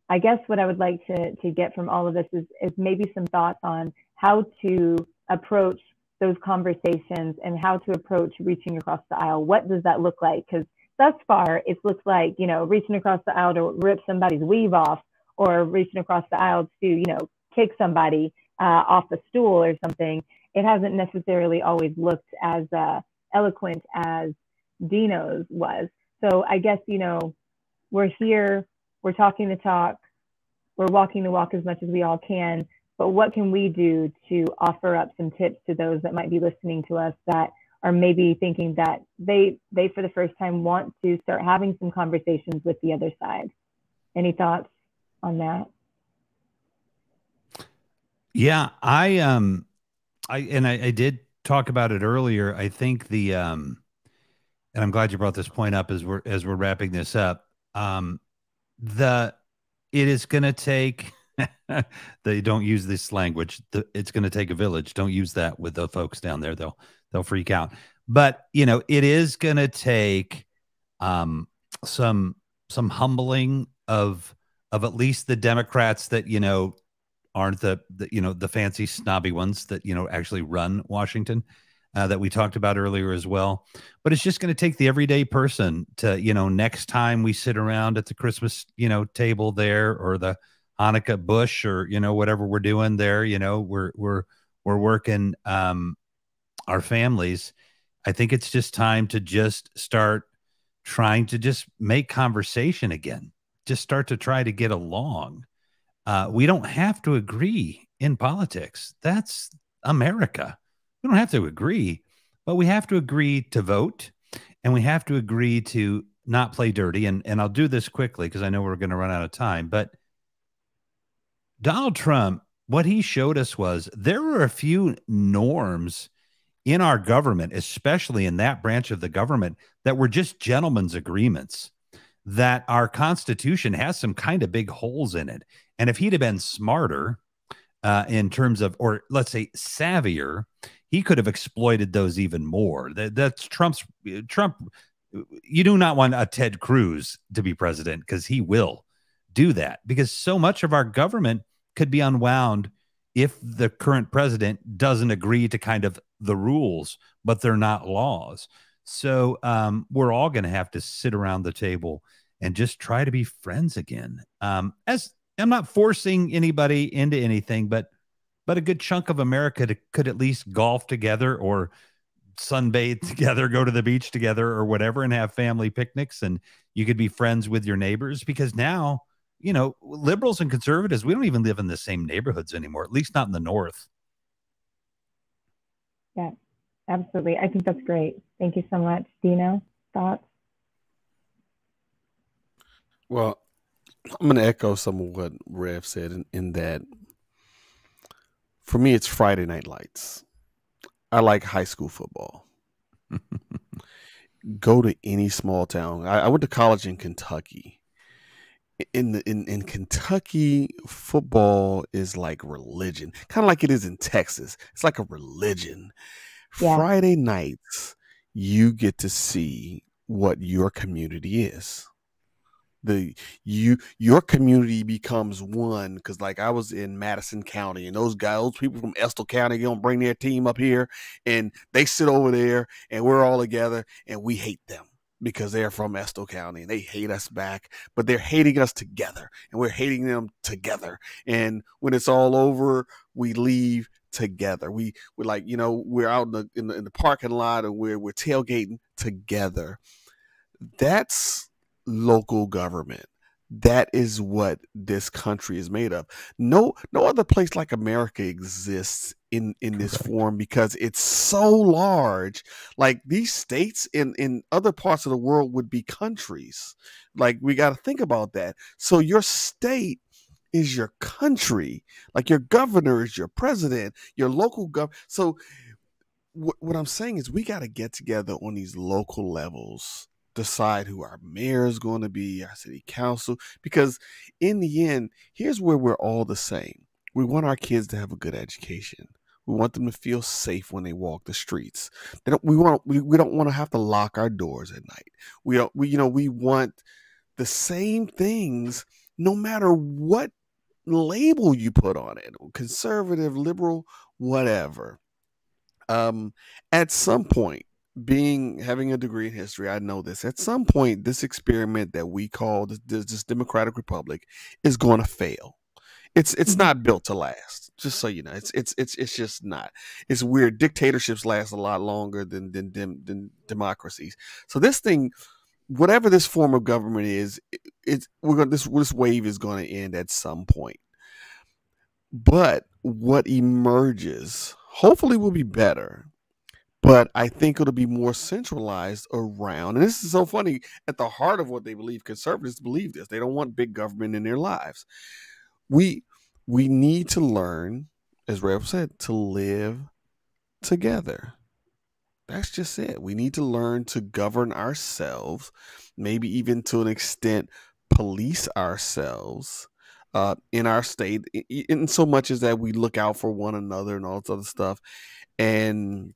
I guess what I would like to get from all of this is maybe some thoughts on how to approach those conversations and how to approach reaching across the aisle. What does that look like? Because thus far, it looks like, reaching across the aisle to rip somebody's weave off or reaching across the aisle to, kick somebody off a stool or something. It hasn't necessarily always looked as eloquent as Dino's was. So I guess, we're here, we're talking the talk, we're walking the walk as much as we all can, but what can we do to offer up some tips to those that might be listening to us that are maybe thinking that they for the first time want to start having some conversations with the other side? Any thoughts on that? Yeah, I did talk about it earlier. I think and I'm glad you brought this point up as we're wrapping this up. It is going to take, they don't use this language. It's going to take a village. Don't use that with the folks down there. They'll freak out. But, it is going to take some humbling of at least the Democrats that, aren't the fancy snobby ones that, actually run Washington. That we talked about earlier as well. But it's just going to take the everyday person to, next time we sit around at the Christmas, table there or the Hanukkah bush or, whatever we're doing there, we're working our families. I think it's just time to just start trying to just make conversation again. just start to try to get along. We don't have to agree in politics. That's America. We don't have to agree, but we have to agree to vote, and we have to agree to not play dirty. And I'll do this quickly because I know we're going to run out of time. But Donald Trump, what he showed us was there were a few norms in our government, especially in that branch of the government, that were just gentlemen's agreements, that our Constitution has some kind of big holes in it. And if he'd have been smarter in terms of, or let's say savvier, he could have exploited those even more. That's Trump. You do not want a Ted Cruz to be president, because he will do that, because so much of our government could be unwound if the current president doesn't agree to kind of the rules, but they're not laws. So we're all going to have to sit around the table and just try to be friends again. As I'm not forcing anybody into anything, but a good chunk of America could at least golf together or sunbathe together, go to the beach together or whatever, and have family picnics. And you could be friends with your neighbors, because now, you know, liberals and conservatives, we don't even live in the same neighborhoods anymore, at least not in the North. Yeah, absolutely. I think that's great. Thank you so much. Dino, thoughts? Well, I'm going to echo some of what Rev said in that for me, it's Friday Night Lights. I like high school football. Go to any small town. I went to college in Kentucky. In Kentucky, football is like religion, kind of like it is in Texas. It's like a religion. Yeah. Friday nights, you get to see what your community is. Your community becomes one, because like I was in Madison County, and those people from Estill County, don't bring their team up here, and they sit over there, and we're all together, and we hate them because they're from Estill County, and they hate us back, but they're hating us together, and we're hating them together. And when it's all over, we leave together. We're like, you know, we're out in the parking lot, and we're tailgating together. That's local government. That is what this country is made of. No other place like America exists in this form, because it's so large. Like these states in other parts of the world would be countries. Like we got to think about that. So your state is your country. Like your governor is your president, your local governor. So what I'm saying is we got to get together on these local levels, decide who our mayor is going to be, our city council, because in the end, here's where we're all the same. We want our kids to have a good education. We want them to feel safe when they walk the streets. We don't want to have to lock our doors at night. We want the same things no matter what label you put on it, conservative, liberal, whatever. At some point, having a degree in history, I know this. At some point, this experiment that we call this democratic republic is going to fail. It's not built to last. Just so you know, it's just not. It's weird. Dictatorships last a lot longer than democracies. So this thing, whatever this form of government is, this wave is going to end at some point. But what emerges, hopefully, will be better. But I think it'll be more centralized around, and this is so funny, at the heart of what they believe, conservatives believe this. They don't want big government in their lives. We need to learn, as Rev said, to live together. That's just it. We need to learn to govern ourselves, maybe even to an extent police ourselves in our state, in so much as that we look out for one another and all this other stuff, and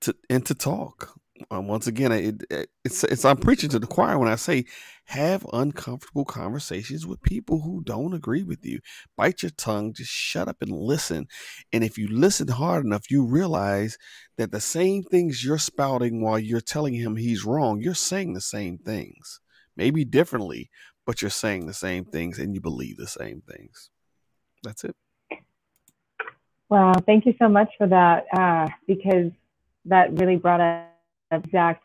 to talk. Once again, it's I'm preaching to the choir when I say have uncomfortable conversations with people who don't agree with you. Bite your tongue, just shut up and listen. And if you listen hard enough, you realize that the same things you're spouting while you're telling him he's wrong, you're saying the same things, maybe differently, but you're saying the same things and you believe the same things. That's it. Wow, thank you so much for that, because that really brought up exact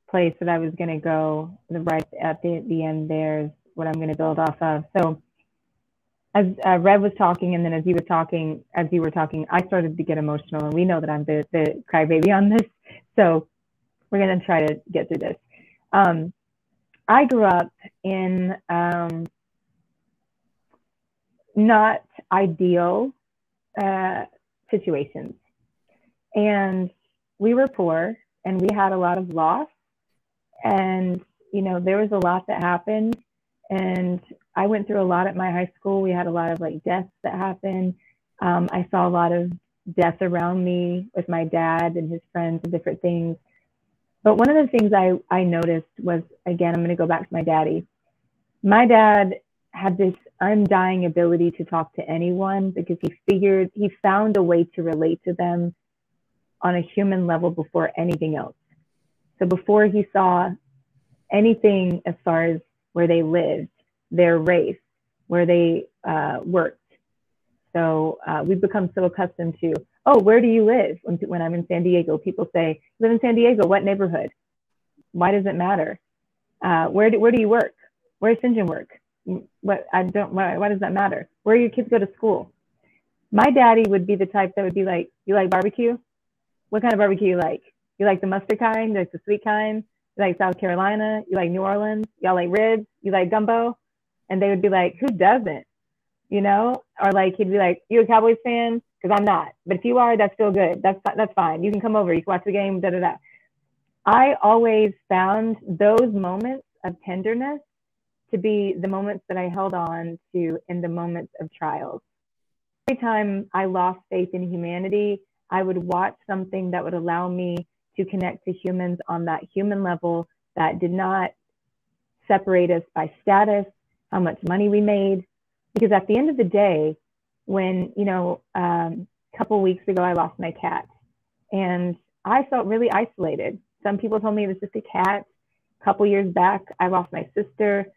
place that I was going to go. Right at the end there is what I'm going to build off of. So as Rev was talking, and then as you were talking, I started to get emotional, and we know that I'm the crybaby on this. So we're going to try to get through this. I grew up in not ideal situations, and we were poor, and we had a lot of loss, and there was a lot that happened, and I went through a lot at my high school. We had a lot of like deaths that happened. I saw a lot of death around me with my dad and his friends and different things. But one of the things I noticed was, again, I'm going to go back to my daddy. My dad had this undying ability to talk to anyone because he found a way to relate to them on a human level before anything else. So before he saw anything as far as where they lived, their race, where they worked. So we've become so accustomed to, oh, where do you live? When I'm in San Diego, people say, live in San Diego, what neighborhood? Why does it matter? Where do you work? Where does St. John work? Why does that matter? Where do your kids go to school? My daddy would be the type that would be like, you like barbecue? What kind of barbecue you like? You like the mustard kind? You like the sweet kind? You like South Carolina? You like New Orleans? Y'all like ribs? You like gumbo? And they would be like, who doesn't? Or like, he'd be like, you a Cowboys fan? Because I'm not. But if you are, that's still good. That's fine. You can come over. You can watch the game, da-da-da. I always found those moments of tenderness to be the moments that I held on to in the moments of trials. Every time I lost faith in humanity, I would watch something that would allow me to connect to humans on that human level that did not separate us by status, how much money we made. Because at the end of the day, when, a couple weeks ago, I lost my cat and I felt really isolated. Some people told me it was just a cat. A couple years back, I lost my sister.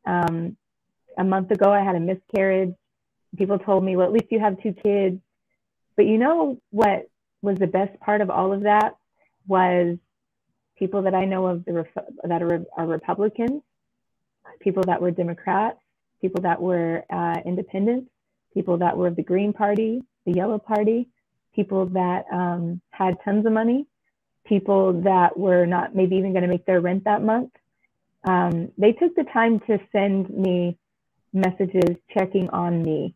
A month ago, I had a miscarriage. People told me, well, at least you have 2 kids. But what was the best part of all of that was people that I know of that are Republicans, people that were Democrats, people that were independents, people that were of the Green Party, the Yellow Party, people that had tons of money, people that were not maybe even going to make their rent that month. They took the time to send me messages checking on me,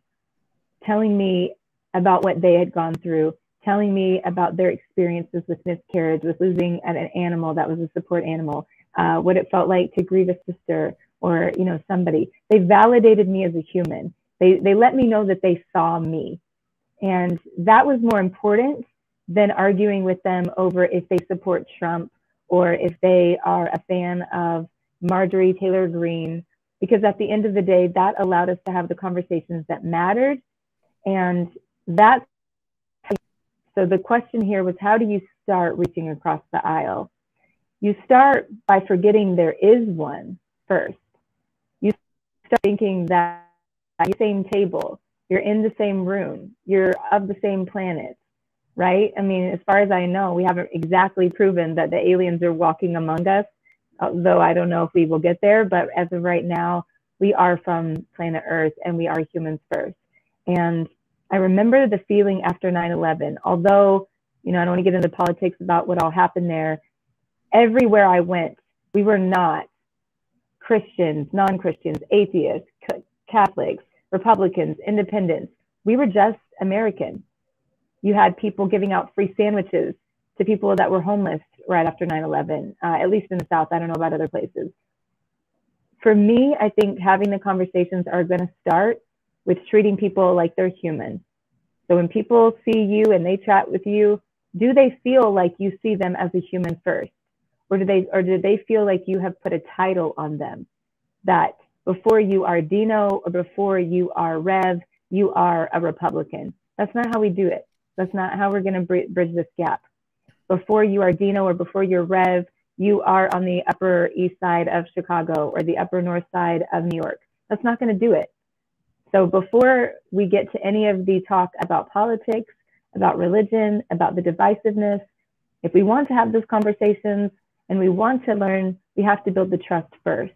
telling me about what they had gone through, telling me about their experiences with miscarriage, with losing an animal that was a support animal, what it felt like to grieve a sister or somebody. They validated me as a human. They let me know that they saw me. And that was more important than arguing with them over if they support Trump or if they are a fan of Marjorie Taylor Greene, because at the end of the day, that allowed us to have the conversations that mattered. And that's so the question here was, how do you start reaching across the aisle? You start by forgetting there is one first. You start thinking that you're at the same table, you're in the same room, you're of the same planet, right? I mean, as far as I know, we haven't exactly proven that the aliens are walking among us, though I don't know if we will get there. But as of right now, we are from planet Earth and we are humans first. And I remember the feeling after 9/11, although, I don't want to get into politics about what all happened there. Everywhere I went, we were not Christians, non-Christians, atheists, Catholics, Republicans, independents. We were just American. You had people giving out free sandwiches to people that were homeless right after 9/11, at least in the South. I don't know about other places. For me, I think having the conversations are going to start with treating people like they're human. So when people see you and they chat with you, do they feel like you see them as a human first? Or do they feel like you have put a title on them, that before you are Dino or before you are Rev, you are a Republican? That's not how we do it. That's not how we're going to bridge this gap. Before you are Dino or before you're Rev, you are on the Upper East Side of Chicago or the Upper North Side of New York. That's not going to do it. So before we get to any of the talk about politics, about religion, about the divisiveness, if we want to have those conversations, and we want to learn, we have to build the trust first.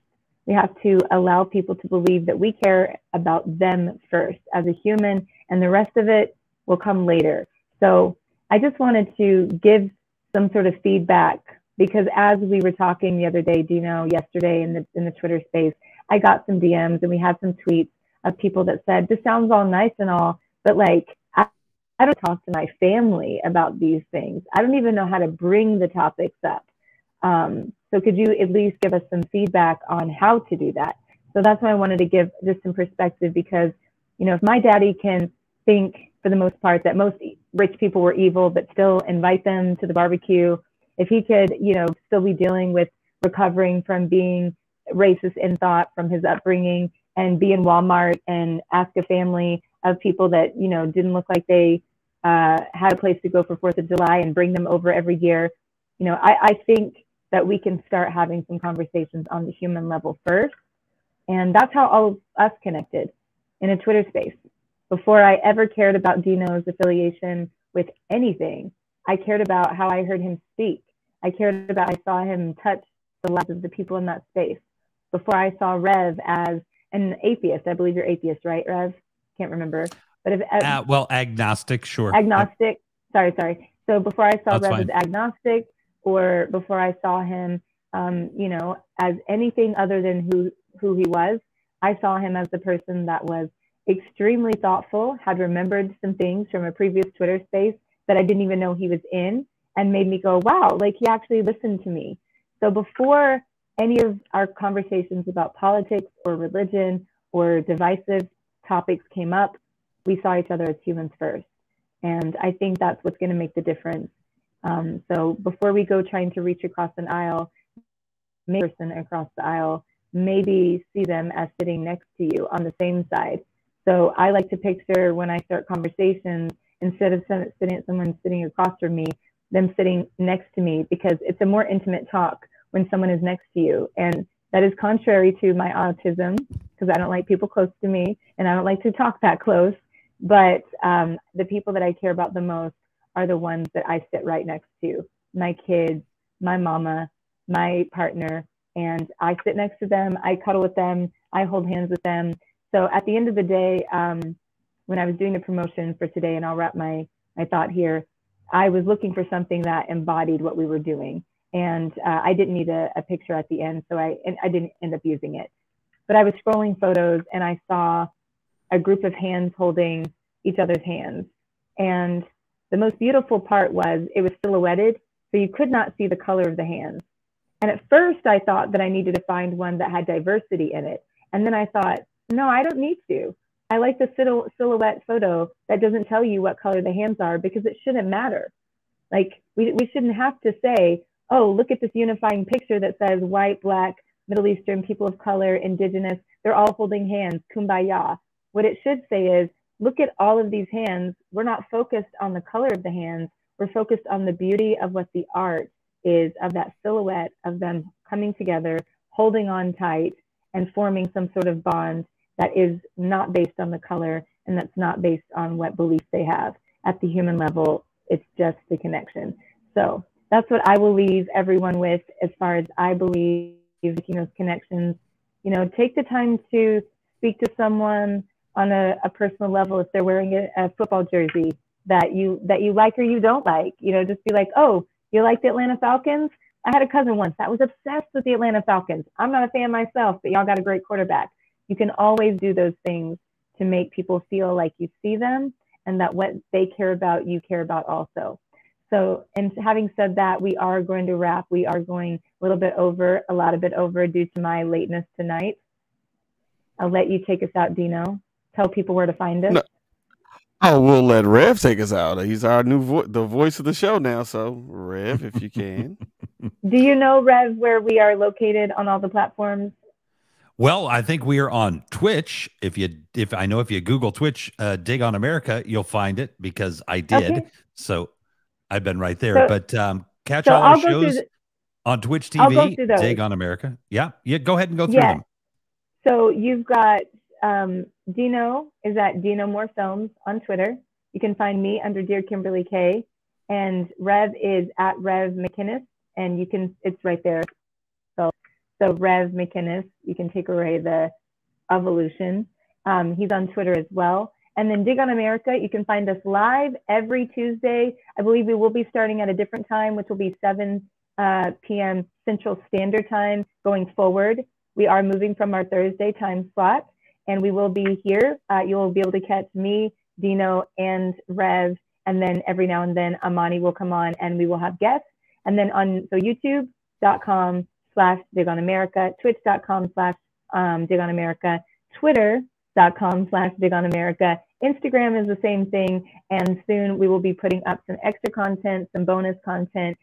We have to allow people to believe that we care about them first as a human, and the rest of it will come later. So I just wanted to give some sort of feedback, because as we were talking the other day, Dino, yesterday in the Twitter space, I got some DMs and we had some tweets of people that said, this sounds all nice and all, but like, I don't talk to my family about these things. I don't even know how to bring the topics up. So could you at least give us some feedback on how to do that? So that's why I wanted to give just some perspective, because, you know, if my daddy can think for the most part that most rich people were evil, but still invite them to the barbecue, if he could, you know, still be dealing with recovering from being racist in thought from his upbringing, and be in Walmart and ask a family of people that, you know, didn't look like they had a place to go for 4th of July and bring them over every year, you know, I think that we can start having some conversations on the human level first. And that's how all of us connected in a Twitter space. Before I ever cared about Dino's affiliation with anything, I cared about how I heard him speak. I cared about, I saw him touch the lives of the people in that space. Before I saw Rev as an atheist, I believe you're atheist, right, Rev? Can't remember. But if well, agnostic, sure. Agnostic, yep. Sorry. So before I saw That's Rev fine. as agnostic, or before I saw him, you know, as anything other than who he was, I saw him as the person that was extremely thoughtful, had remembered some things from a previous Twitter space that I didn't even know he was in, and made me go, wow, like he actually listened to me. So before any of our conversations about politics or religion or divisive topics came up, we saw each other as humans first. And I think that's what's going to make the difference. So before we go trying to reach across an aisle, maybe person across the aisle, maybe see them as sitting next to you on the same side. So I like to picture when I start conversations, instead of someone sitting across from me, them sitting next to me, because it's a more intimate talk when someone is next to you. And that is contrary to my autism, because I don't like people close to me and I don't like to talk that close. But the people that I care about the most are the ones that I sit right next to. My kids, my mama, my partner, and I sit next to them, I cuddle with them, I hold hands with them. So at the end of the day, when I was doing the promotion for today, and I'll wrap my thought here, I was looking for something that embodied what we were doing. And I didn't need a picture at the end, so I didn't end up using it. But I was scrolling photos and I saw a group of hands holding each other's hands. And the most beautiful part was it was silhouetted, so you could not see the color of the hands. And at first I thought that I needed to find one that had diversity in it. And then I thought, no, I don't need to. I like the silhouette photo that doesn't tell you what color the hands are, because it shouldn't matter. Like we shouldn't have to say, oh, look at this unifying picture that says white, black, Middle Eastern, people of color, indigenous, they're all holding hands, kumbaya. What it should say is, look at all of these hands. We're not focused on the color of the hands. We're focused on the beauty of what the art is, of that silhouette of them coming together, holding on tight, and forming some sort of bond that is not based on the color and that's not based on what beliefs they have. At the human level, it's just the connection. So that's what I will leave everyone with as far as I believe making those connections. You know, take the time to speak to someone on a personal level if they're wearing a football jersey that you like or you don't like. You know, just be like, oh, you like the Atlanta Falcons? I had a cousin once that was obsessed with the Atlanta Falcons. I'm not a fan myself, but y'all got a great quarterback. You can always do those things to make people feel like you see them and that what they care about, you care about also. So, and having said that, we are going to wrap. We are going a lot of bit over due to my lateness tonight. I'll let you take us out, Dino. Tell people where to find us. No. Oh, we'll let Rev take us out. He's our new the voice of the show now. So, Rev, if you can. Do you know, Rev, where we are located on all the platforms? Well, I think we are on Twitch. If you Google Twitch, Dig on America, you'll find it, because I did. Okay. So I've been right there. But catch all our shows on Twitch TV, Dig on America. Yeah, go ahead and go through them. So you've got Dino is at Dino More Films on Twitter. You can find me under Dear Kimberly Kay, and Rev is at Rev McInnes and it's right there. So Rev McInnes, you can take away the evolution. He's on Twitter as well. And then Dig on America, you can find us live every Tuesday. I believe we will be starting at a different time, which will be 7 p.m. Central Standard Time going forward. We are moving from our Thursday time slot, and we will be here. You will be able to catch me, Dino, and Rev, and then every now and then Amani will come on and we will have guests. And then so youtube.com/Dig on America, twitch.com/Dig on America, twitter.com/Dig on America. Instagram is the same thing, and soon we will be putting up some extra content, some bonus content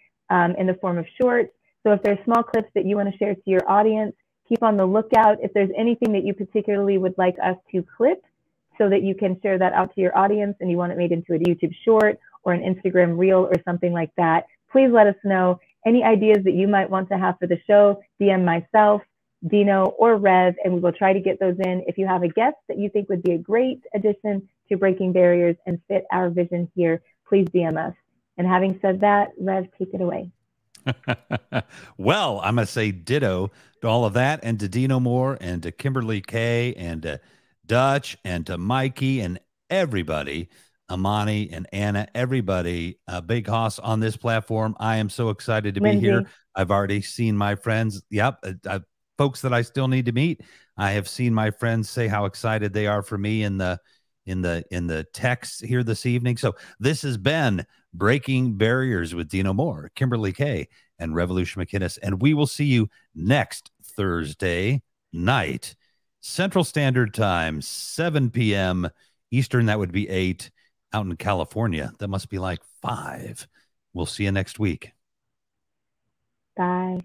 in the form of shorts. So if there's small clips that you want to share to your audience, keep on the lookout. If there's anything that you particularly would like us to clip so that you can share that out to your audience and you want it made into a YouTube short or an Instagram reel or something like that, please let us know. Any ideas that you might want to have for the show, DM myself, Dino, or Rev, and we will try to get those in. If you have a guest that you think would be a great addition to Breaking Barriers and fit our vision here, please DM us. And having said that, Rev, take it away. Well, I'm going to say ditto to all of that, and to Dino Moore, and to Kimberly Kay, and to Dutch, and to Mikey, and everybody, Amani and Anna, everybody, Big Hoss on this platform. I am so excited to be here. I've already seen my friends. Yep. Folks that I still need to meet. I have seen my friends say how excited they are for me in the text here this evening. So this has been Breaking Barriers with Dino Moore, Kimberly Kay, and Revolution McInnes. And we will see you next Thursday night, Central Standard Time, 7 p.m. Eastern. That would be 8 out in California. That must be like 5. We'll see you next week. Bye.